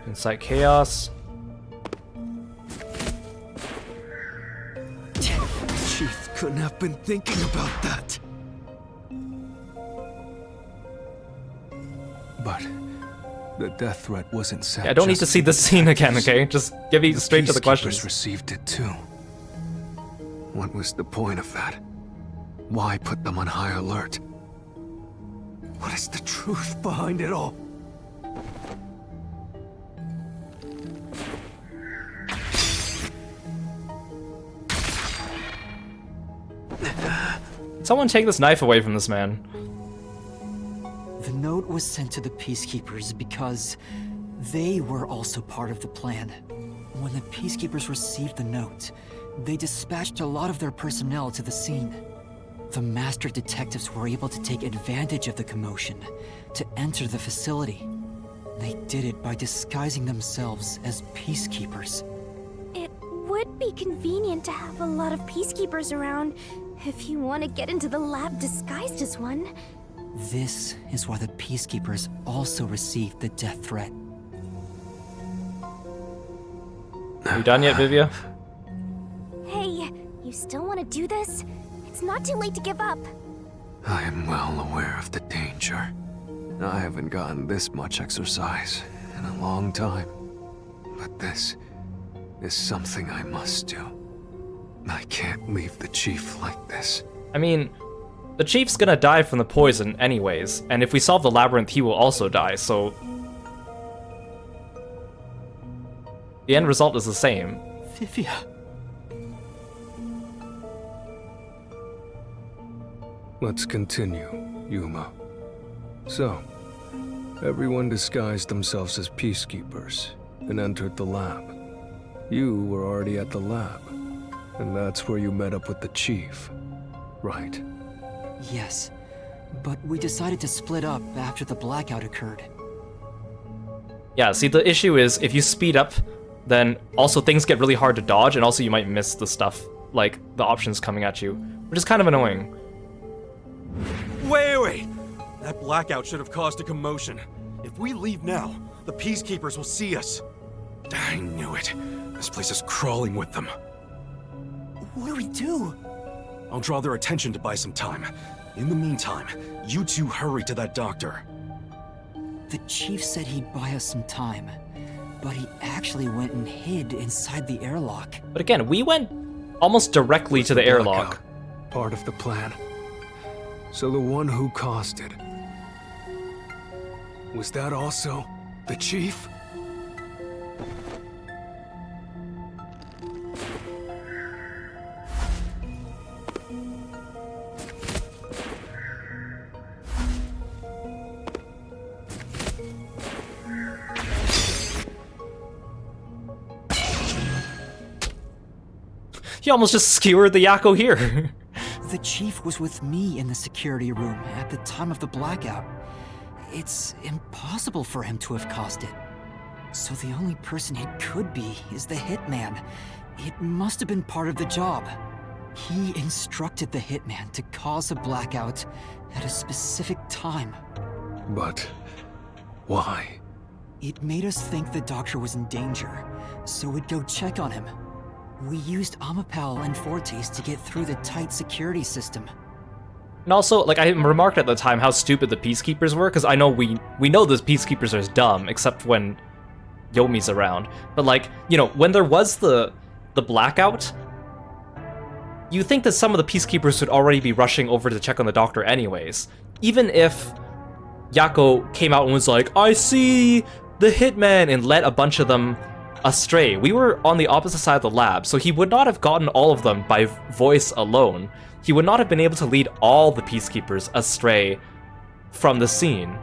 Incite chaos. Chief couldn't have been thinking about that. But the death threat wasn't sent. Yeah, I don't need to see this scene again, okay? Just give me straight to the questions. Peacekeepers received it too. What was the point of that? Why put them on high alert? What is the truth behind it all? Someone take this knife away from this man. The note was sent to the peacekeepers because they were also part of the plan. When the peacekeepers received the note, they dispatched a lot of their personnel to the scene. The master detectives were able to take advantage of the commotion to enter the facility. They did it by disguising themselves as peacekeepers. It would be convenient to have a lot of peacekeepers around if you want to get into the lab disguised as one. This is why the peacekeepers also received the death threat. You done yet, Vivia? Hey, you still want to do this? It's not too late to give up. I am well aware of the danger. I haven't gotten this much exercise in a long time. But this is something I must do. I can't leave the chief like this. I mean, the chief's gonna die from the poison anyways, and if we solve the labyrinth, he will also die, so... the end result is the same. Vivia. Let's continue, Yuma. So, everyone disguised themselves as peacekeepers and entered the lab. You were already at the lab, and that's where you met up with the chief, right? Yes, but we decided to split up after the blackout occurred. Yeah, see, the issue is, if you speed up, then also things get really hard to dodge, and also you might miss the stuff, like the options coming at you, which is kind of annoying. Wait! That blackout should have caused a commotion. If we leave now, the peacekeepers will see us. I knew it. This place is crawling with them. What do we do? I'll draw their attention to buy some time. In the meantime, you two hurry to that doctor. The chief said he'd buy us some time, but he actually went and hid inside the airlock. But again, we went almost directly to the airlock. Blackout part of the plan. So the one who caused it, was that also the chief? He almost just skewered the Yako here. The chief was with me in the security room at the time of the blackout. It's impossible for him to have caused it. So the only person it could be is the hitman. It must have been part of the job. He instructed the hitman to cause a blackout at a specific time. But why? It made us think the doctor was in danger, so we'd go check on him. We used Amapal and Fortes to get through the tight security system. And also, like, I remarked at the time how stupid the peacekeepers were, because I know we know the peacekeepers are dumb, except when Yomi's around. But like, you know, when there was the blackout, you think that some of the Peacekeepers would already be rushing over to check on the doctor anyways. Even if Yako came out and was like, I see the hitman, and led a bunch of them astray. We were on the opposite side of the lab, so he would not have gotten all of them by voice alone. He would not have been able to lead all the Peacekeepers astray from the scene.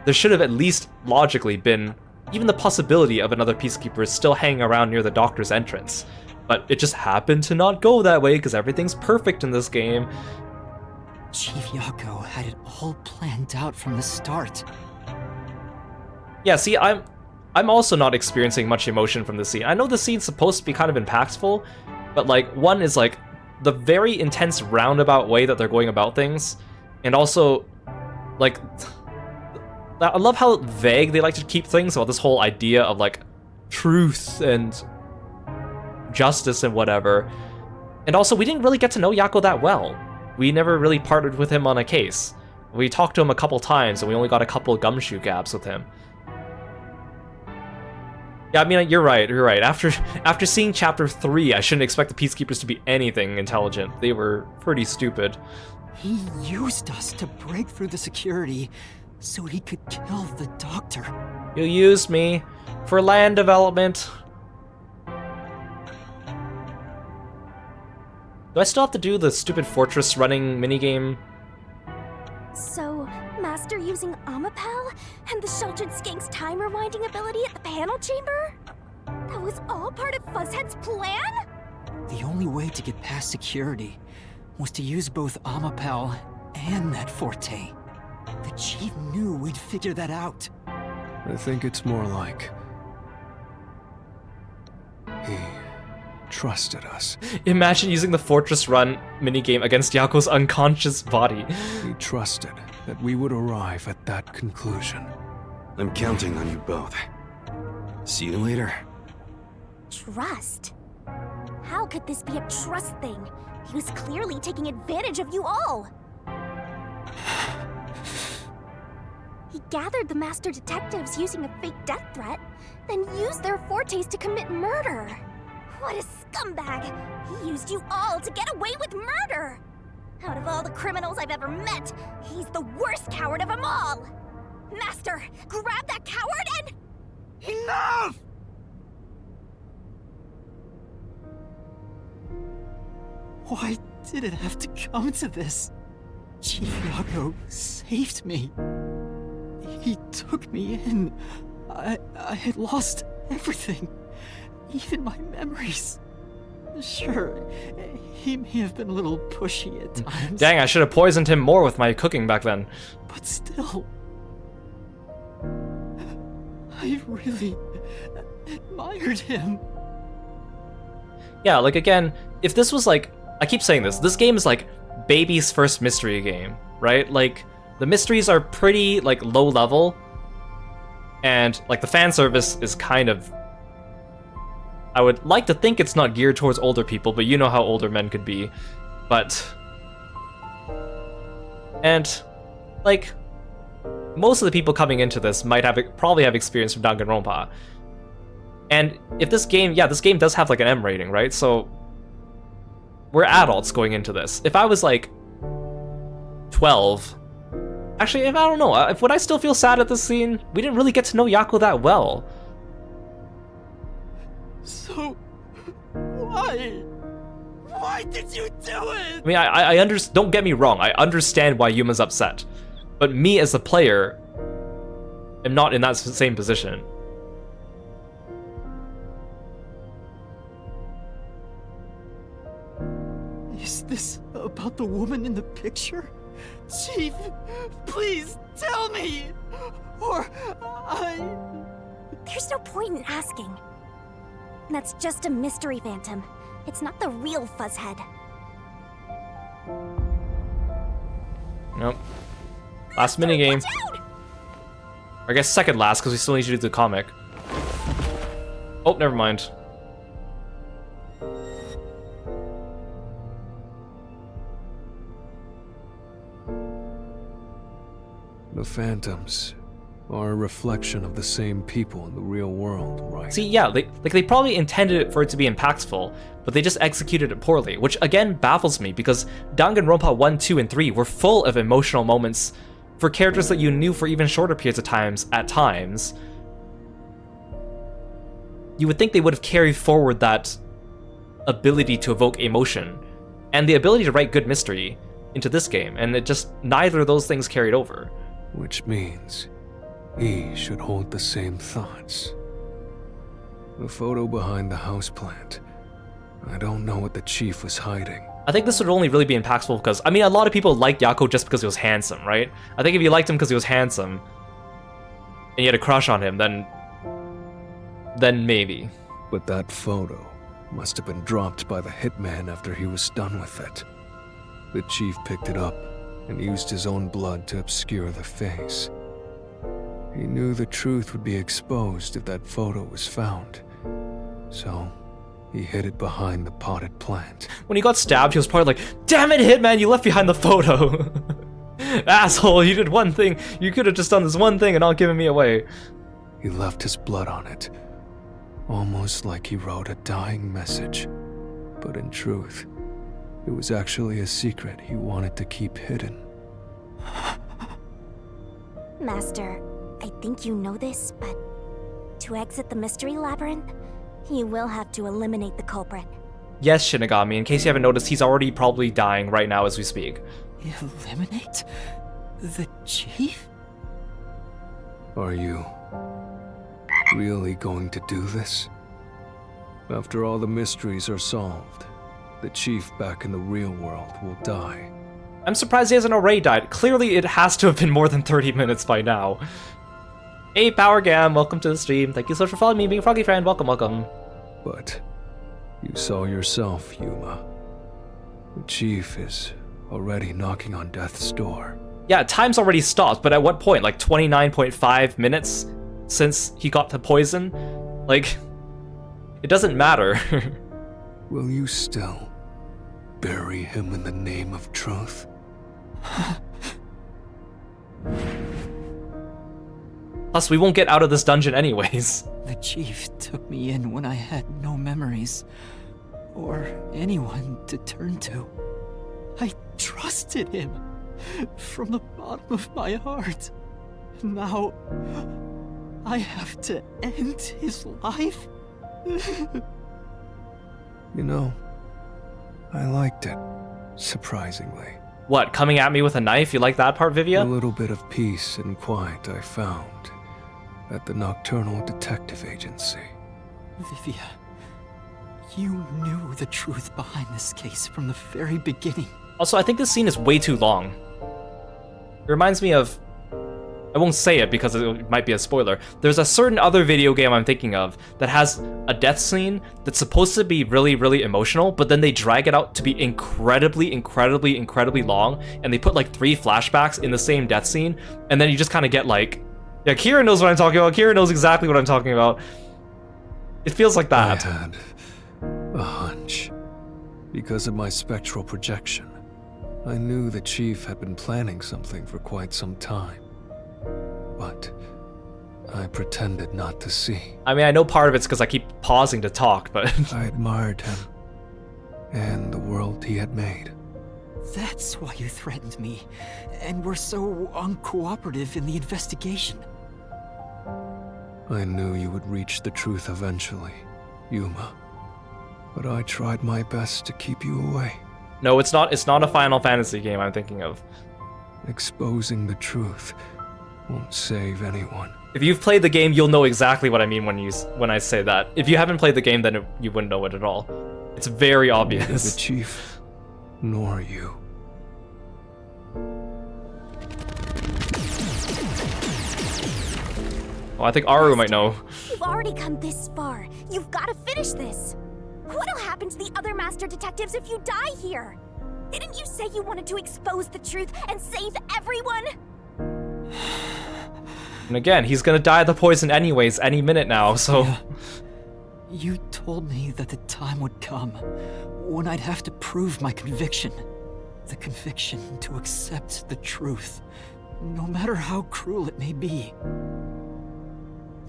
There should have at least logically been even the possibility of another Peacekeeper still hanging around near the doctor's entrance. But it just happened to not go that way because everything's perfect in this game. Chief Yako had it all planned out from the start. Yeah, see, I'm also not experiencing much emotion from this scene. I know the scene's supposed to be kind of impactful, but like, one is like the very intense roundabout way that they're going about things, and also like I love how vague they like to keep things about this whole idea of like truth and justice and whatever. And also, we didn't really get to know Yako that well. We never really partnered with him on a case. We talked to him a couple times, and we only got a couple of gumshoe gaps with him. Yeah, I mean, you're right. After seeing Chapter 3, I shouldn't expect the Peacekeepers to be anything intelligent. They were pretty stupid. He used us to break through the security so he could kill the doctor. You used me for land development. Do I still have to do the stupid fortress running minigame? So, Master using Amapel and the Sheltered Skank's time rewinding ability at the panel chamber? That was all part of Fuzzhead's plan? The only way to get past security was to use both Amapel and that Forte. The Chief knew we'd figure that out. I think it's more like he trusted us. Imagine using the Fortress Run minigame against Yako's unconscious body. He trusted that we would arrive at that conclusion. I'm counting on you both. See you later. Trust? How could this be a trust thing? He was clearly taking advantage of you all. He gathered the master detectives using a fake death threat, then used their fortes to commit murder. What a scumbag! He used you all to get away with murder! Out of all the criminals I've ever met, he's the worst coward of them all! Master, grab that coward and... Enough! Why did it have to come to this? Chief Yako saved me. He took me in. I had lost everything, even my memories. Sure, he may have been a little pushy at times. Dang, I should have poisoned him more with my cooking back then. But still, I really admired him. Yeah, like again, if this was like, I keep saying this game is like baby's first mystery game, right? Like, the mysteries are pretty, like, low level, and, like, the fan service is kind of... I would like to think it's not geared towards older people, but you know how older men could be. But... And, like, most of the people coming into this might probably have experience from Danganronpa. And if this game, yeah, this game does have, like, an M rating, right? So, we're adults going into this. If I was, like, 12... Actually, I don't know. Would I still feel sad at this scene? We didn't really get to know Yako that well. So, why? Why did you do it? I mean, I understand. Don't get me wrong. I understand why Yuma's upset, but me as a player, am not in that same position. Is this about the woman in the picture? Chief, please tell me, or There's no point in asking. That's just a mystery phantom. It's not the real Fuzzhead. Nope. Last minigame. I guess second last, because we still need to do the comic. Oh, never mind. The phantoms are a reflection of the same people in the real world, right? See, yeah, they probably intended it for it to be impactful, but they just executed it poorly, which again baffles me because Danganronpa 1, 2, and 3 were full of emotional moments for characters that you knew for even shorter periods of times at times. You would think they would have carried forward that ability to evoke emotion and the ability to write good mystery into this game, and it just, neither of those things carried over. Which means he should hold the same thoughts. The photo behind the houseplant. I don't know what the chief was hiding. I think this would only really be impactful because, I mean, a lot of people liked Yako just because he was handsome, right? I think if you liked him because he was handsome, and you had a crush on him, then maybe. But that photo must have been dropped by the hitman after he was done with it. The chief picked it up and used his own blood to obscure the face. He knew the truth would be exposed if that photo was found, so he hid it behind the potted plant. When he got stabbed, he was probably like, "Damn it, Hitman, you left behind the photo! Asshole, you did one thing. You could have just done this one thing and not given me away." He left his blood on it, almost like he wrote a dying message. But in truth, it was actually a secret he wanted to keep hidden. Master, I think you know this, but to exit the Mystery Labyrinth, you will have to eliminate the culprit. Yes, Shinigami, in case you haven't noticed, he's already probably dying right now as we speak. Eliminate? The chief? Are you really going to do this? After all the mysteries are solved, the chief back in the real world will die. I'm surprised he hasn't already died. Clearly it has to have been more than 30 minutes by now. Hey, Power Gam, welcome to the stream. Thank you so much for following me, being a froggy friend. Welcome, welcome. But you saw yourself, Yuma. The chief is already knocking on death's door. Yeah, time's already stopped, but at what point? Like 29.5 minutes since he got the poison? Like, it doesn't matter. Will you still bury him in the name of truth? Plus, we won't get out of this dungeon anyways. The chief took me in when I had no memories, or anyone to turn to. I trusted him from the bottom of my heart. Now, I have to end his life? You know, I liked it, surprisingly. What, coming at me with a knife? You like that part, Vivia? A little bit of peace and quiet I found at the Nocturnal Detective Agency. Vivia, you knew the truth behind this case from the very beginning. Also, I think this scene is way too long. It reminds me of... I won't say it because it might be a spoiler. There's a certain other video game I'm thinking of that has a death scene that's supposed to be really, really emotional, but then they drag it out to be incredibly, incredibly, incredibly long, and they put like 3 flashbacks in the same death scene, and then you just kind of get like... Yeah, Kira knows what I'm talking about. Kira knows exactly what I'm talking about. It feels like that. I had a hunch. Because of my spectral projection, I knew the chief had been planning something for quite some time. But I pretended not to see. I mean, I know part of it's because I keep pausing to talk, but... I admired him and the world he had made. That's why you threatened me, and were so uncooperative in the investigation. I knew you would reach the truth eventually, Yuma. But I tried my best to keep you away. No, it's not a Final Fantasy game I'm thinking of. Exposing the truth won't save anyone. If you've played the game, you'll know exactly what I mean when I say that. If you haven't played the game, then you wouldn't know it at all. It's very obvious. Neither the chief, nor you. Well, I think Aru might know. You've already come this far. You've got to finish this. What'll happen to the other master detectives if you die here? Didn't you say you wanted to expose the truth and save everyone? And again, he's gonna die of the poison anyways, any minute now, so... Yeah. You told me that the time would come when I'd have to prove my conviction. The conviction to accept the truth, no matter how cruel it may be.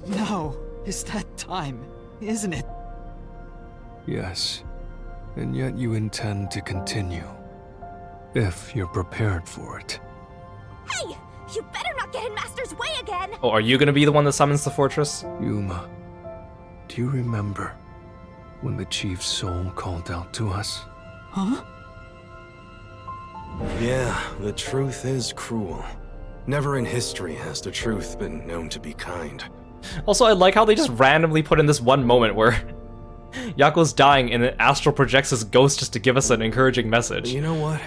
Now is that time, isn't it? Yes, and yet you intend to continue. If you're prepared for it. Hey! You better not get in Master's way again! Oh, are you gonna be the one that summons the fortress? Yuma, do you remember when the Chief's soul called out to us? Huh? Yeah, the truth is cruel. Never in history has the truth been known to be kind. Also, I like how they just randomly put in this one moment where Yako's dying and then astral projects his ghost just to give us an encouraging message. You know what?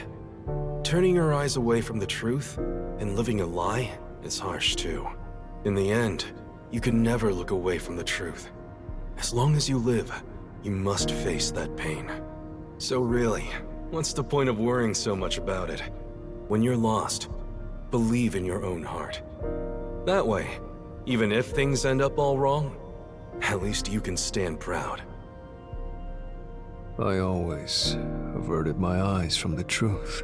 Turning your eyes away from the truth and living a lie is harsh too. In the end, you can never look away from the truth. As long as you live, you must face that pain. So really, what's the point of worrying so much about it? When you're lost, believe in your own heart. That way, even if things end up all wrong, at least you can stand proud. I always averted my eyes from the truth.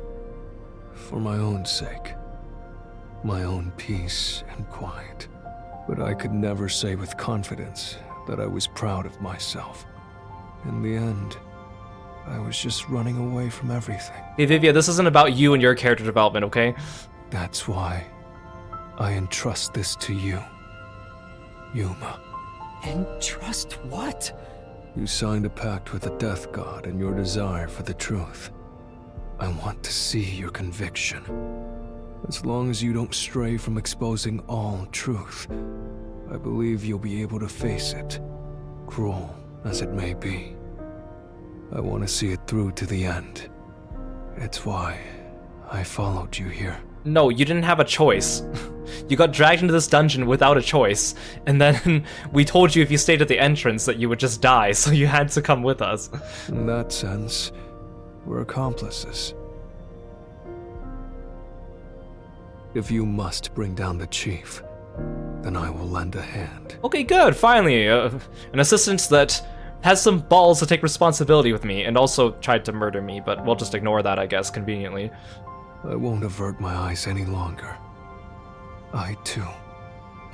For my own sake. My own peace and quiet. But I could never say with confidence that I was proud of myself. In the end, I was just running away from everything. Hey Vivia, this isn't about you and your character development, okay? That's why I entrust this to you, Yuma. Entrust what? You signed a pact with the Death God and your desire for the truth. I want to see your conviction. As long as you don't stray from exposing all truth, I believe you'll be able to face it, cruel as it may be. I want to see it through to the end. It's why I followed you here. No, you didn't have a choice. You got dragged into this dungeon without a choice, and then we told you if you stayed at the entrance that you would just die, so you had to come with us. In that sense, we're accomplices. If you must bring down the chief, then I will lend a hand. Okay, good, finally. An assistant that has some balls to take responsibility with me, and also tried to murder me, but we'll just ignore that, I guess, conveniently. I won't avert my eyes any longer. I, too,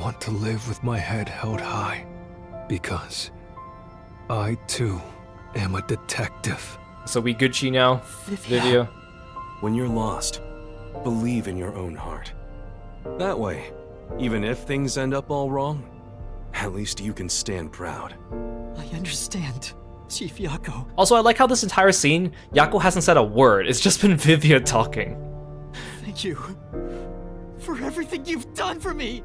want to live with my head held high, because I, too, am a detective. So we Gucci now, Vivia? When you're lost, believe in your own heart. That way, even if things end up all wrong, at least you can stand proud. I understand, Chief Yako. Also, I like how this entire scene, Yako hasn't said a word. It's just been Vivia talking. Thank you for everything you've done for me.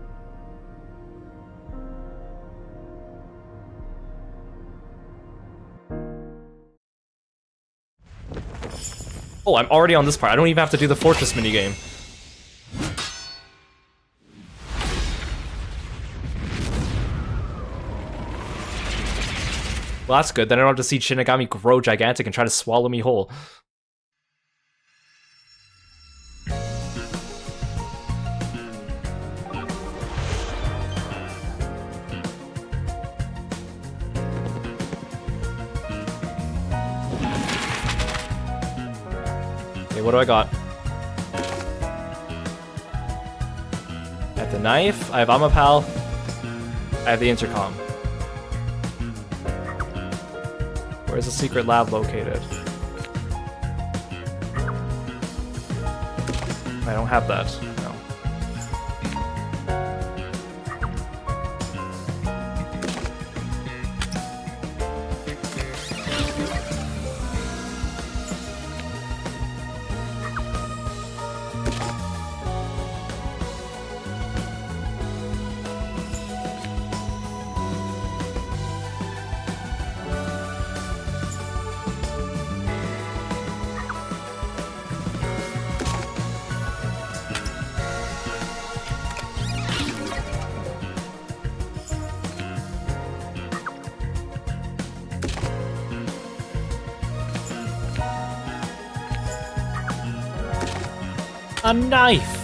Oh, I'm already on this part. I don't even have to do the fortress minigame. Well, that's good. Then I don't have to see Shinigami grow gigantic and try to swallow me whole. Okay, what do I got? I have the knife, I have Amapal, I have the intercom. Where's the secret lab located? I don't have that, no. A knife!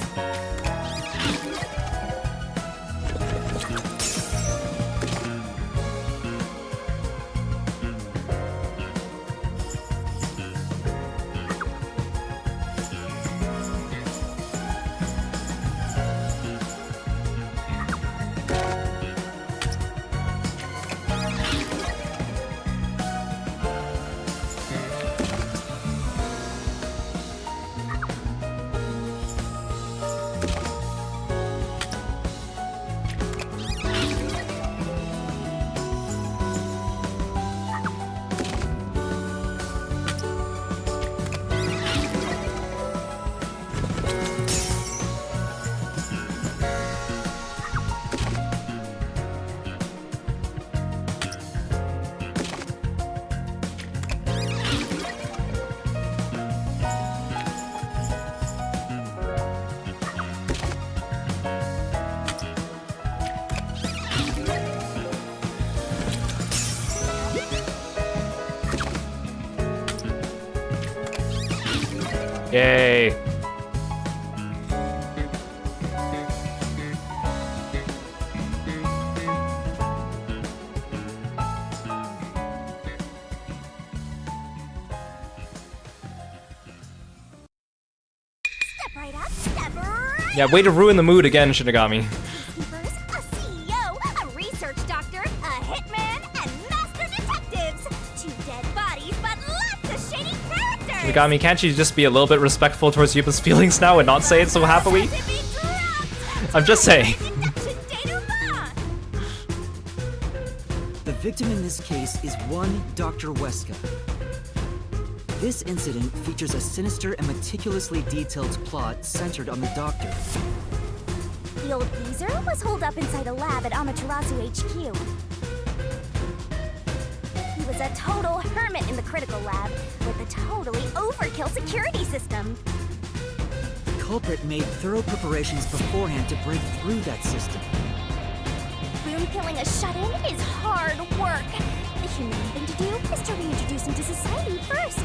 Yay. Step right up, step right Yeah, way to ruin the mood again, Shinigami. Peacekeepers, a CEO, a research doctor, a hitman, and master detectives. 2 dead bodies, but lots of shady characters. Shinigami, can't you just be a little bit respectful towards Yupa's feelings now and not say it so happily? I'm just saying. The victim in this case is one Dr. Weska. This incident features a sinister and meticulously detailed plot centered on the doctor. The old geezer was holed up inside a lab at Amaterasu HQ. He was a total hermit in the critical lab with a totally overkill security system. The culprit made thorough preparations beforehand to break through that system. Boom killing a shut-in is hard work. The humane thing to do is to reintroduce him to society first.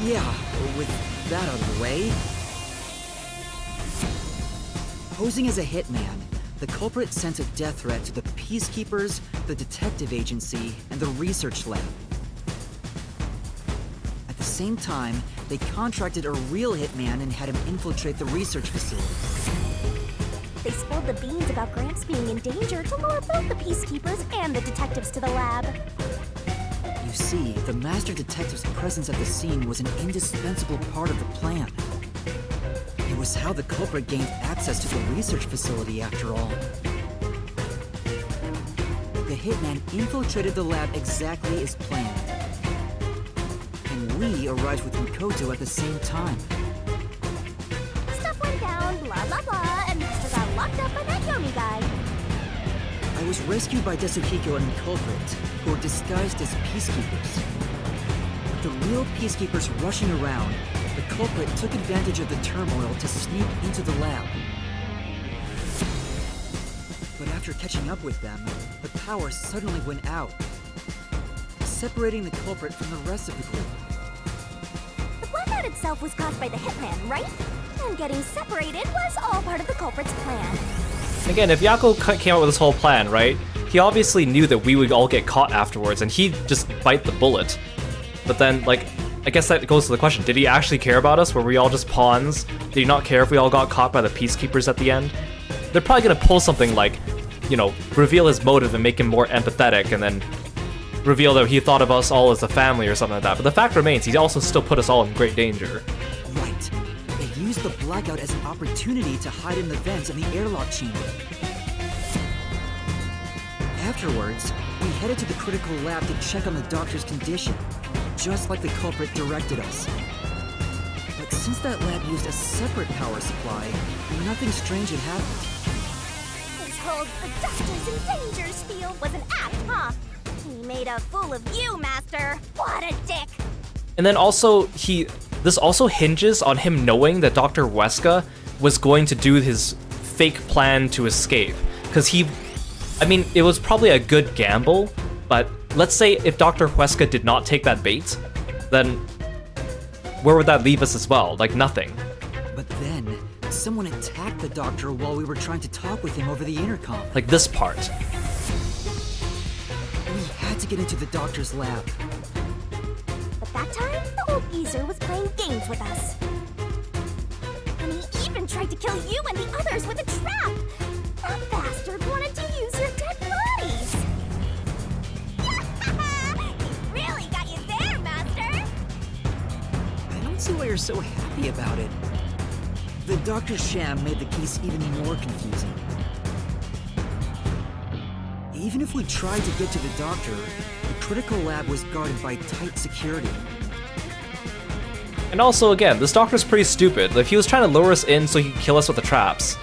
Yeah, with that out of the way. Posing as a hitman, the culprit sent a death threat to the Peacekeepers, the detective agency, and the research lab. At the same time, they contracted a real hitman and had him infiltrate the research facility. They spilled the beans about Gramps being in danger to lure both the Peacekeepers and the detectives to the lab. You see, the Master Detective's presence at the scene was an indispensable part of the plan. It was how the culprit gained access to the research facility, after all. The hitman infiltrated the lab exactly as planned. And we arrived with Mikoto at the same time. Stuff went down, blah blah blah, and Master got locked up by that Yomi guy. I was rescued by Desuhiko and the culprit, who were disguised as peacekeepers. With the real peacekeepers rushing around, the culprit took advantage of the turmoil to sneak into the lab. But after catching up with them, the power suddenly went out, separating the culprit from the rest of the group. The blackout itself was caused by the hitman, right? And getting separated was all part of the culprit's plan. Again, if Yako came up with this whole plan, right? He obviously knew that we would all get caught afterwards, and he'd just bite the bullet. But then, like, I guess that goes to the question, did he actually care about us? Were we all just pawns? Did he not care if we all got caught by the Peacekeepers at the end? They're probably gonna pull something like, you know, reveal his motive and make him more empathetic, and then reveal that he thought of us all as a family or something like that. But the fact remains, he also still put us all in great danger. Right. They used the blackout as an opportunity to hide in the vents in the airlock chamber. Afterwards, we headed to the critical lab to check on the doctor's condition, just like the culprit directed us. But since that lab used a separate power supply, nothing strange had happened. This whole the doctor's in danger spiel was an act, huh? He made a fool of you, Master. What a dick! And then also, this also hinges on him knowing that Dr. Weska was going to do his fake plan to escape. Because I mean, it was probably a good gamble, but let's say if Dr. Weska did not take that bait, then where would that leave us as well? Like, nothing. But then, someone attacked the doctor while we were trying to talk with him over the intercom. Like this part. We had to get into the doctor's lab. But that time, the old geezer was playing games with us. And he even tried to kill you and the others with a trap! That bastard wanted to use your dead bodies! He really got you there, Master! I don't see why you're so happy about it. The doctor's sham made the case even more confusing. Even if we tried to get to the doctor, the critical lab was guarded by tight security. And also, again, this doctor's pretty stupid. If he was trying to lure us in so he could kill us with the traps,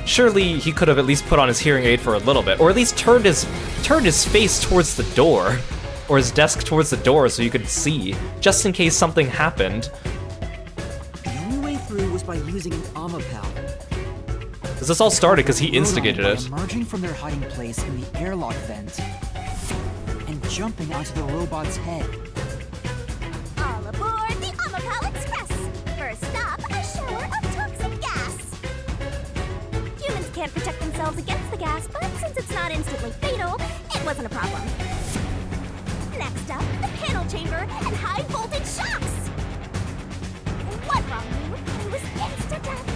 surely he could have at least put on his hearing aid for a little bit, or at least turned his face towards the door, or his desk towards the door so you could see, just in case something happened. The only way through was by using an Amapal. Because this all started because he instigated it. Emerging from their hiding place in the airlock vent and jumping onto the robot's head. All aboard the can't protect themselves against the gas, but since it's not instantly fatal, it wasn't a problem. Next up, the panel chamber and high voltage shocks! And one wrong move, and it was insta-death.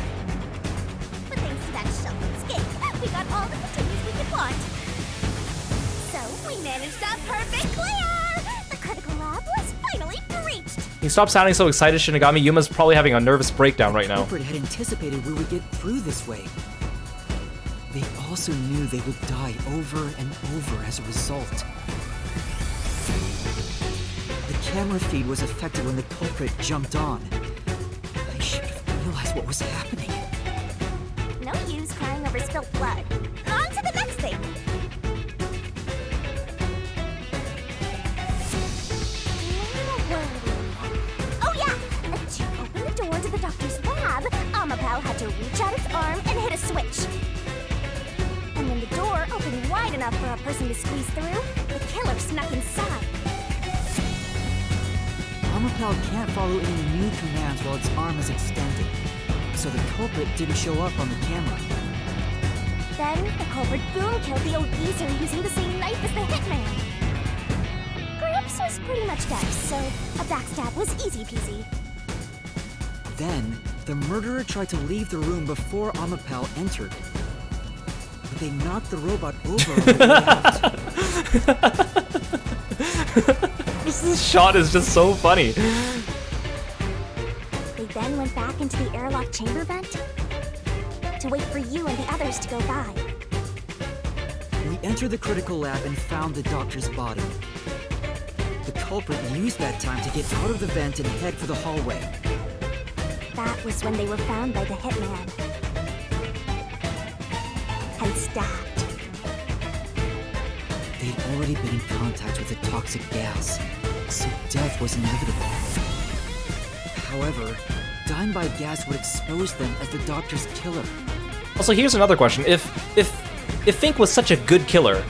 But thanks to that sheltered escape, we got all the continues we could want. So, we managed a perfect clear! The critical lab was finally breached! Can you stop sounding so excited, Shinigami? Yuma's probably having a nervous breakdown right now. Culprit had anticipated we would get through this way. They also knew they would die over and over as a result. The camera feed was affected when the culprit jumped on. I should have realized what was happening. No use crying over spilt blood. On to the next thing! Oh yeah! To open the door to the doctor's lab, Amapel had to reach out its arm and hit a switch. And when the door opened wide enough for a person to squeeze through, the killer snuck inside. Amapel can't follow any new commands while its arm is extended, so the culprit didn't show up on the camera. Then, the culprit boom killed the old geezer using the same knife as the hitman. Gramps was pretty much dead, so a backstab was easy peasy. Then, the murderer tried to leave the room before Amapel entered. But they knocked the robot over on the way out. This shot is just so funny. They then went back into the airlock chamber vent to wait for you and the others to go by. We entered the critical lab and found the doctor's body. The culprit used that time to get out of the vent and head for the hallway. That was when they were found by the hitman. And stabbed. They'd already been in contact with the toxic gas, so death was inevitable. However, dying by gas would expose them as the doctor's killer. Also, here's another question. If Fink was such a good killer,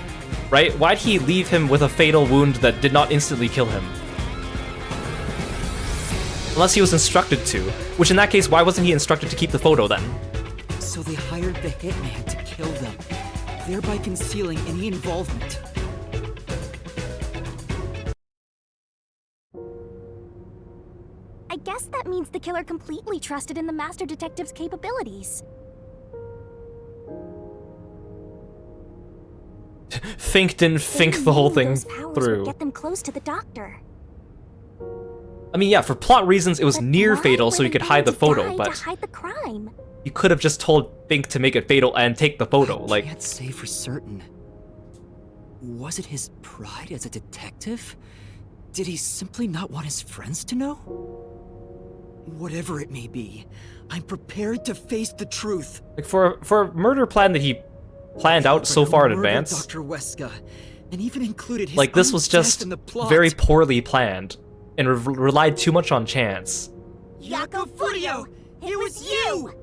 right, why'd he leave him with a fatal wound that did not instantly kill him? Unless he was instructed to. Which in that case, why wasn't he instructed to keep the photo then? So they hired the hitman to kill them, thereby concealing any involvement. I guess that means the killer completely trusted in the Master Detective's capabilities. Fink didn't think the whole thing Those powers through. would get them close to the doctor. I mean, yeah, for plot reasons, it was But near why fatal were so he they could going hide the to photo, die but to hide the crime? you could have just told Fink to make it fatal and take the photo, I like... can't say for certain. Was it his pride as a detective? Did he simply not want his friends to know? Whatever it may be, I'm prepared to face the truth. Like, for a murder plan that he planned out so far in advance, Dr. Weska, and even included his like, this own was death just in the plot. very poorly planned, and relied too much on chance. Yako Furio! It was you!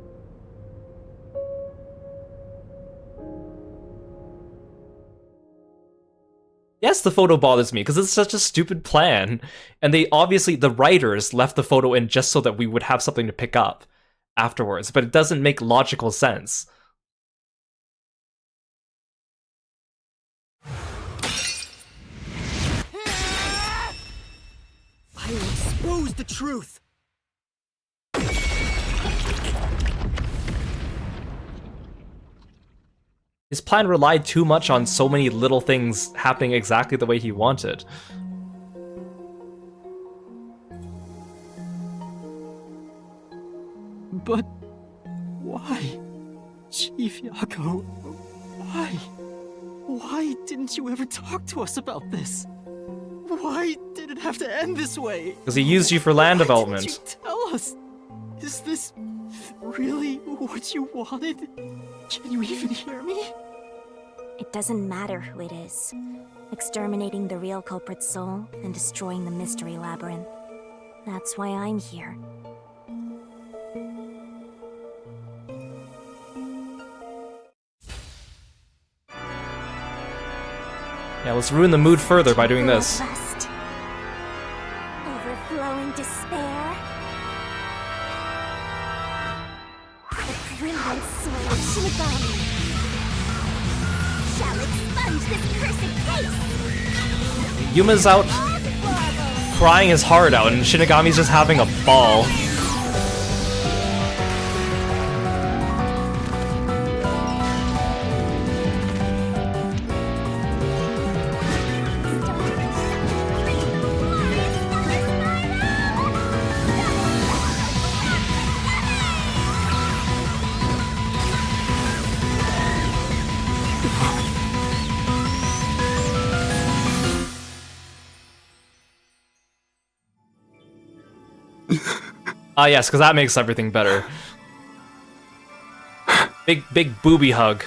Yes, the photo bothers me, because it's such a stupid plan. And they obviously, the writers left the photo in just so that we would have something to pick up afterwards, but it doesn't make logical sense. I will expose the truth. His plan relied too much on so many little things happening exactly the way he wanted. But why? Chief Yako, why? Why didn't you ever talk to us about this? Why did it have to end this way? Because he used you for land Why development. didn't you tell us? Is this really what you wanted? Can you even hear me? It doesn't matter who it is. Exterminating the real culprit's soul and destroying the mystery labyrinth. That's why I'm here. Yeah, let's ruin the mood further by doing this. Lust. Overflowing despair. The brilliance sword of Shinigami shall expunge this cursed case. Yuma's out crying his heart out, and Shinigami's just having a ball. Ah, yes, because that makes everything better. Big booby hug.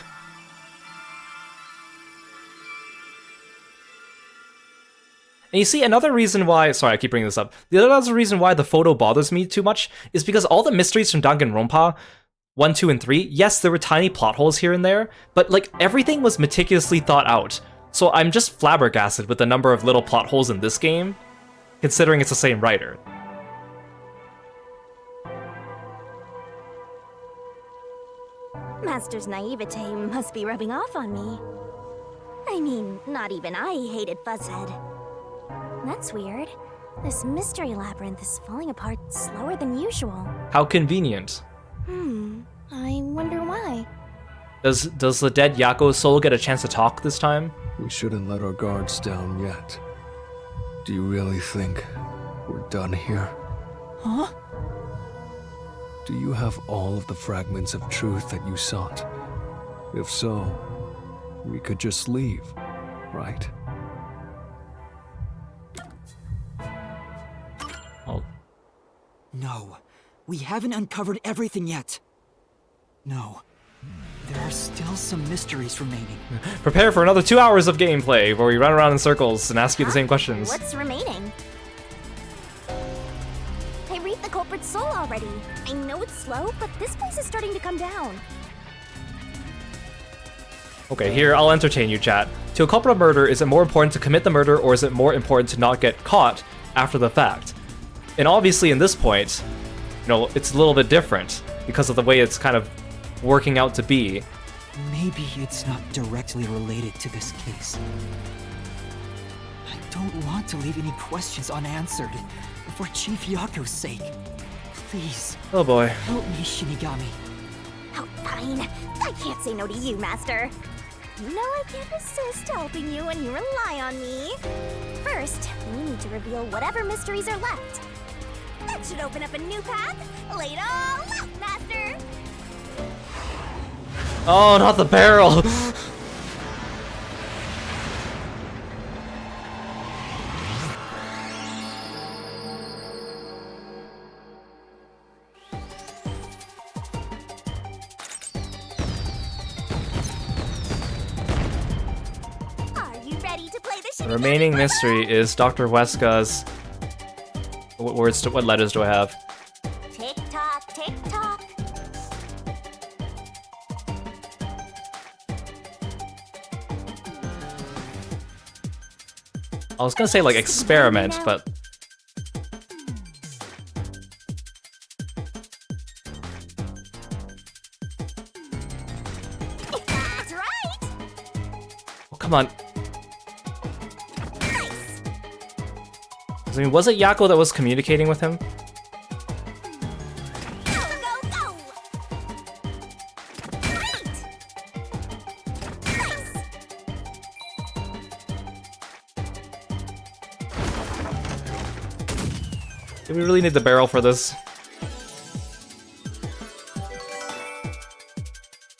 And you see, another reason why... Sorry, I keep bringing this up. The other reason why the photo bothers me too much is because all the mysteries from Danganronpa 1, 2, and 3, yes, there were tiny plot holes here and there, but like everything was meticulously thought out. So I'm just flabbergasted with the number of little plot holes in this game, considering it's the same writer. Master's naivete must be rubbing off on me. I mean, not even I hated Fuzzhead. That's weird. This mystery labyrinth is falling apart slower than usual. How convenient. I wonder why. Does the dead Yako's soul get a chance to talk this time? We shouldn't let our guards down yet. Do you really think we're done here? Huh? Do you have all of the fragments of truth that you sought? If so, we could just leave, right? Oh. No, we haven't uncovered everything yet. No, there are still some mysteries remaining. Prepare for another 2 hours of gameplay where we run around in circles and ask you the same questions. What's remaining? I read the culprit's soul already. I know it's slow, but this place is starting to come down. Okay, here, I'll entertain you, chat. To a culprit of murder, is it more important to commit the murder, or is it more important to not get caught after the fact? And obviously, in this point, you know, it's a little bit different because of the way it's kind of working out to be. Maybe it's not directly related to this case. I don't want to leave any questions unanswered for Chief Yako's sake. Please. Oh boy. Help me, Shinigami. Oh, fine. I can't say no to you, Master. You know I can't resist helping you when you rely on me. First, we need to reveal whatever mysteries are left. That should open up a new path. Lay it all out, Master. Oh, not the barrel! Are you ready to play the The remaining mystery is Dr. Weska's... What letters do I have? Tick tock, tick tock. I was gonna say, like, experiment, but... That's right. Oh, come on. Nice. I mean, was it Yako that was communicating with him? Go, go, go. Great. Nice. Do we really need the barrel for this?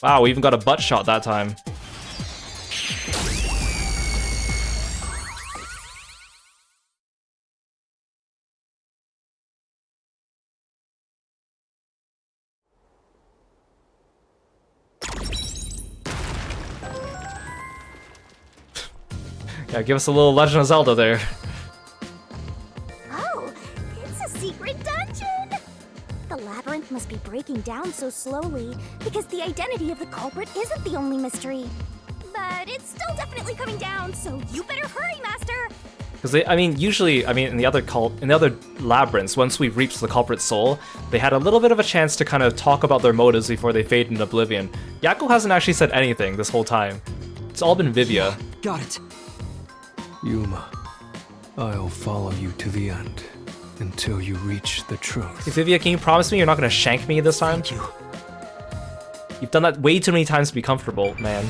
Wow, we even got a butt shot that time. Yeah, give us a little Legend of Zelda there. Oh, it's a secret dungeon! The labyrinth must be breaking down so slowly because the identity of the culprit isn't the only mystery. But it's still definitely coming down, so you better hurry, Master! Because I mean, usually, in the other labyrinths, once we've reached the culprit's soul, they had a little bit of a chance to kind of talk about their motives before they fade into oblivion. Yakko hasn't actually said anything this whole time. It's all been Vivia. Got it. Yuma, I'll follow you to the end until you reach the truth. Hey, Vivia, can you promise me you're not going to shank me this time? Thank you. You've done that way too many times to be comfortable, man.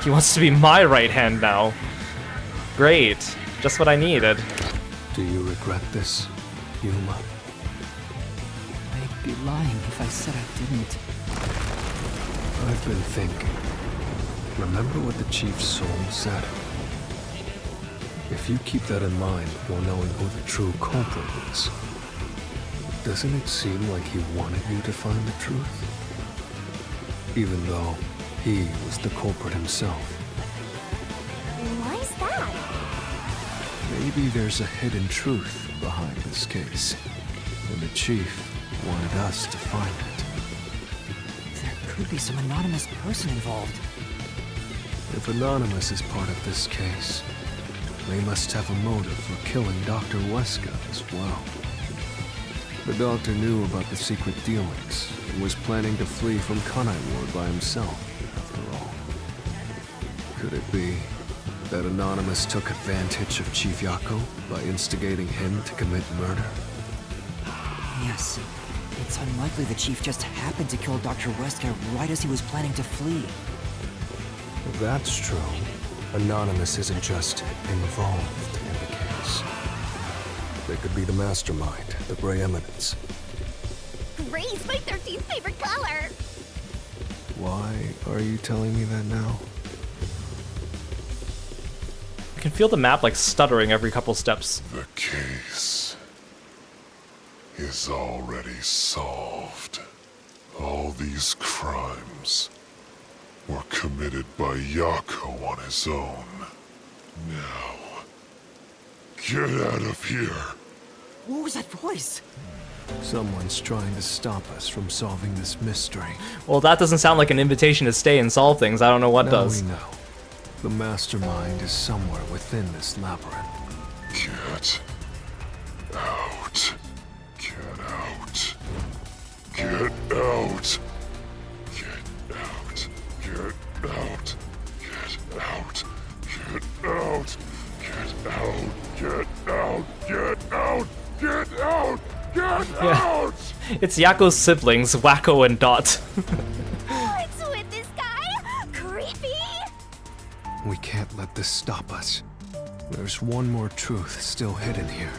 He wants to be my right hand now. Great. Just what I needed. Do you regret this, Yuma? I'd be lying if I said I didn't. I've been thinking. Remember what the Chief's soul said? If you keep that in mind while knowing who the true culprit is, doesn't it seem like he wanted you to find the truth? Even though he was the culprit himself. Why is that? Maybe there's a hidden truth behind this case, and the Chief wanted us to find it. There could be some anonymous person involved. If Anonymous is part of this case, they must have a motive for killing Dr. Weska as well. The doctor knew about the secret dealings and was planning to flee from Kanai Ward by himself, after all. Could it be that Anonymous took advantage of Chief Yakko by instigating him to commit murder? Yes. It's unlikely the Chief just happened to kill Dr. Weska right as he was planning to flee. If that's true, Anonymous isn't just involved in the case. They could be the mastermind, the Grey Eminence. Gray's my 13th favorite color. Why are you telling me that now? I can feel the map like stuttering every couple steps. The case is already solved. All these crimes were committed by Yakko on his own. Now, get out of here. What was that voice? Someone's trying to stop us from solving this mystery. Well, that doesn't sound like an invitation to stay and solve things. I don't know what Now does. we know. The mastermind is somewhere within this labyrinth. Get out. Get out. Get out. Get out. Get out. Get out. Get out. Get out. Get out. Get out. Get out. Get out. It's Yakko's siblings, Wacko and Dot. What's with this guy? Creepy. We can't let this stop us. There's one more truth still hidden here.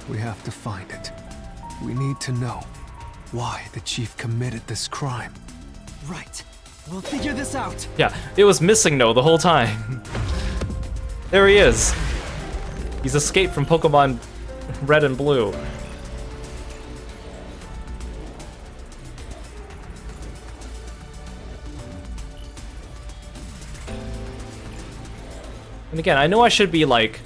We have to find it. We need to know why the Chief committed this crime. Right. We'll figure this out. Yeah, it was missing No the whole time. There he is. He's escaped from Pokemon Red and Blue. And again, I know I should be like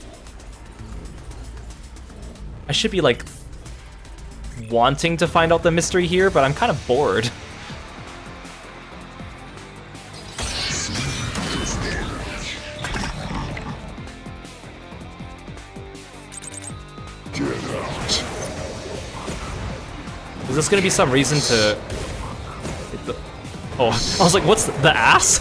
wanting to find out the mystery here, but I'm kind of bored. Is this gonna be some reason to... Oh, I was like, what's the ass?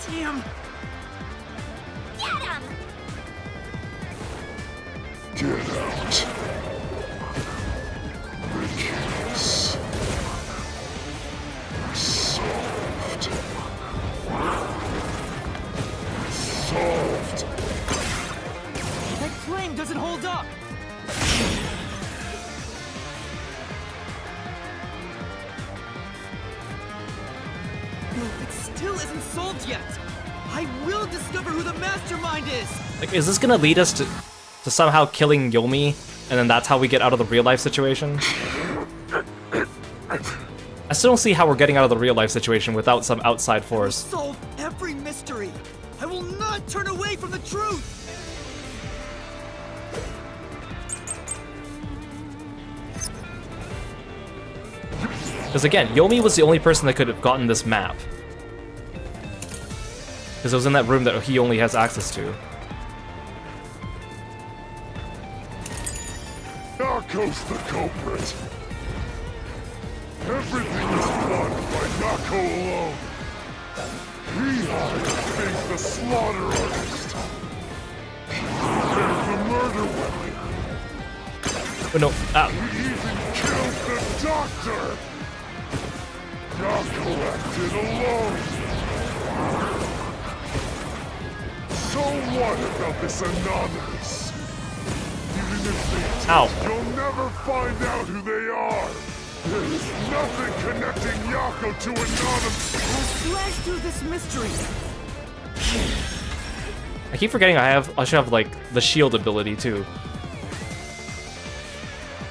Damn. Get him. Get out. The case solved. Solved. That claim doesn't hold up. No, it still isn't solved yet. I will discover who the mastermind is! Like, is this gonna lead us to somehow killing Yomi, and then that's how we get out of the real life situation? I still don't see how we're getting out of the real life situation without some outside force. Solve every mystery! I will not turn away from the truth! Because again, Yomi was the only person that could have gotten this map. Because it was in that room that he only has access to. Nako's the culprit. Everything is done by Nako alone. He hired being the slaughter artist. There's the murder weapon. Oh no, ah. He even killed the doctor. Nako acted alone. So what about this Anonymous? Even if they do, you'll never find out who they are. There is nothing connecting Yako to Anonymous. Let's slash through this mystery. I keep forgetting I should have like the shield ability too.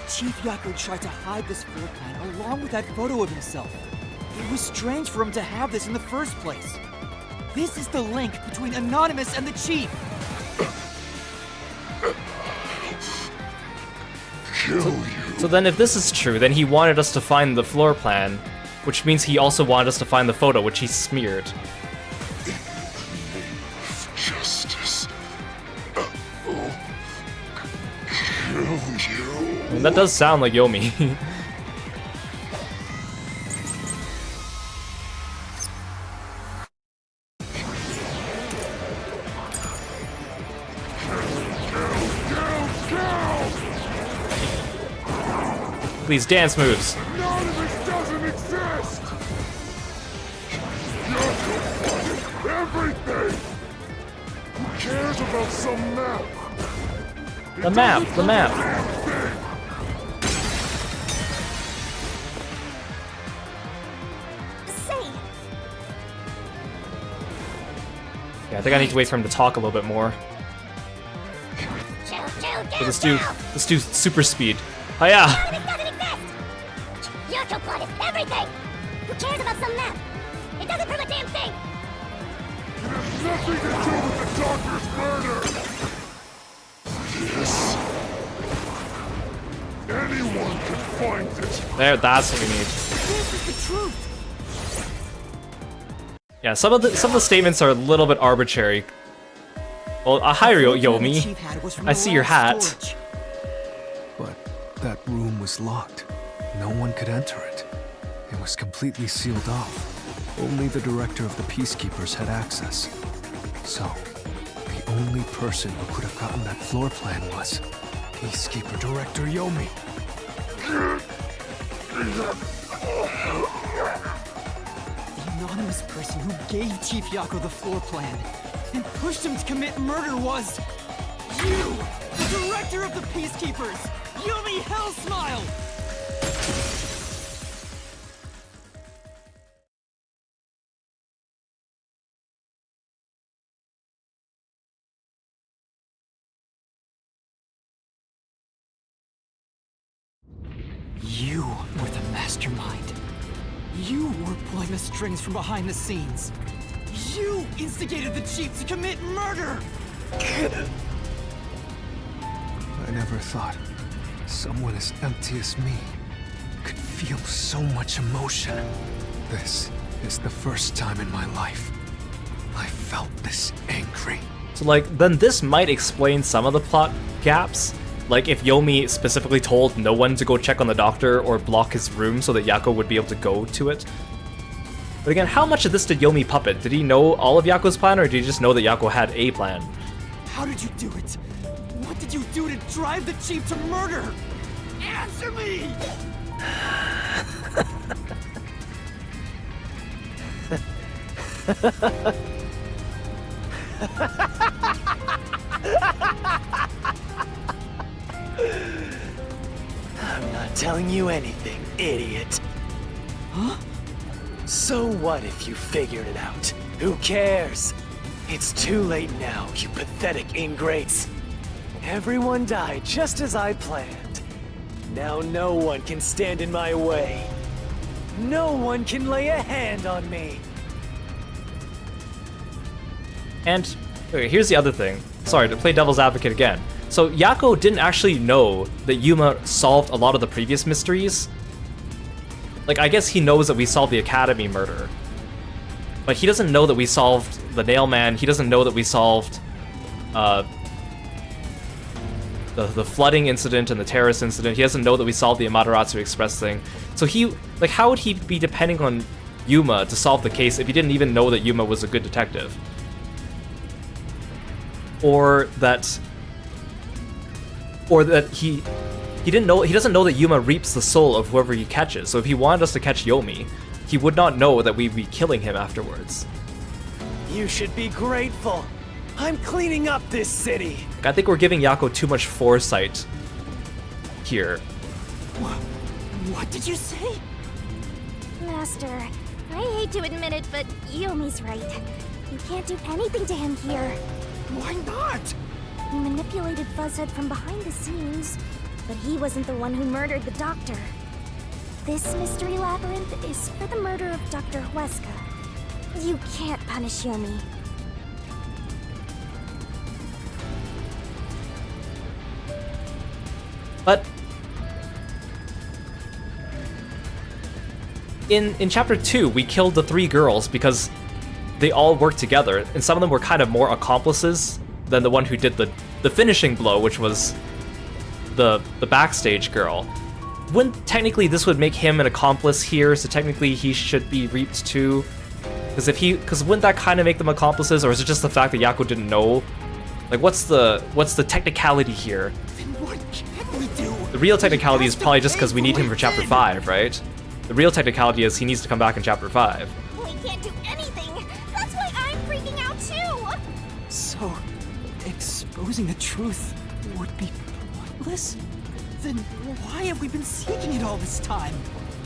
Chief Yako tried to hide this floor plan along with that photo of himself. It was strange for him to have this in the first place. This is the link between Anonymous and the Chief. So then if this is true, then he wanted us to find the floor plan, which means he also wanted us to find the photo, which he smeared. Justice. Kill you. I mean, that does sound like Yomi. These dance moves. Anonymous doesn't exist! Yako wanted everything! Who cares about some map? The map, the map. Say, Yeah, I think I need to wait for him to talk a little bit more. So let's do super speed. Oh yeah. Anonymous doesn't exist! Yako plotted everything! Who cares about some map? It doesn't prove a damn thing! It has nothing to do with the doctor's murder! This... Anyone can find it! There, that's what we need. This is the truth! Yeah, some of the statements are a little bit arbitrary. Well, hi Yomi. I see your hat. But that room was locked. No one could enter it. It was completely sealed off. Only the director of the Peacekeepers had access. So, the only person who could have gotten that floor plan was Peacekeeper Director Yomi. The anonymous person who gave Chief Yako the floor plan and pushed him to commit murder was... you! The director of the Peacekeepers! Yomi Hellsmile! You were the mastermind. You were pulling the strings from behind the scenes. You instigated the Chief to commit murder! I never thought someone as empty as me could feel so much emotion. This is the first time in my life I felt this angry. So like, then this might explain some of the plot gaps. Like if Yomi specifically told no one to go check on the doctor or block his room so that Yako would be able to go to it. But again, how much of this did Yomi puppet? Did he know all of Yako's plan, or did he just know that Yako had a plan? How did you do it? What did you do to drive the Chief to murder? Answer me! I'm not telling you anything, idiot. Huh? So what if you figured it out? Who cares? It's too late now, you pathetic ingrates. Everyone died just as I planned. Now no one can stand in my way. No one can lay a hand on me. And okay, here's the other thing. Sorry, to play devil's advocate again. So Yako didn't actually know that Yuma solved a lot of the previous mysteries. Like, I guess he knows that we solved the Academy murder. But he doesn't know that we solved the Nailman. He doesn't know that we solved the flooding incident and the terrorist incident. He doesn't know that we solved the Amaterasu Express thing. So how would he be depending on Yuma to solve the case if he didn't even know that Yuma was a good detective? Or that he doesn't know that Yuma reaps the soul of whoever he catches. So if he wanted us to catch Yomi, he would not know that we'd be killing him afterwards. You should be grateful. I'm cleaning up this city. I think we're giving Yako too much foresight here. What did you say? Master, I hate to admit it, but Yomi's right. You can't do anything to him here. Why not? He manipulated Fuzzhead from behind the scenes, but he wasn't the one who murdered the doctor. This mystery labyrinth is for the murder of Dr. Huesca. You can't punish Yomi. But in chapter 2, we killed the 3 girls because they all worked together, and some of them were kind of more accomplices than the one who did the finishing blow, which was the backstage girl. Wouldn't technically this would make him an accomplice here, so technically he should be reaped too? Because wouldn't that kind of make them accomplices, or is it just the fact that Yako didn't know? Like, what's the technicality here? Then what can we do? The real technicality is probably just because we need him for chapter 5, right? The real technicality is he needs to come back in chapter 5. We can't do anything. That's why I'm freaking out too. So, exposing the truth would be pointless? Then why have we been seeking it all this time?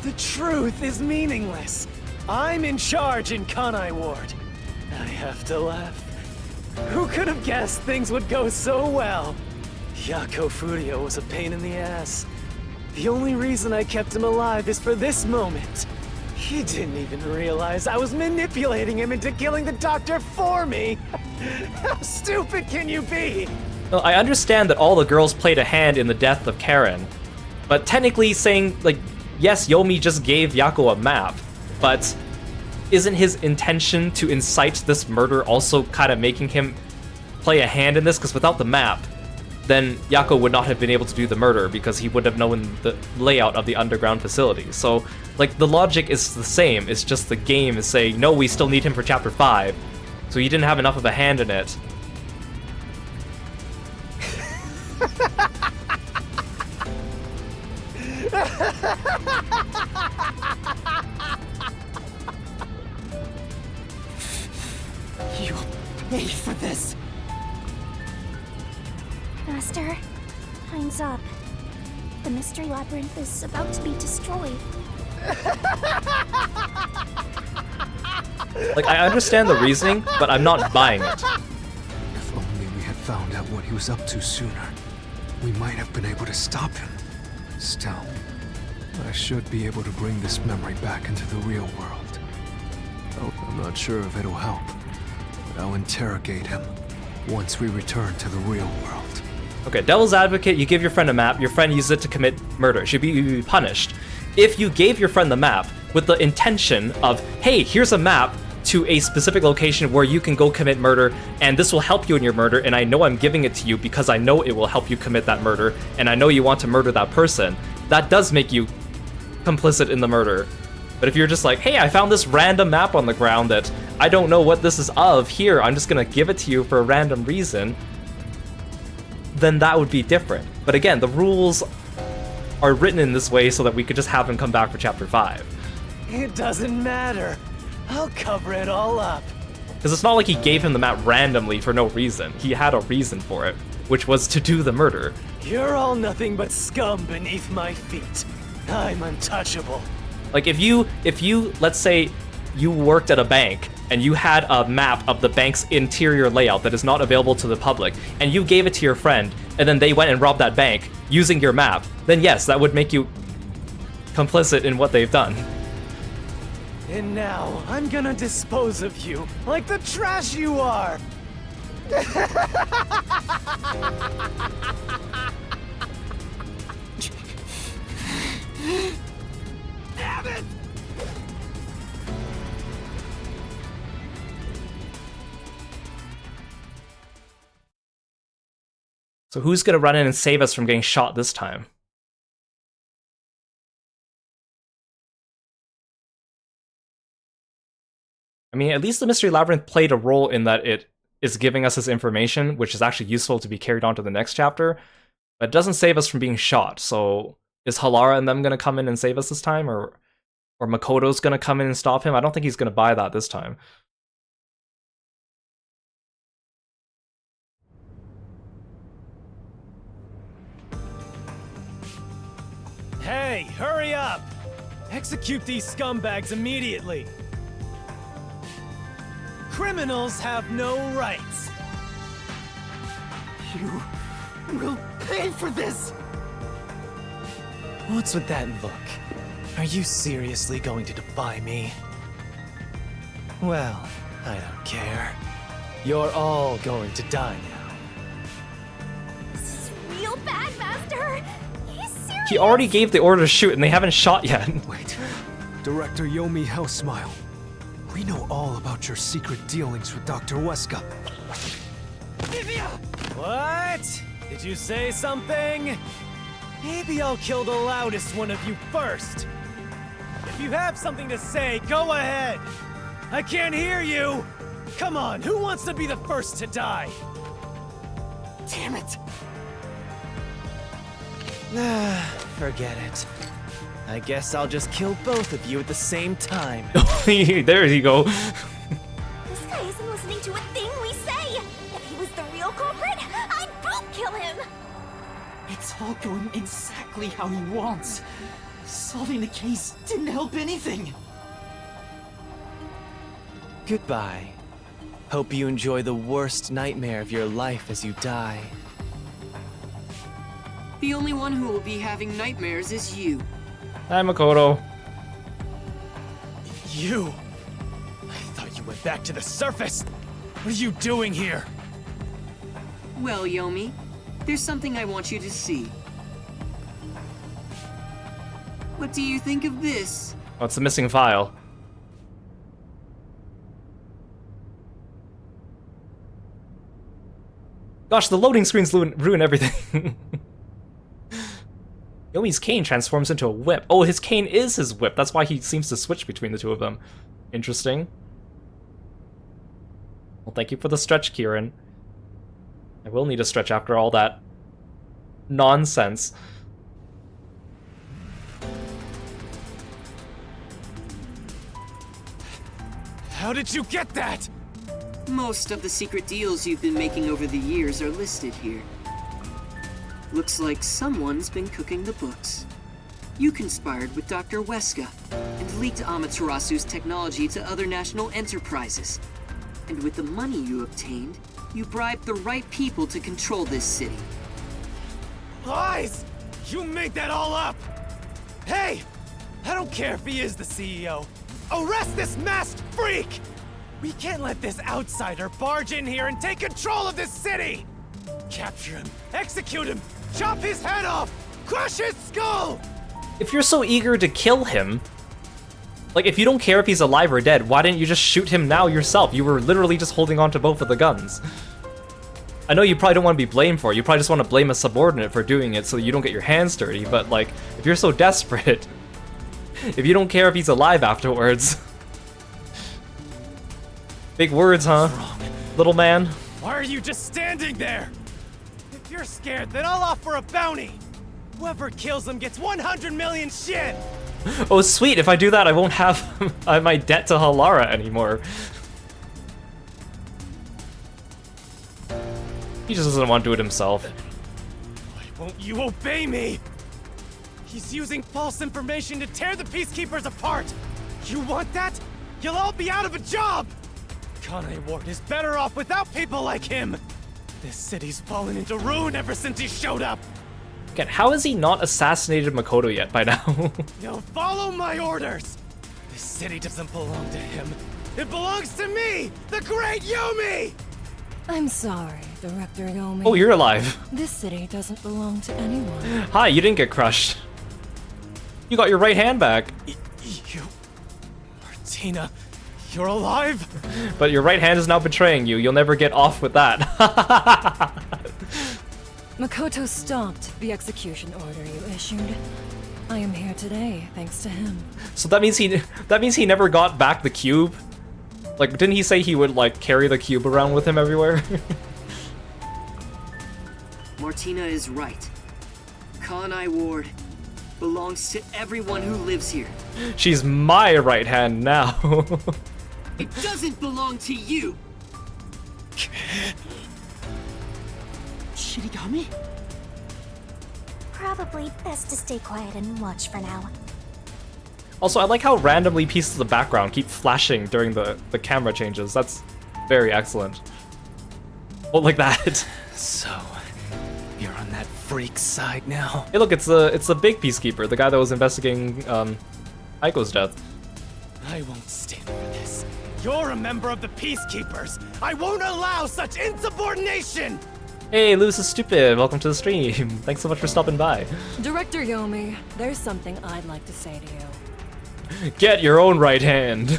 The truth is meaningless. I'm in charge in Kanai Ward. I have to laugh. Who could have guessed things would go so well? Yako Furio was a pain in the ass. The only reason I kept him alive is for this moment. He didn't even realize I was manipulating him into killing the doctor for me. How stupid can you be? Well, I understand that all the girls played a hand in the death of Karen, but technically saying, like, yes, Yomi just gave Yako a map, but isn't his intention to incite this murder also kind of making him play a hand in this? Because without the map, then Yako would not have been able to do the murder because he would have known the layout of the underground facility. So, like, the logic is the same, it's just the game is saying, no, we still need him for chapter 5, so you didn't have enough of a hand in it. You'll pay for this. Master, time's up. The mystery labyrinth is about to be destroyed. Like, I understand the reasoning, but I'm not buying it. If only we had found out what he was up to sooner, we might have been able to stop him. Still, I should be able to bring this memory back into the real world. Oh, I'm not sure if it'll help, but I'll interrogate him once we return to the real world. Okay, devil's advocate, you give your friend a map, your friend uses it to commit murder. Should be punished. If you gave your friend the map with the intention of, hey, here's a map to a specific location where you can go commit murder, and this will help you in your murder, and I know I'm giving it to you because I know it will help you commit that murder, and I know you want to murder that person, that does make you complicit in the murder. But if you're just like, hey, I found this random map on the ground that I don't know what this is of, here, I'm just gonna give it to you for a random reason, then that would be different. But again, the rules are written in this way so that we could just have him come back for chapter 5. It doesn't matter. I'll cover it all up. Because it's not like he gave him the map randomly for no reason. He had a reason for it, which was to do the murder. You're all nothing but scum beneath my feet. I'm untouchable. Like, if you, let's say, you worked at a bank, and you had a map of the bank's interior layout that is not available to the public, and you gave it to your friend, and then they went and robbed that bank using your map, then yes, that would make you complicit in what they've done. And now, I'm gonna dispose of you like the trash you are! Damn it! So who's gonna run in and save us from getting shot this time? I mean, at least the Mystery Labyrinth played a role in that it is giving us this information, which is actually useful to be carried on to the next chapter, but it doesn't save us from being shot. So is Halara and them gonna come in and save us this time, or Makoto's gonna come in and stop him? I don't think he's gonna buy that this time. Hey, hurry up! Execute these scumbags immediately! Criminals have no rights! You will pay for this! What's with that look? Are you seriously going to defy me? Well, I don't care. You're all going to die now. This is real bad, Master. He's serious. He already gave the order to shoot and they haven't shot yet. Wait. Director Yomi Hellsmile. We know all about your secret dealings with Dr. Weska. What? Did you say something? Maybe I'll kill the loudest one of you first. If you have something to say, go ahead. I can't hear you. Come on, who wants to be the first to die? Damn it! Forget it. I guess I'll just kill both of you at the same time. There you go. This guy isn't listening to a thing we say. If he was the real culprit, I'd both kill him. It's all going exactly how he wants. Solving the case didn't help anything. Goodbye. Hope you enjoy the worst nightmare of your life as you die. The only one who will be having nightmares is you. Hi, Makoto. You! I thought you went back to the surface! What are you doing here? Well, Yomi, there's something I want you to see. What do you think of this? Oh, it's the missing file. Gosh, the loading screens ruin everything. Yomi's cane transforms into a whip. Oh, his cane is his whip. That's why he seems to switch between the two of them. Interesting. Well, thank you for the stretch, Kieran. I will need a stretch after all that nonsense. How did you get that? Most of the secret deals you've been making over the years are listed here. Looks like someone's been cooking the books. You conspired with Dr. Weska and leaked Amaterasu's technology to other national enterprises. And with the money you obtained, you bribed the right people to control this city. Lies! You made that all up! Hey! I don't care if he is the CEO. Arrest this masked freak! We can't let this outsider barge in here and take control of this city! Capture him, execute him, chop his head off, crush his skull! If you're so eager to kill him, like, if you don't care if he's alive or dead, why didn't you just shoot him now yourself? You were literally just holding on to both of the guns. I know you probably don't want to be blamed for it. You probably just want to blame a subordinate for doing it so you don't get your hands dirty, but, like, if you're so desperate, if you don't care if he's alive afterwards... Big words, huh? Little man? Why are you just standing there? If you're scared, then I'll offer a bounty. Whoever kills him gets 100 million shin! Oh, sweet. If I do that, I won't have my debt to Halara anymore. He just doesn't want to do it himself. Why won't you obey me? He's using false information to tear the Peacekeepers apart. You want that? You'll all be out of a job! Kanai Ward is better off without people like him! This city's fallen into ruin ever since he showed up! Again, how has he not assassinated Makoto yet by now? Now follow my orders! This city doesn't belong to him. It belongs to me, the great Yumi! I'm sorry, Director Yomi. Oh, you're alive. This city doesn't belong to anyone. Hi, you didn't get crushed. You got your right hand back. You... Martina, you're alive? But your right hand is now betraying you. You'll never get off with that. Makoto stopped the execution order you issued. I am here today, thanks to him. So that means he never got back the cube? Like, didn't he say he would, like, carry the cube around with him everywhere? Martina is right. Kanai Ward belongs to everyone who lives here. She's my right hand now. It doesn't belong to you! Shinigami? Probably best to stay quiet and watch for now. Also, I like how randomly pieces of the background keep flashing during the camera changes. That's very excellent. Oh, like that. So, you're on that freak's side now? Hey, look, it's the big peacekeeper, the guy that was investigating Aiko's death. I won't stand for this. You're a member of the Peacekeepers. I won't allow such insubordination! Hey, Lewis is stupid. Welcome to the stream. Thanks so much for stopping by. Director Yomi, there's something I'd like to say to you. Get your own right hand.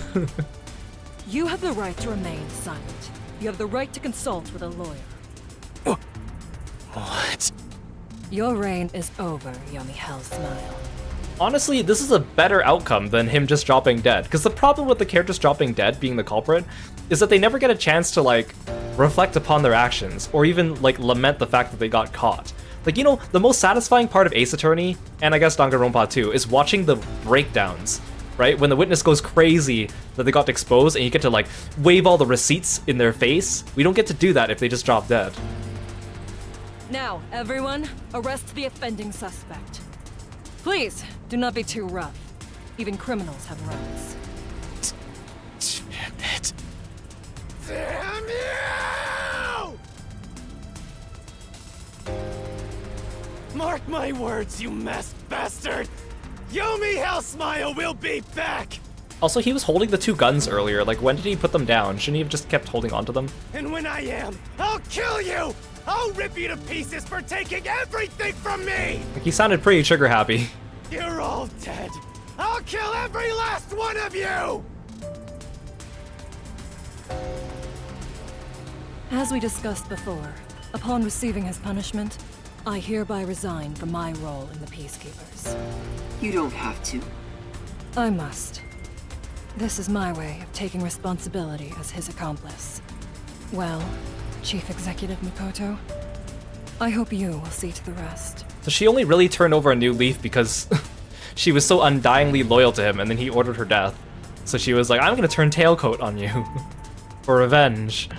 You have the right to remain silent. You have the right to consult with a lawyer. What? Your reign is over, Yomi Hellsmile. Honestly, this is a better outcome than him just dropping dead. Because the problem with the characters dropping dead being the culprit is that they never get a chance to, like, reflect upon their actions or even, like, lament the fact that they got caught. Like, you know, the most satisfying part of Ace Attorney, and I guess Danganronpa too, is watching the breakdowns. Right? When the witness goes crazy that they got exposed and you get to, like, wave all the receipts in their face. We don't get to do that if they just drop dead. Now, everyone, arrest the offending suspect. Please, do not be too rough. Even criminals have rights. Damn it. Damn you! Mark my words, you masked bastard! Yomi Hellsmile will be back! Also, he was holding the two guns earlier. Like, when did he put them down? Shouldn't he have just kept holding onto them? And when I am, I'll kill you! I'll rip you to pieces for taking everything from me! Like, he sounded pretty trigger happy. You're all dead! I'll kill every last one of you! As we discussed before, upon receiving his punishment, I hereby resign from my role in the Peacekeepers. You don't have to. I must. This is my way of taking responsibility as his accomplice. Well, Chief Executive Makoto, I hope you will see to the rest. So she only really turned over a new leaf because she was so undyingly loyal to him and then he ordered her death. So she was like, I'm gonna turn tailcoat on you. For revenge.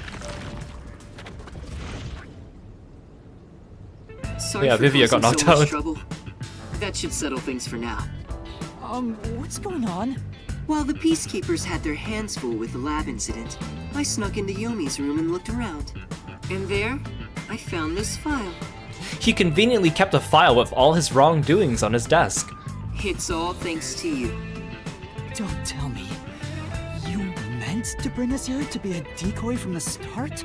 Sorry yeah, for Vivia got causing knocked so much out. trouble. That should settle things for now. What's going on? While the Peacekeepers had their hands full with the lab incident, I snuck into Yomi's room and looked around. And there, I found this file. He conveniently kept a file with all his wrongdoings on his desk. It's all thanks to you. Don't tell me. You meant to bring us here to be a decoy from the start?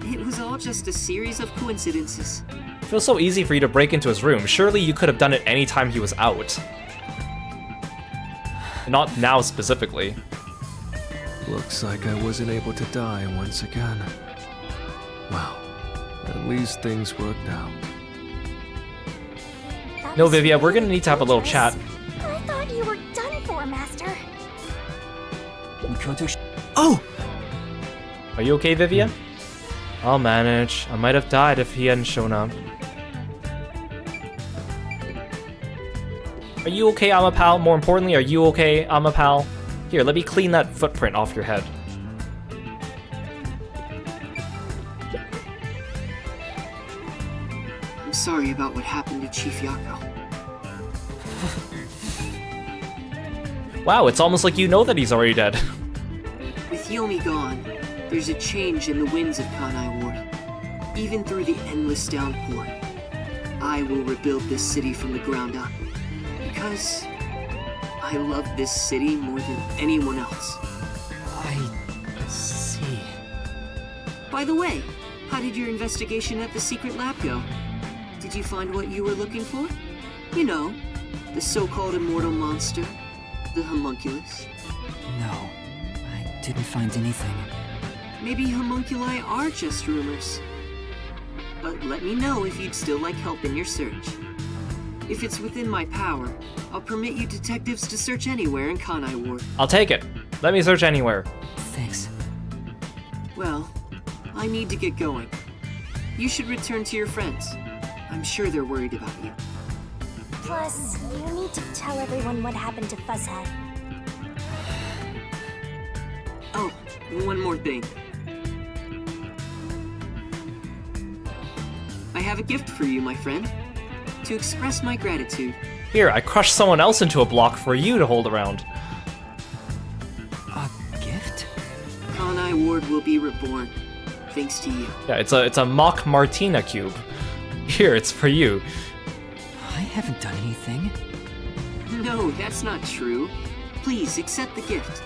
It was all just a series of coincidences. It feels so easy for you to break into his room. Surely you could have done it any time he was out. Not now specifically. Looks like I wasn't able to die once again. Well, at least things worked out. No, Vivia, we're gonna need to have a little chat. I thought you were done for, Master. Oh! Are you okay, Vivia? I'll manage. I might have died if he hadn't shown up. Are you okay, Amapal? More importantly, are you okay, Amapal? Here, let me clean that footprint off your head. I'm sorry about what happened to Chief Yako. Wow, it's almost like you know that he's already dead. With With Yomi gone, there's a change in the winds of Kanai Ward. Even through the endless downpour, I will rebuild this city from the ground up. Because I love this city more than anyone else. I see. By the way, how did your investigation at the secret lab go? Did you find what you were looking for? You know, the so-called immortal monster, the homunculus. No, I didn't find anything. Maybe homunculi are just rumors. But let me know if you'd still like help in your search. If it's within my power, I'll permit you detectives to search anywhere in Kanai Ward. I'll take it. Let me search anywhere. Thanks. Well, I need to get going. You should return to your friends. I'm sure they're worried about you. Plus, you need to tell everyone what happened to Fuzzhead. Oh, one more thing. I have a gift for you, my friend. To express my gratitude. Here, I crushed someone else into a block for you to hold around. A gift? Kanai Ward will be reborn, thanks to you. Yeah, it's a mock Martina cube. Here, it's for you. I haven't done anything. No, that's not true. Please, accept the gift.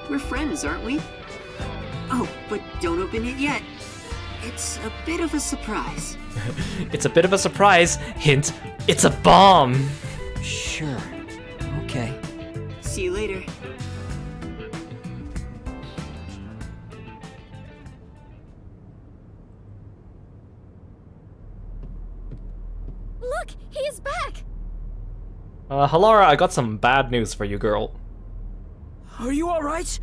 We're friends, aren't we? Oh, but don't open it yet. It's a bit of a surprise. It's a bit of a surprise. Hint, it's a bomb. Sure. Okay. See you later. Look, he is back! Halara, I got some bad news for you, girl. Are you alright?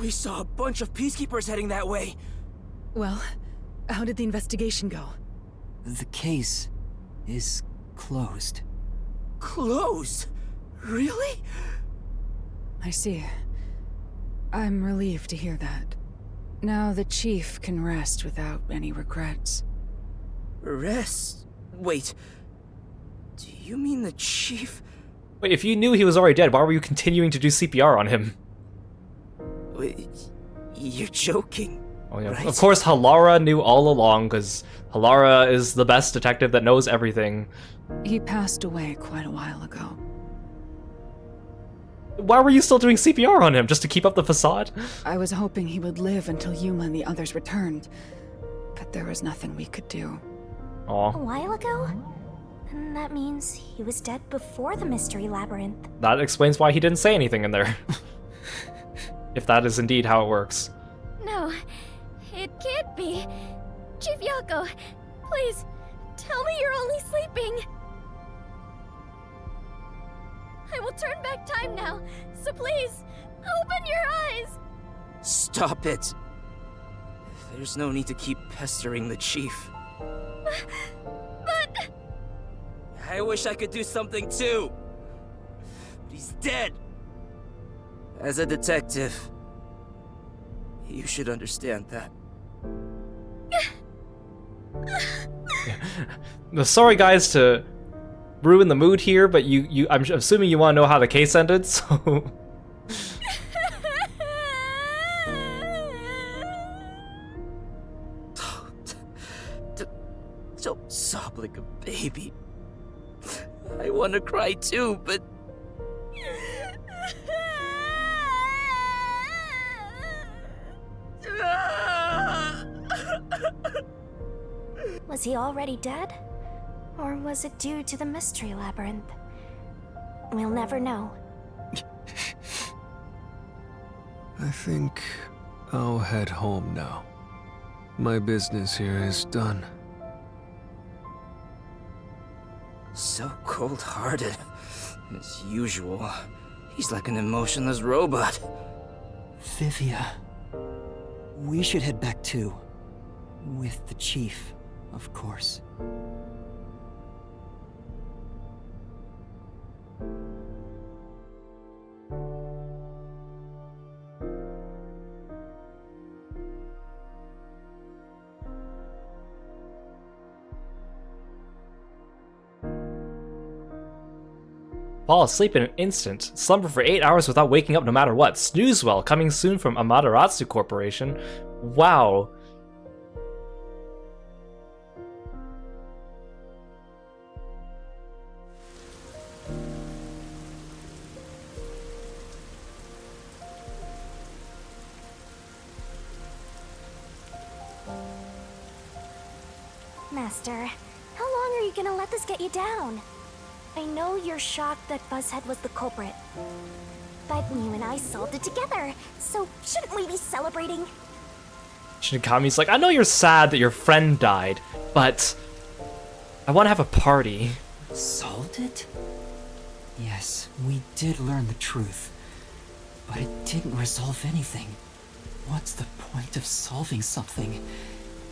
We saw a bunch of peacekeepers heading that way. Well, how did the investigation go? The case is closed. Closed? Really? I see. I'm relieved to hear that. Now the chief can rest without any regrets. Rest? Wait. Do you mean the chief? Wait, if you knew he was already dead, why were you continuing to do CPR on him? Wait, you're joking. Oh yeah, right? Of course Halara knew all along, because Halara is the best detective that knows everything. He passed away quite a while ago. Why were you still doing CPR on him? Just to keep up the facade? I was hoping he would live until Yuma and the others returned, but there was nothing we could do. Aw. A while ago? Then that means he was dead before the Mystery Labyrinth. That explains why he didn't say anything in there. If that is indeed how it works. No, it can't be. Chief Yako, please, tell me you're only sleeping. I will turn back time now, so please, open your eyes! Stop it! There's no need to keep pestering the chief. But... I wish I could do something too! But he's dead! As a detective, you should understand that. Sorry guys to ruin the mood here, but I'm assuming you want to know how the case ended, so... Don't sob like a baby. I want to cry too, but... Was he already dead? Or was it due to the Mystery Labyrinth? We'll never know. I think I'll head home now. My business here is done. So cold-hearted. As usual. He's like an emotionless robot. Vivia. We should head back too. With the chief, of course. Fall asleep in an instant. Slumber for 8 hours without waking up no matter what. Snooze well, coming soon from Amaterasu Corporation. Wow. Master, how long are you gonna let this get you down? I know you're shocked that Buzzhead was the culprit, but you and I solved it together, so shouldn't we be celebrating? Shinigami's like, I know you're sad that your friend died, but I want to have a party. Solved it? Yes, we did learn the truth, but it didn't resolve anything. What's the point of solving something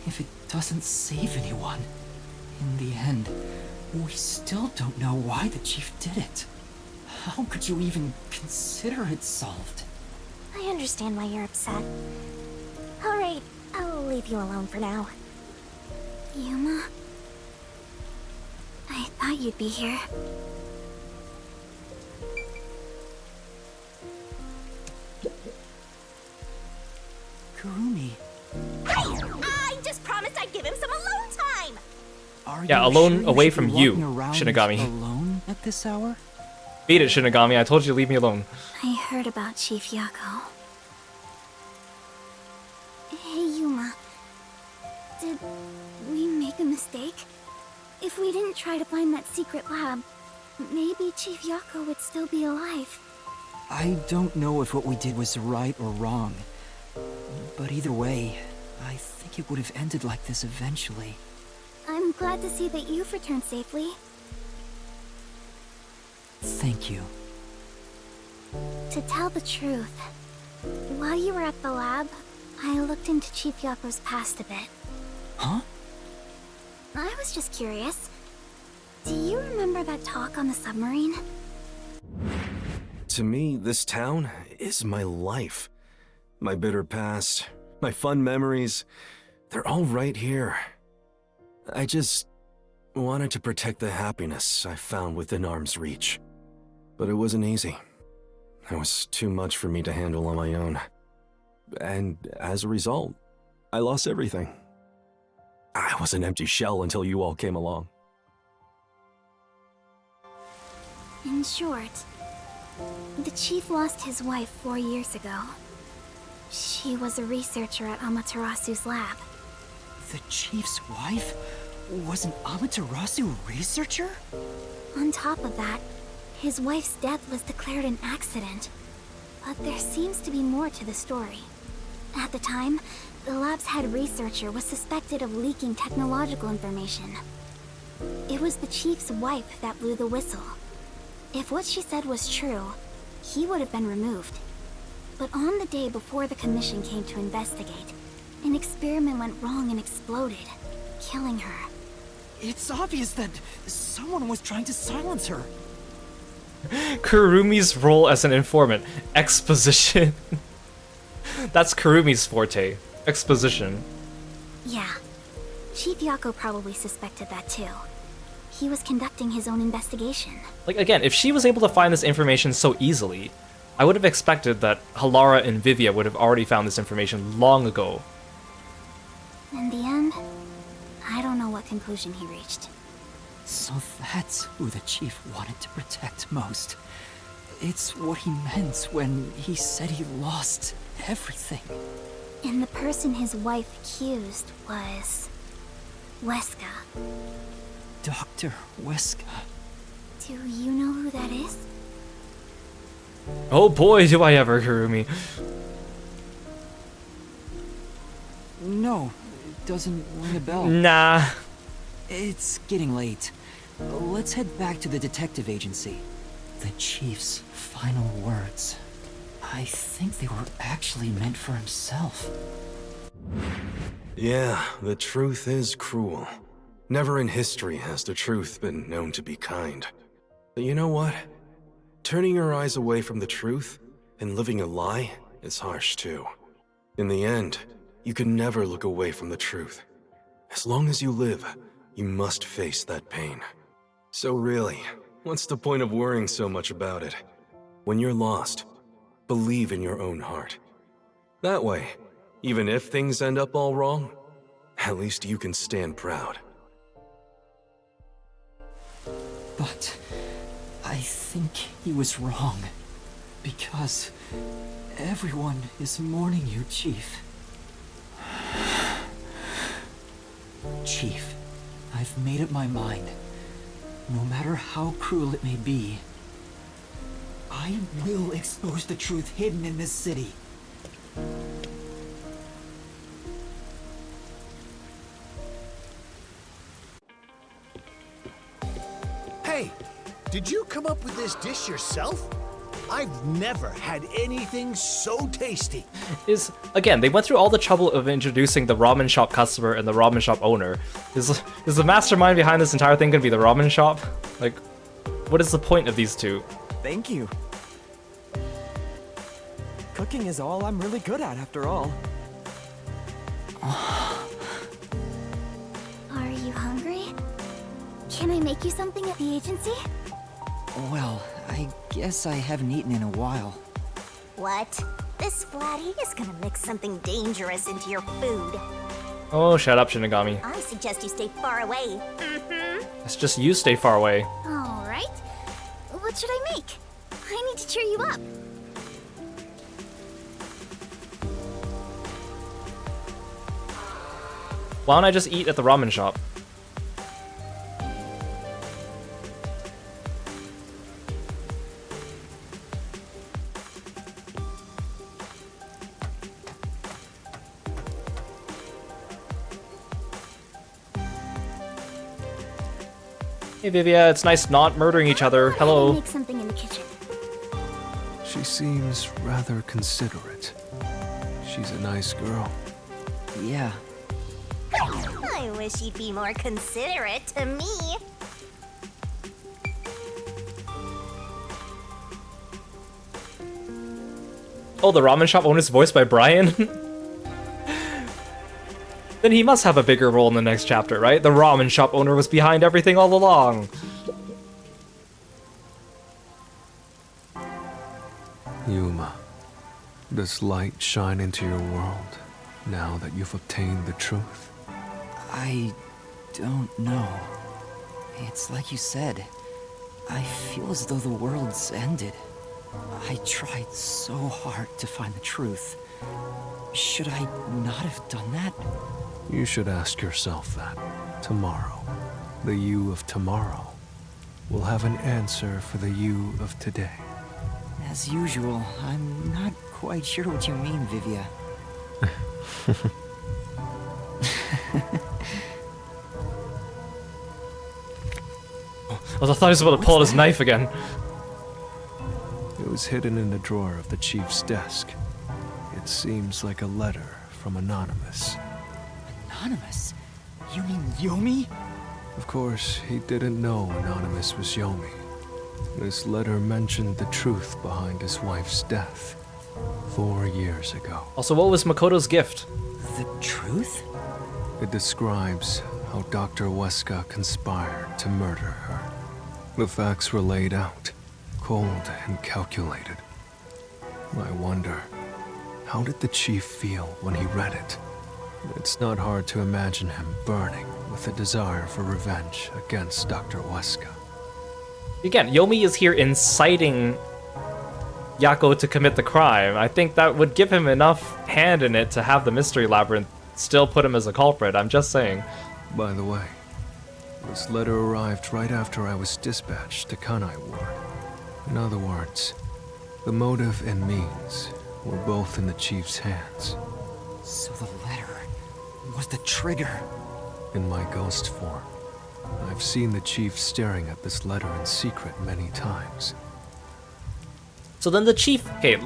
if it doesn't save anyone? In the end, we still don't know why the chief did it. How could you even consider it solved? I understand why you're upset. Alright, I'll leave you alone for now. Yuma? I thought you'd be here. Kurumi. Hey! I just promised I'd give him some alone time! Yeah, alone away from you, Shinigami. Alone at this hour? Beat it, Shinigami. I told you to leave me alone. I heard about Chief Yako. Hey, Yuma. Did we make a mistake? If we didn't try to find that secret lab, maybe Chief Yako would still be alive. I don't know if what we did was right or wrong. But either way, I think it would have ended like this eventually. I'm glad to see that you've returned safely. Thank you. To tell the truth, while you were at the lab, I looked into Chief Yako's past a bit. Huh? I was just curious. Do you remember that talk on the submarine? To me, this town is my life. My bitter past, my fun memories, they're all right here. I just wanted to protect the happiness I found within arm's reach. But it wasn't easy. It was too much for me to handle on my own. And as a result, I lost everything. I was an empty shell until you all came along. In short, the chief lost his wife 4 years ago. She was a researcher at Amaterasu's lab. The chief's wife was an Amaterasu researcher? On top of that, his wife's death was declared an accident. But there seems to be more to the story. At the time, the lab's head researcher was suspected of leaking technological information. It was the chief's wife that blew the whistle. If what she said was true, he would have been removed. But on the day before the commission came to investigate, an experiment went wrong and exploded, killing her. It's obvious that someone was trying to silence her. Kurumi's role as an informant. Exposition. That's Kurumi's forte. Exposition. Yeah. Chief Yako probably suspected that too. He was conducting his own investigation. Like, again, if she was able to find this information so easily, I would have expected that Halara and Vivia would have already found this information long ago. In the end, I don't know what conclusion he reached. So that's who the chief wanted to protect most. It's what he meant when he said he lost everything. And the person his wife accused was... Weska. Dr. Weska. Do you know who that is? Oh boy, do I ever, Kurumi. No, it doesn't ring a bell. Nah. It's getting late. Let's head back to the detective agency. The chief's final words. I think they were actually meant for himself. Yeah, the truth is cruel. Never in history has the truth been known to be kind. But you know what? Turning your eyes away from the truth and living a lie is harsh too. In the end, you can never look away from the truth. As long as you live, you must face that pain. So really, What's the point of worrying so much about it? When you're lost, believe in your own heart. That way, even if things end up all wrong, at least you can stand proud. But I think he was wrong. Because everyone is mourning you, Chief. Chief, I've made up my mind. No matter how cruel it may be, I will expose the truth hidden in this city. Hey, did you come up with this dish yourself? I've never had anything so tasty. Again, they went through all the trouble of introducing the ramen shop customer and the ramen shop owner. Is the mastermind behind this entire thing gonna be the ramen shop? Like, what is the point of these two? Thank you. Cooking is all I'm really good at, after all. Are you hungry? Can I make you something at the agency? Well, I guess I haven't eaten in a while. What? This Splatty is gonna mix something dangerous into your food. Oh, shut up, Shinigami. I suggest you stay far away. It's just you stay far away. Alright. What should I make? I need to cheer you up. Why don't I just eat at the ramen shop? Hey Vivia, it's nice not murdering each other. Hello. Make something in the kitchen. She seems rather considerate. She's a nice girl. Yeah. I wish you'd be more considerate to me. Oh, the ramen shop owner's voiced by Brian? Then he must have a bigger role in the next chapter, right? The ramen shop owner was behind everything all along. Yuma, does light shine into your world now that you've obtained the truth? I don't know. It's like you said. I feel as though the world's ended. I tried so hard to find the truth. Should I not have done that? You should ask yourself that. Tomorrow, the you of tomorrow, will have an answer for the you of today. As usual, I'm not quite sure what you mean, Vivia. I thought he was about to pull out his knife again. It was hidden in the drawer of the chief's desk. It seems like a letter from Anonymous. Anonymous? You mean Yomi? Of course, he didn't know Anonymous was Yomi. This letter mentioned the truth behind his wife's death 4 years ago. Also, what was Makoto's gift? The truth? It describes how Dr. Weska conspired to murder her. The facts were laid out, cold and calculated. I wonder, how did the chief feel when he read it? It's not hard to imagine him burning with a desire for revenge against Dr. Weska. Again, Yomi is here inciting Yako to commit the crime. I think that would give him enough hand in it to have the Mystery Labyrinth still put him as a culprit. I'm just saying. By the way, this letter arrived right after I was dispatched to Kanai Ward. In other words, the motive and means were both in the chief's hands. So the letter was the trigger. In my ghost form, I've seen the chief staring at this letter in secret many times. So then the chief... Okay,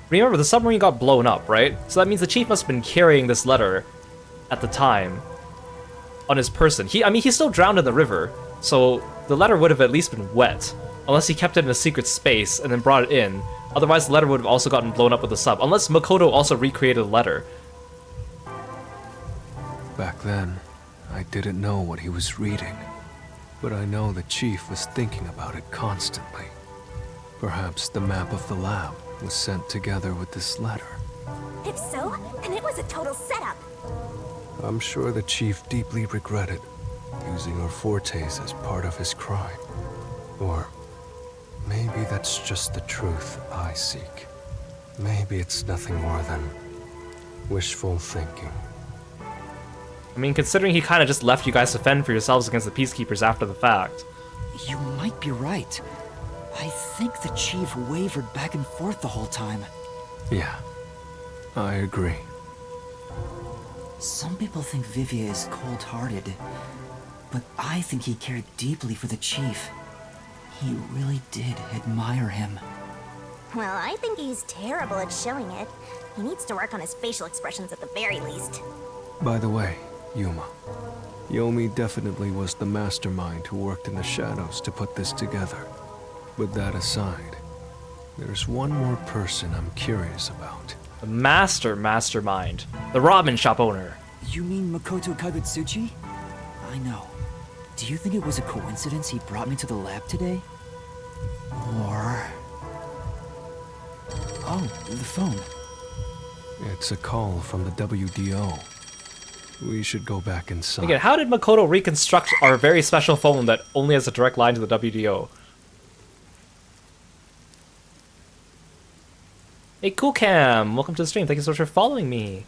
remember the submarine got blown up, right? So that means the chief must have been carrying this letter at the time on his person. I mean, he's still drowned in the river, so the letter would have at least been wet. Unless he kept it in a secret space and then brought it in. Otherwise, the letter would have also gotten blown up with the sub. Unless Makoto also recreated the letter. Back then, I didn't know what he was reading. but I know the Chief was thinking about it constantly. Perhaps the map of the lab was sent together with this letter. If so, then it was a total setup. I'm sure the Chief deeply regretted using our fortes as part of his crime. Or maybe that's just the truth I seek. Maybe it's nothing more than wishful thinking. I mean, considering he kind of just left you guys to fend for yourselves against the Peacekeepers after the fact. You might be right. I think the Chief wavered back and forth the whole time. Yeah, I agree. Some people think Vivia is cold-hearted, but I think he cared deeply for the Chief. He really did admire him. Well, I think he's terrible at showing it. He needs to work on his facial expressions at the very least. By the way, Yuma, Yomi definitely was the mastermind who worked in the shadows to put this together. With that aside, there's one more person I'm curious about. The mastermind. The ramen shop owner. You mean Makoto Kagutsuchi? I know. Do you think it was a coincidence he brought me to the lab today? Or... Oh, the phone. It's a call from the WDO. We should go back inside. Again, how did Makoto reconstruct our very special phone that only has a direct line to the WDO? Hey, Cool Cam! Welcome to the stream. Thank you so much for following me.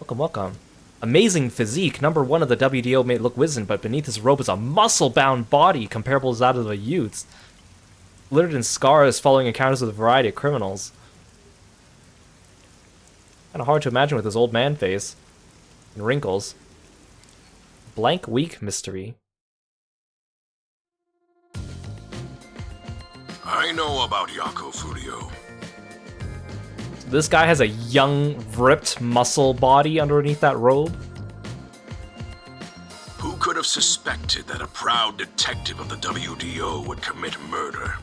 Welcome. Amazing physique. Number 1 of the WDO may look wizened, but beneath his robe is a muscle-bound body comparable to that of a youth's. Littered in scars following encounters with a variety of criminals. Kinda hard to imagine with his old man face. And wrinkles. Blank weak mystery. I know about Yako Furio. This guy has a young, ripped muscle body underneath that robe. Who could have suspected that a proud detective of the WDO would commit murder?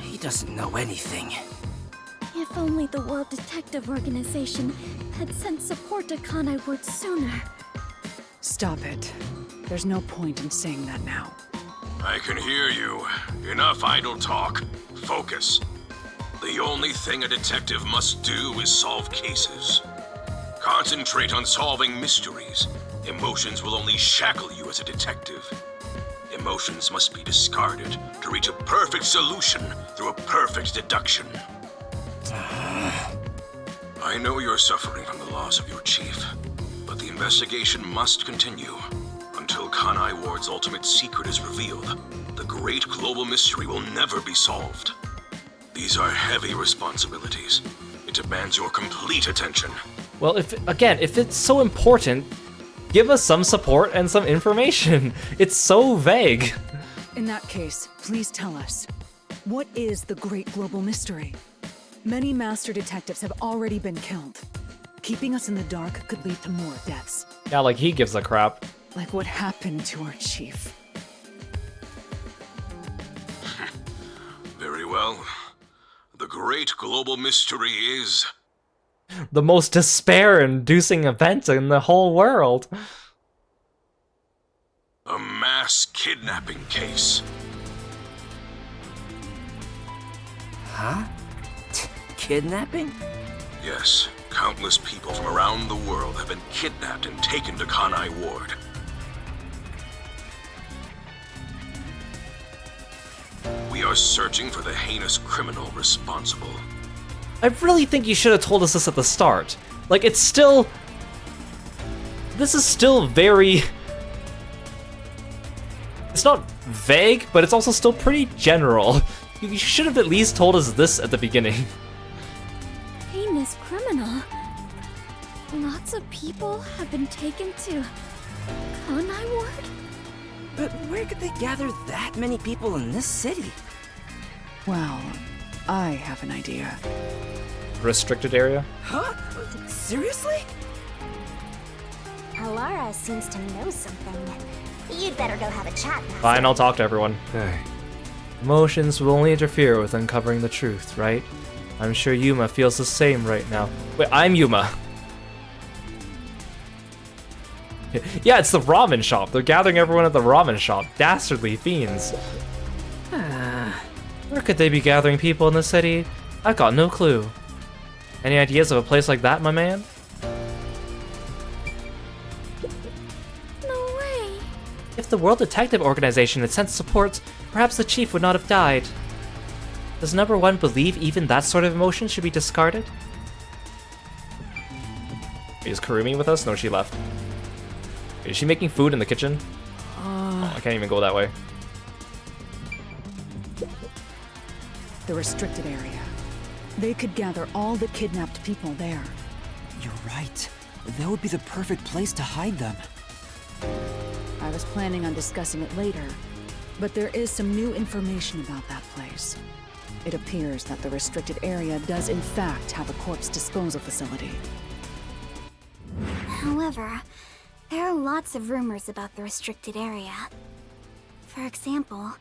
He doesn't know anything. If only the World Detective Organization had sent support to Kanai Ward sooner. Stop it. There's no point in saying that now. I can hear you. Enough idle talk. Focus. The only thing a detective must do is solve cases. Concentrate on solving mysteries. Emotions will only shackle you as a detective. Emotions must be discarded to reach a perfect solution through a perfect deduction. I know you're suffering from the loss of your chief, but the investigation must continue. Until Kanai Ward's ultimate secret is revealed, the great global mystery will never be solved. These are heavy responsibilities. It demands your complete attention. Well, if it's so important, give us some support and some information. It's so vague. In that case, please tell us. What is the great global mystery? Many master detectives have already been killed. Keeping us in the dark could lead to more deaths. Yeah, like he gives a crap. Like what happened to our chief. Very well. The great global mystery is... the most despair-inducing event in the whole world. a mass kidnapping case. Huh? Kidnapping? Yes, countless people from around the world have been kidnapped and taken to Kanai Ward. We are searching for the heinous criminal responsible. I really think you should have told us this at the start. Like, it's still... this is still very... it's not vague, but it's also still pretty general. You should have at least told us this at the beginning. Heinous criminal. Lots of people have been taken to Kanai Ward? But where could they gather that many people in this city? Well, I have an idea. Restricted area? Huh? Seriously? Alara seems to know something. You'd better go have a chat now. Fine, I'll talk to everyone. Hey. Emotions will only interfere with uncovering the truth, right? I'm sure Yuma feels the same right now. Wait, I'm Yuma. Yeah, it's the ramen shop. They're gathering everyone at the ramen shop. Dastardly fiends. Where could they be gathering people in the city? I've got no clue. Any ideas of a place like that, my man? No way. If the World Detective Organization had sent support, perhaps the chief would not have died. Does number one believe even that sort of emotion should be discarded? Is Kurumi with us? No, she left. Is she making food in the kitchen? Oh, I can't even go that way. The restricted area. They could gather all the kidnapped people there. You're right. That would be the perfect place to hide them. I was planning on discussing it later, but there is some new information about that place. It appears that the restricted area does in fact have a corpse disposal facility. However, there are lots of rumors about the restricted area. For example,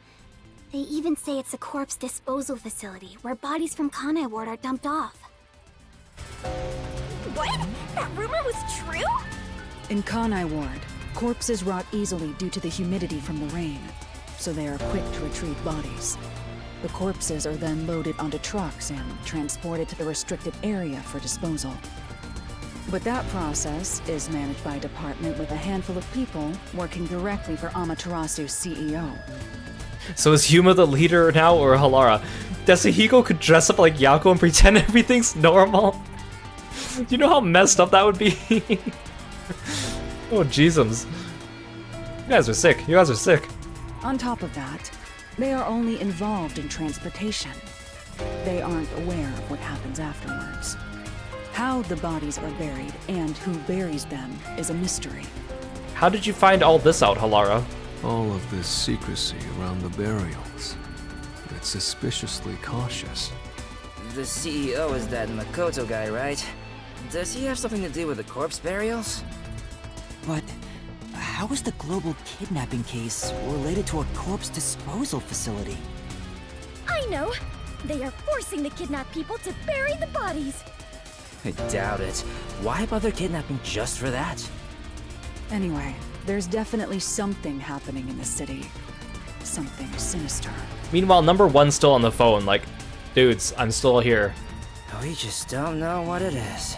they even say it's a corpse disposal facility where bodies from Kanai Ward are dumped off. What? That rumor was true? In Kanai Ward, corpses rot easily due to the humidity from the rain, so they are quick to retrieve bodies. The corpses are then loaded onto trucks and transported to the restricted area for disposal. But that process is managed by a department with a handful of people working directly for Amaterasu's CEO. So is Huma the leader now, or Halara? Desahiko could dress up like Yako and pretend everything's normal? Do you know how messed up that would be? Oh, jeezums. You guys are sick. You guys are sick. On top of that, they are only involved in transportation. They aren't aware of what happens afterwards. How the bodies are buried and who buries them is a mystery. How did you find all this out, Halara? All of this secrecy around the burials. It's suspiciously cautious. The CEO is that Makoto guy, right? Does he have something to do with the corpse burials? But how is the global kidnapping case related to a corpse disposal facility? I know! They are forcing the kidnapped people to bury the bodies! I doubt it. Why bother kidnapping just for that? Anyway, there's definitely something happening in the city. Something sinister. Meanwhile, number one's still on the phone, like, dudes, I'm still here. We just don't know what it is.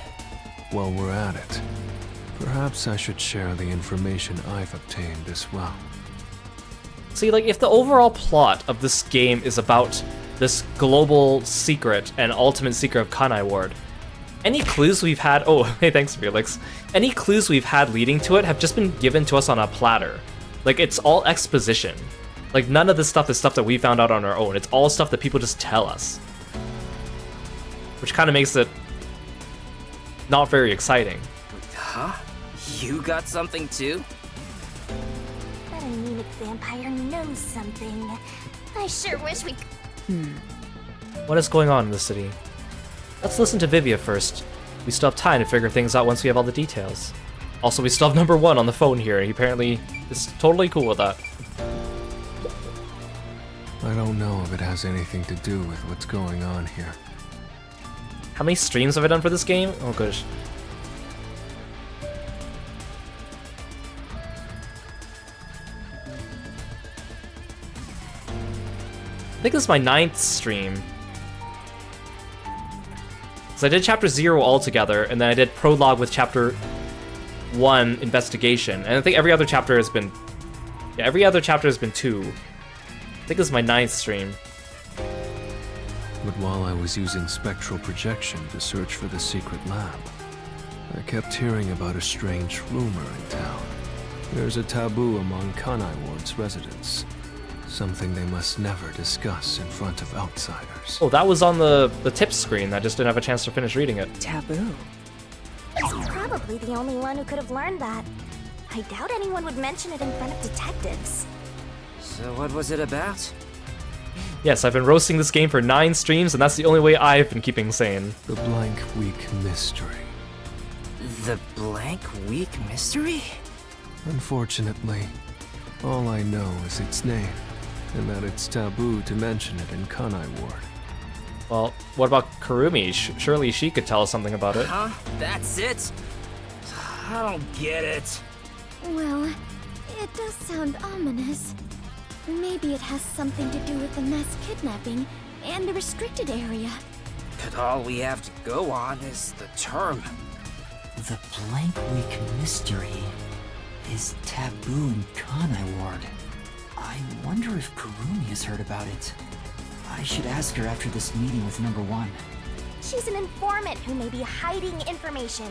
While we're at it, perhaps I should share the information I've obtained as well. See, like, if the overall plot of this game is about this global secret and ultimate secret of Kanai Ward, any clues we've had— oh, hey, thanks, Felix. Any clues we've had leading to it have just been given to us on a platter. Like, it's all exposition. Like, none of this stuff is stuff that we found out on our own. It's all stuff that people just tell us. Which kind of makes it not very exciting. Huh? You got something too? That anemic vampire knows something. I sure wish we What is going on in the city? Let's listen to Vivia first. We still have time to figure things out once we have all the details. Also, we still have number one on the phone here. He apparently is totally cool with that. I don't know if it has anything to do with what's going on here. How many streams have I done for this game? Oh gosh. I think this is my 9th stream. So I did chapter 0 altogether, and then I did prologue with chapter 1 investigation. And I think every other chapter has been— yeah, every other chapter has been 2. I think this is my 9th stream. But while I was using spectral projection to search for the secret lab, I kept hearing about a strange rumor in town. There's a taboo among Kanai Ward's residents. Something they must never discuss in front of outsiders. Oh, that was on the tips screen. I just didn't have a chance to finish reading it. Taboo? He's probably the only one who could have learned that. I doubt anyone would mention it in front of detectives. So what was it about? Yes, I've been roasting this game for 9 streams, and that's the only way I've been keeping sane. The Blank Week Mystery. The Blank Week Mystery? Unfortunately, all I know is its name, and that it's taboo to mention it in Kanai Ward. Well, what about Kurumi? Surely she could tell us something about it. Huh? That's it? I don't get it. Well, it does sound ominous. Maybe it has something to do with the mass kidnapping and the restricted area. But all we have to go on is the term. The Blank Week mystery is taboo in Kanai Ward. I wonder if Kurumi has heard about it. I should ask her after this meeting with number 1. She's an informant who may be hiding information.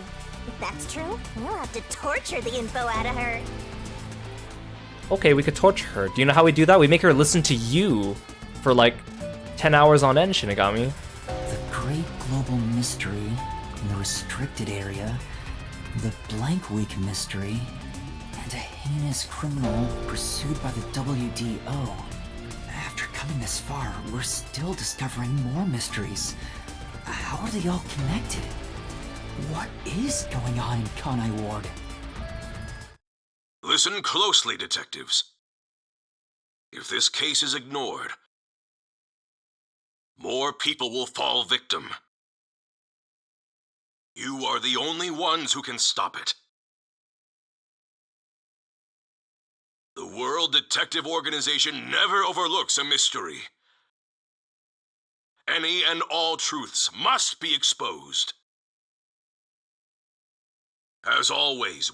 If that's true, we'll have to torture the info out of her. Okay, we could torture her. Do you know how we do that? We make her listen to you for like 10 hours on end, Shinigami. The Great Global Mystery in the restricted area, the Blank Week mystery, and a heinous criminal pursued by the WDO. After coming this far, we're still discovering more mysteries. How are they all connected? What is going on in Kanai Ward? Listen closely, detectives. If this case is ignored, more people will fall victim. You are the only ones who can stop it. The World Detective Organization never overlooks a mystery. Any and all truths must be exposed. As always,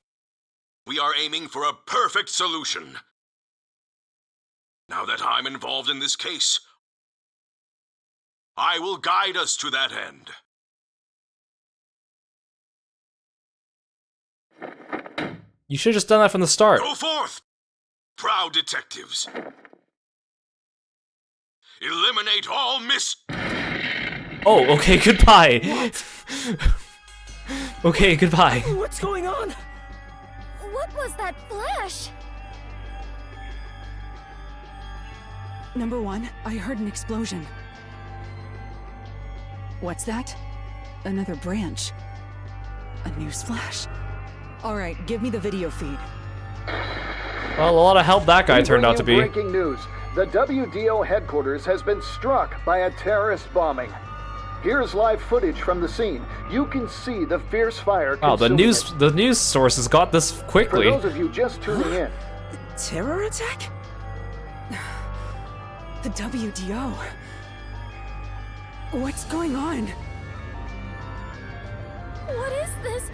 we are aiming for a perfect solution. Now that I'm involved in this case, I will guide us to that end. You should have just done that from the start. Go forth, proud detectives. Eliminate all Oh, okay, goodbye. Okay, goodbye. What's going on? What was that flash? Number 1, I heard an explosion. What's that? Another branch. A news flash. Alright, give me the video feed. Well, a lot of help that guy turned out to be. Breaking news. The WDO headquarters has been struck by a terrorist bombing. Here's live footage from the scene. You can see the fierce fire. Wow, the news sources got this quickly. For those of you just tuning in. Terror attack? The WDO. What's going on? What is this?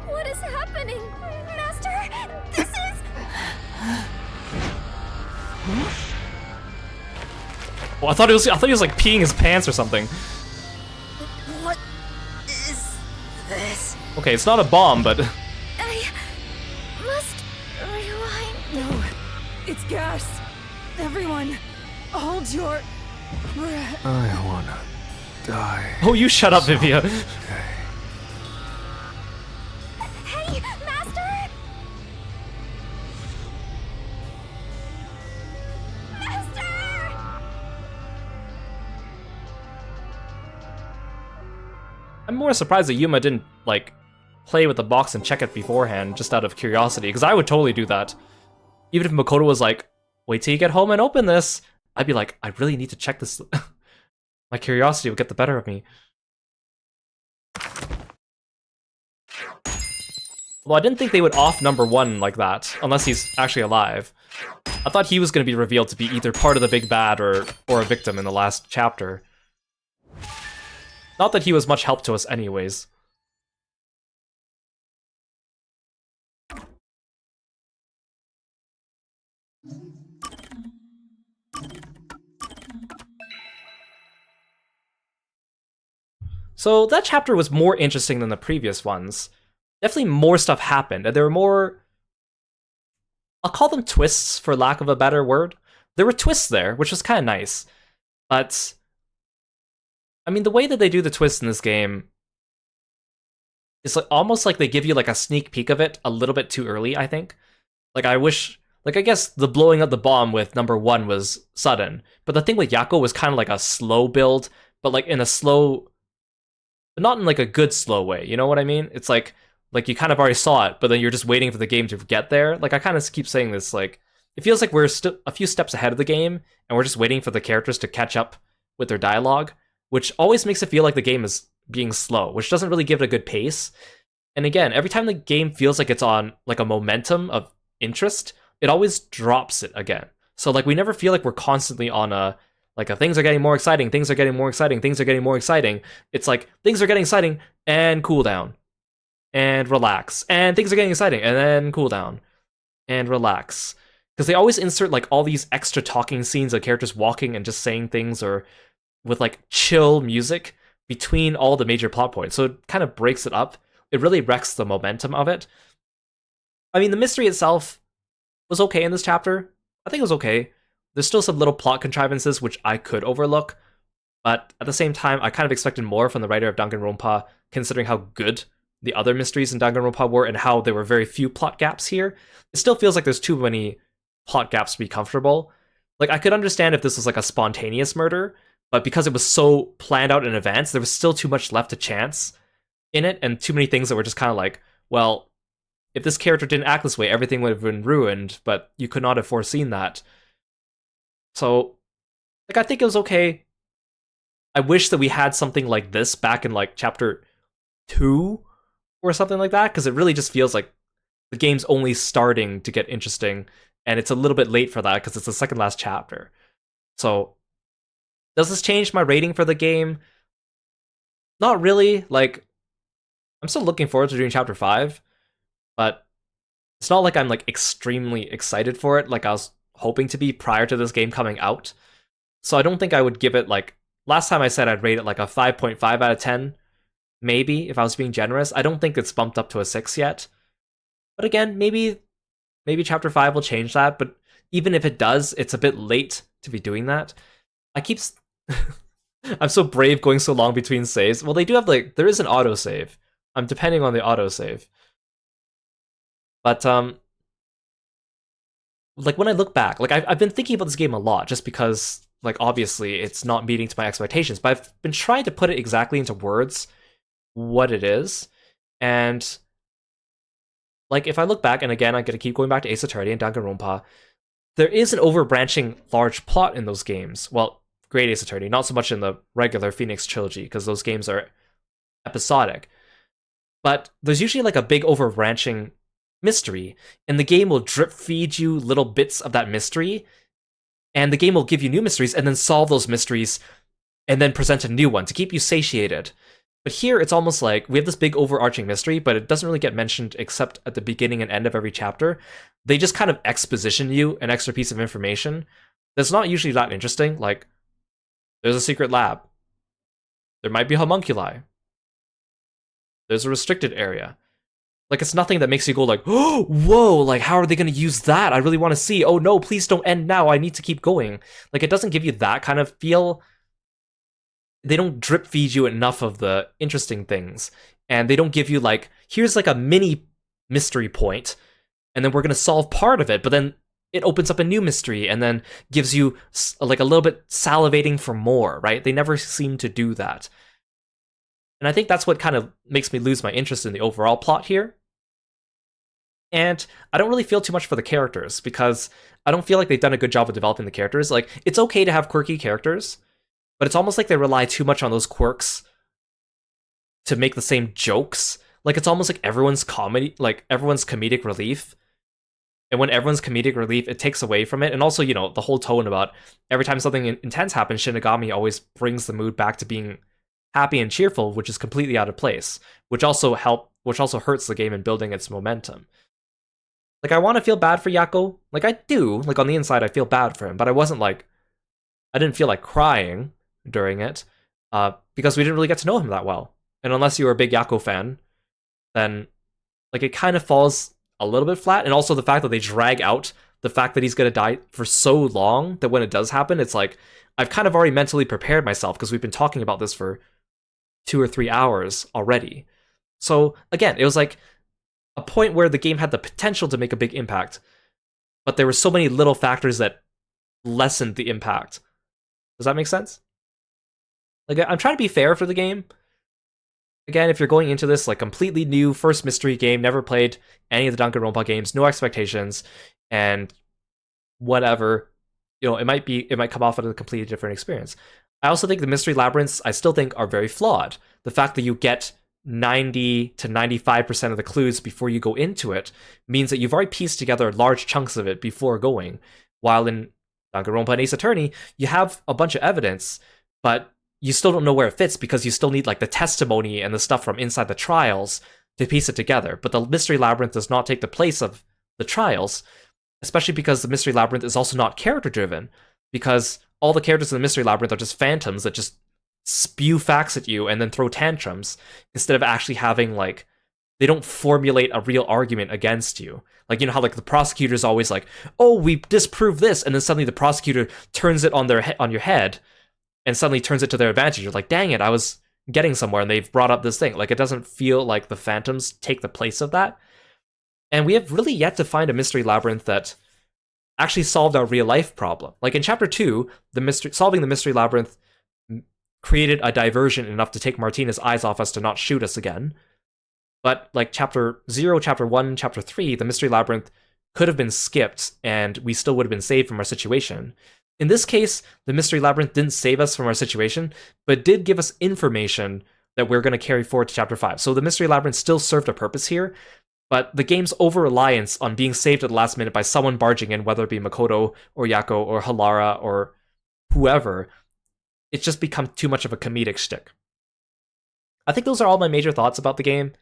What is happening? Master, this is... Well, I thought he was like peeing his pants or something. What is this? Okay, it's not a bomb, but I must rewind. No, it's gas. Everyone, hold your breath. I wanna die. Oh, you shut up, Vivia. Hey, Master! I'm more surprised that Yuma didn't, like, play with the box and check it beforehand, just out of curiosity, because I would totally do that. Even if Makoto was like, wait till you get home and open this, I'd be like, I really need to check this. My curiosity would get the better of me. Well, I didn't think they would off number 1 like that, unless he's actually alive. I thought he was going to be revealed to be either part of the big bad or a victim in the last chapter. Not that he was much help to us anyways. So that chapter was more interesting than the previous ones. Definitely more stuff happened, and there were more... I'll call them twists, for lack of a better word. There were twists there, which was kind of nice. But... I mean, the way that they do the twists in this game is like almost like they give you like a sneak peek of it a little bit too early, I think. Like, I wish... Like, I guess the blowing up the bomb with number 1 was sudden. But the thing with Yako was kind of like a slow build, but like in a slow... But not in like a good slow way, you know what I mean? It's like you kind of already saw it, but then you're just waiting for the game to get there. Like, I kind of keep saying this, like, it feels like we're a few steps ahead of the game, and we're just waiting for the characters to catch up with their dialogue, which always makes it feel like the game is being slow, which doesn't really give it a good pace. And again, every time the game feels like it's on like a momentum of interest, it always drops it again. So like we never feel like we're constantly on a things are getting more exciting, things are getting more exciting, things are getting more exciting. It's like things are getting exciting and cool down and relax, and things are getting exciting and then cool down and relax. Because they always insert like all these extra talking scenes of characters walking and just saying things, or with like chill music between all the major plot points. So it kind of breaks it up. It really wrecks the momentum of it. I mean, the mystery itself was okay in this chapter. I think it was okay. There's still some little plot contrivances which I could overlook, but at the same time, I kind of expected more from the writer of Danganronpa, considering how good the other mysteries in Danganronpa were and how there were very few plot gaps here. It still feels like there's too many plot gaps to be comfortable. Like, I could understand if this was like a spontaneous murder, but because it was so planned out in advance, there was still too much left to chance in it, and too many things that were just kind of like, well, if this character didn't act this way, everything would have been ruined, but you could not have foreseen that. So, like, I think it was okay. I wish that we had something like this back in, like, chapter 2 or something like that, because it really just feels like the game's only starting to get interesting, and it's a little bit late for that, because it's the second last chapter. So, does this change my rating for the game? Not really. Like, I'm still looking forward to doing chapter 5, but it's not like I'm, like, extremely excited for it, like I was hoping to be prior to this game coming out. So I don't think I would give it, like, last time I said I'd rate it like a 5.5 out of 10, maybe, if I was being generous. I don't think it's bumped up to a 6 yet. But again, maybe chapter 5 will change that, but even if it does, it's a bit late to be doing that. I'm so brave going so long between saves. Well, they do have, like, there is an autosave. I'm depending on the autosave. But, like, when I look back, like, I've been thinking about this game a lot, just because, like, obviously it's not meeting to my expectations, but I've been trying to put it exactly into words what it is. And, like, if I look back, and again, I'm going to keep going back to Ace Attorney and Danganronpa, there is an overbranching large plot in those games. Well, Great Ace Attorney, not so much in the regular Phoenix trilogy, because those games are episodic. But there's usually, like, a big overbranching mystery, and the game will drip feed you little bits of that mystery, and the game will give you new mysteries, and then solve those mysteries, and then present a new one to keep you satiated. But here, it's almost like we have this big overarching mystery, but it doesn't really get mentioned except at the beginning and end of every chapter. They just kind of exposition you an extra piece of information that's not usually that interesting, like, there's a secret lab. There might be homunculi. There's a restricted area. Like, it's nothing that makes you go like, oh, whoa, like, how are they going to use that? I really want to see. Oh, no, please don't end now. I need to keep going. Like, it doesn't give you that kind of feel. They don't drip feed you enough of the interesting things. And they don't give you, like, here's, like, a mini mystery point, and then we're going to solve part of it, but then it opens up a new mystery, and then gives you, like, a little bit salivating for more, right? They never seem to do that. And I think that's what kind of makes me lose my interest in the overall plot here. And I don't really feel too much for the characters, because I don't feel like they've done a good job of developing the characters. Like, it's okay to have quirky characters, but it's almost like they rely too much on those quirks to make the same jokes. Like, it's almost like everyone's comedic relief. And when everyone's comedic relief, it takes away from it. And also, you know, the whole tone about every time something intense happens, Shinigami always brings the mood back to being happy and cheerful, which is completely out of place, which also hurts the game in building its momentum. Like, I want to feel bad for Yako. Like, I do. Like, on the inside, I feel bad for him, but I didn't feel like crying during it, because we didn't really get to know him that well. And unless you were a big Yako fan, then, like, it kind of falls a little bit flat. And also the fact that they drag out the fact that he's going to die for so long that when it does happen, it's like, I've kind of already mentally prepared myself, because we've been talking about this for 2 or 3 hours already. So, again, it was like a point where the game had the potential to make a big impact, but there were so many little factors that lessened the impact. Does that make sense? Like, I'm trying to be fair for the game. Again, if you're going into this, like, completely new first mystery game, never played any of the Danganronpa games, no expectations, and whatever, you know, it might come off as a completely different experience. I also think the mystery labyrinths, I still think, are very flawed. The fact that you get 90 to 95% of the clues before you go into it means that you've already pieced together large chunks of it before going. While in Danganronpa and Ace Attorney, you have a bunch of evidence, but you still don't know where it fits because you still need like the testimony and the stuff from inside the trials to piece it together. But the Mystery Labyrinth does not take the place of the trials, especially because the Mystery Labyrinth is also not character-driven, because all the characters in the Mystery Labyrinth are just phantoms that just spew facts at you and then throw tantrums, instead of actually having, like, they don't formulate a real argument against you. Like, you know how, like, the prosecutor's always like, oh, we disprove this, and then suddenly the prosecutor turns it on your head, and suddenly turns it to their advantage. You're like, dang it, I was getting somewhere, and they've brought up this thing. Like, it doesn't feel like the phantoms take the place of that. And we have really yet to find a Mystery Labyrinth that actually solved our real-life problem. Like, in Chapter 2, solving the Mystery Labyrinth created a diversion enough to take Martina's eyes off us to not shoot us again. But, like, Chapter 0, Chapter 1, Chapter 3, the Mystery Labyrinth could have been skipped, and we still would have been saved from our situation. In this case, the Mystery Labyrinth didn't save us from our situation, but did give us information that we're going to carry forward to Chapter 5. So the Mystery Labyrinth still served a purpose here, but the game's over-reliance on being saved at the last minute by someone barging in, whether it be Makoto or Yako or Halara or whoever, it's just become too much of a comedic shtick. I think those are all my major thoughts about the game.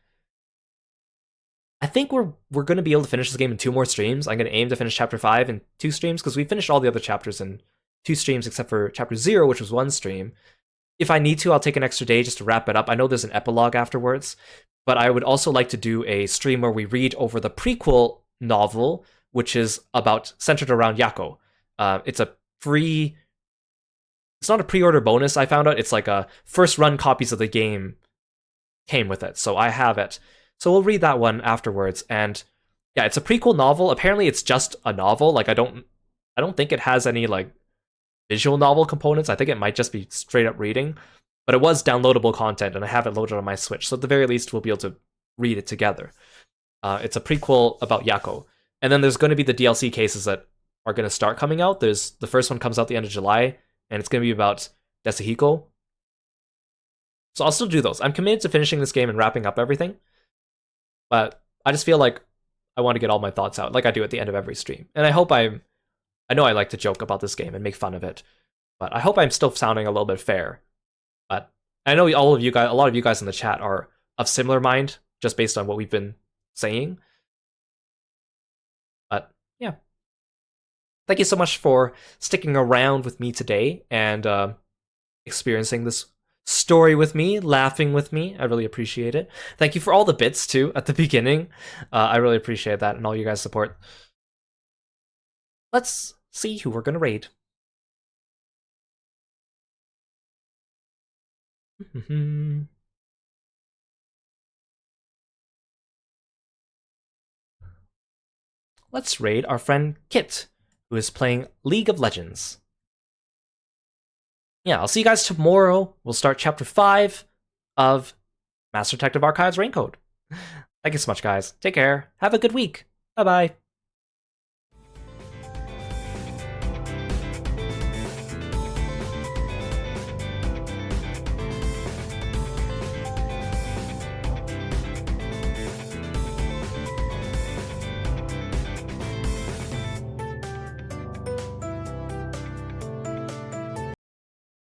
I think we're going to be able to finish this game in 2 more streams. I'm going to aim to finish Chapter 5 in 2 streams, because we finished all the other chapters in 2 streams except for Chapter 0, which was 1 stream. If I need to, I'll take an extra day just to wrap it up. I know there's an epilogue afterwards, but I would also like to do a stream where we read over the prequel novel, which is centered around Yako. It's a free... It's not a pre-order bonus, I found out. It's like a first-run copies of the game came with it, so I have it. So we'll read that one afterwards, and yeah, it's a prequel novel. Apparently it's just a novel. Like, I don't think it has any, like, visual novel components. I think it might just be straight up reading, but it was downloadable content, and I have it loaded on my Switch, so at the very least we'll be able to read it together. It's a prequel about Yako, and then there's going to be the DLC cases that are going to start coming out. The first one comes out the end of July, and it's going to be about Desahiko. So I'll still do those. I'm committed to finishing this game and wrapping up everything, but I just feel like I want to get all my thoughts out, like I do at the end of every stream. And I know I like to joke about this game and make fun of it, but I hope I'm still sounding a little bit fair. But I know a lot of you guys in the chat are of similar mind, just based on what we've been saying. But yeah. Thank you so much for sticking around with me today and experiencing this story with me, laughing with me. I really appreciate it. Thank you for all the bits, too, at the beginning. I really appreciate that and all you guys' support. Let's see who we're going to raid. Let's raid our friend Kit, who is playing League of Legends. Yeah, I'll see you guys tomorrow. We'll start Chapter 5 of Master Detective Archives Rain Code. Thank you so much, guys. Take care. Have a good week. Bye-bye.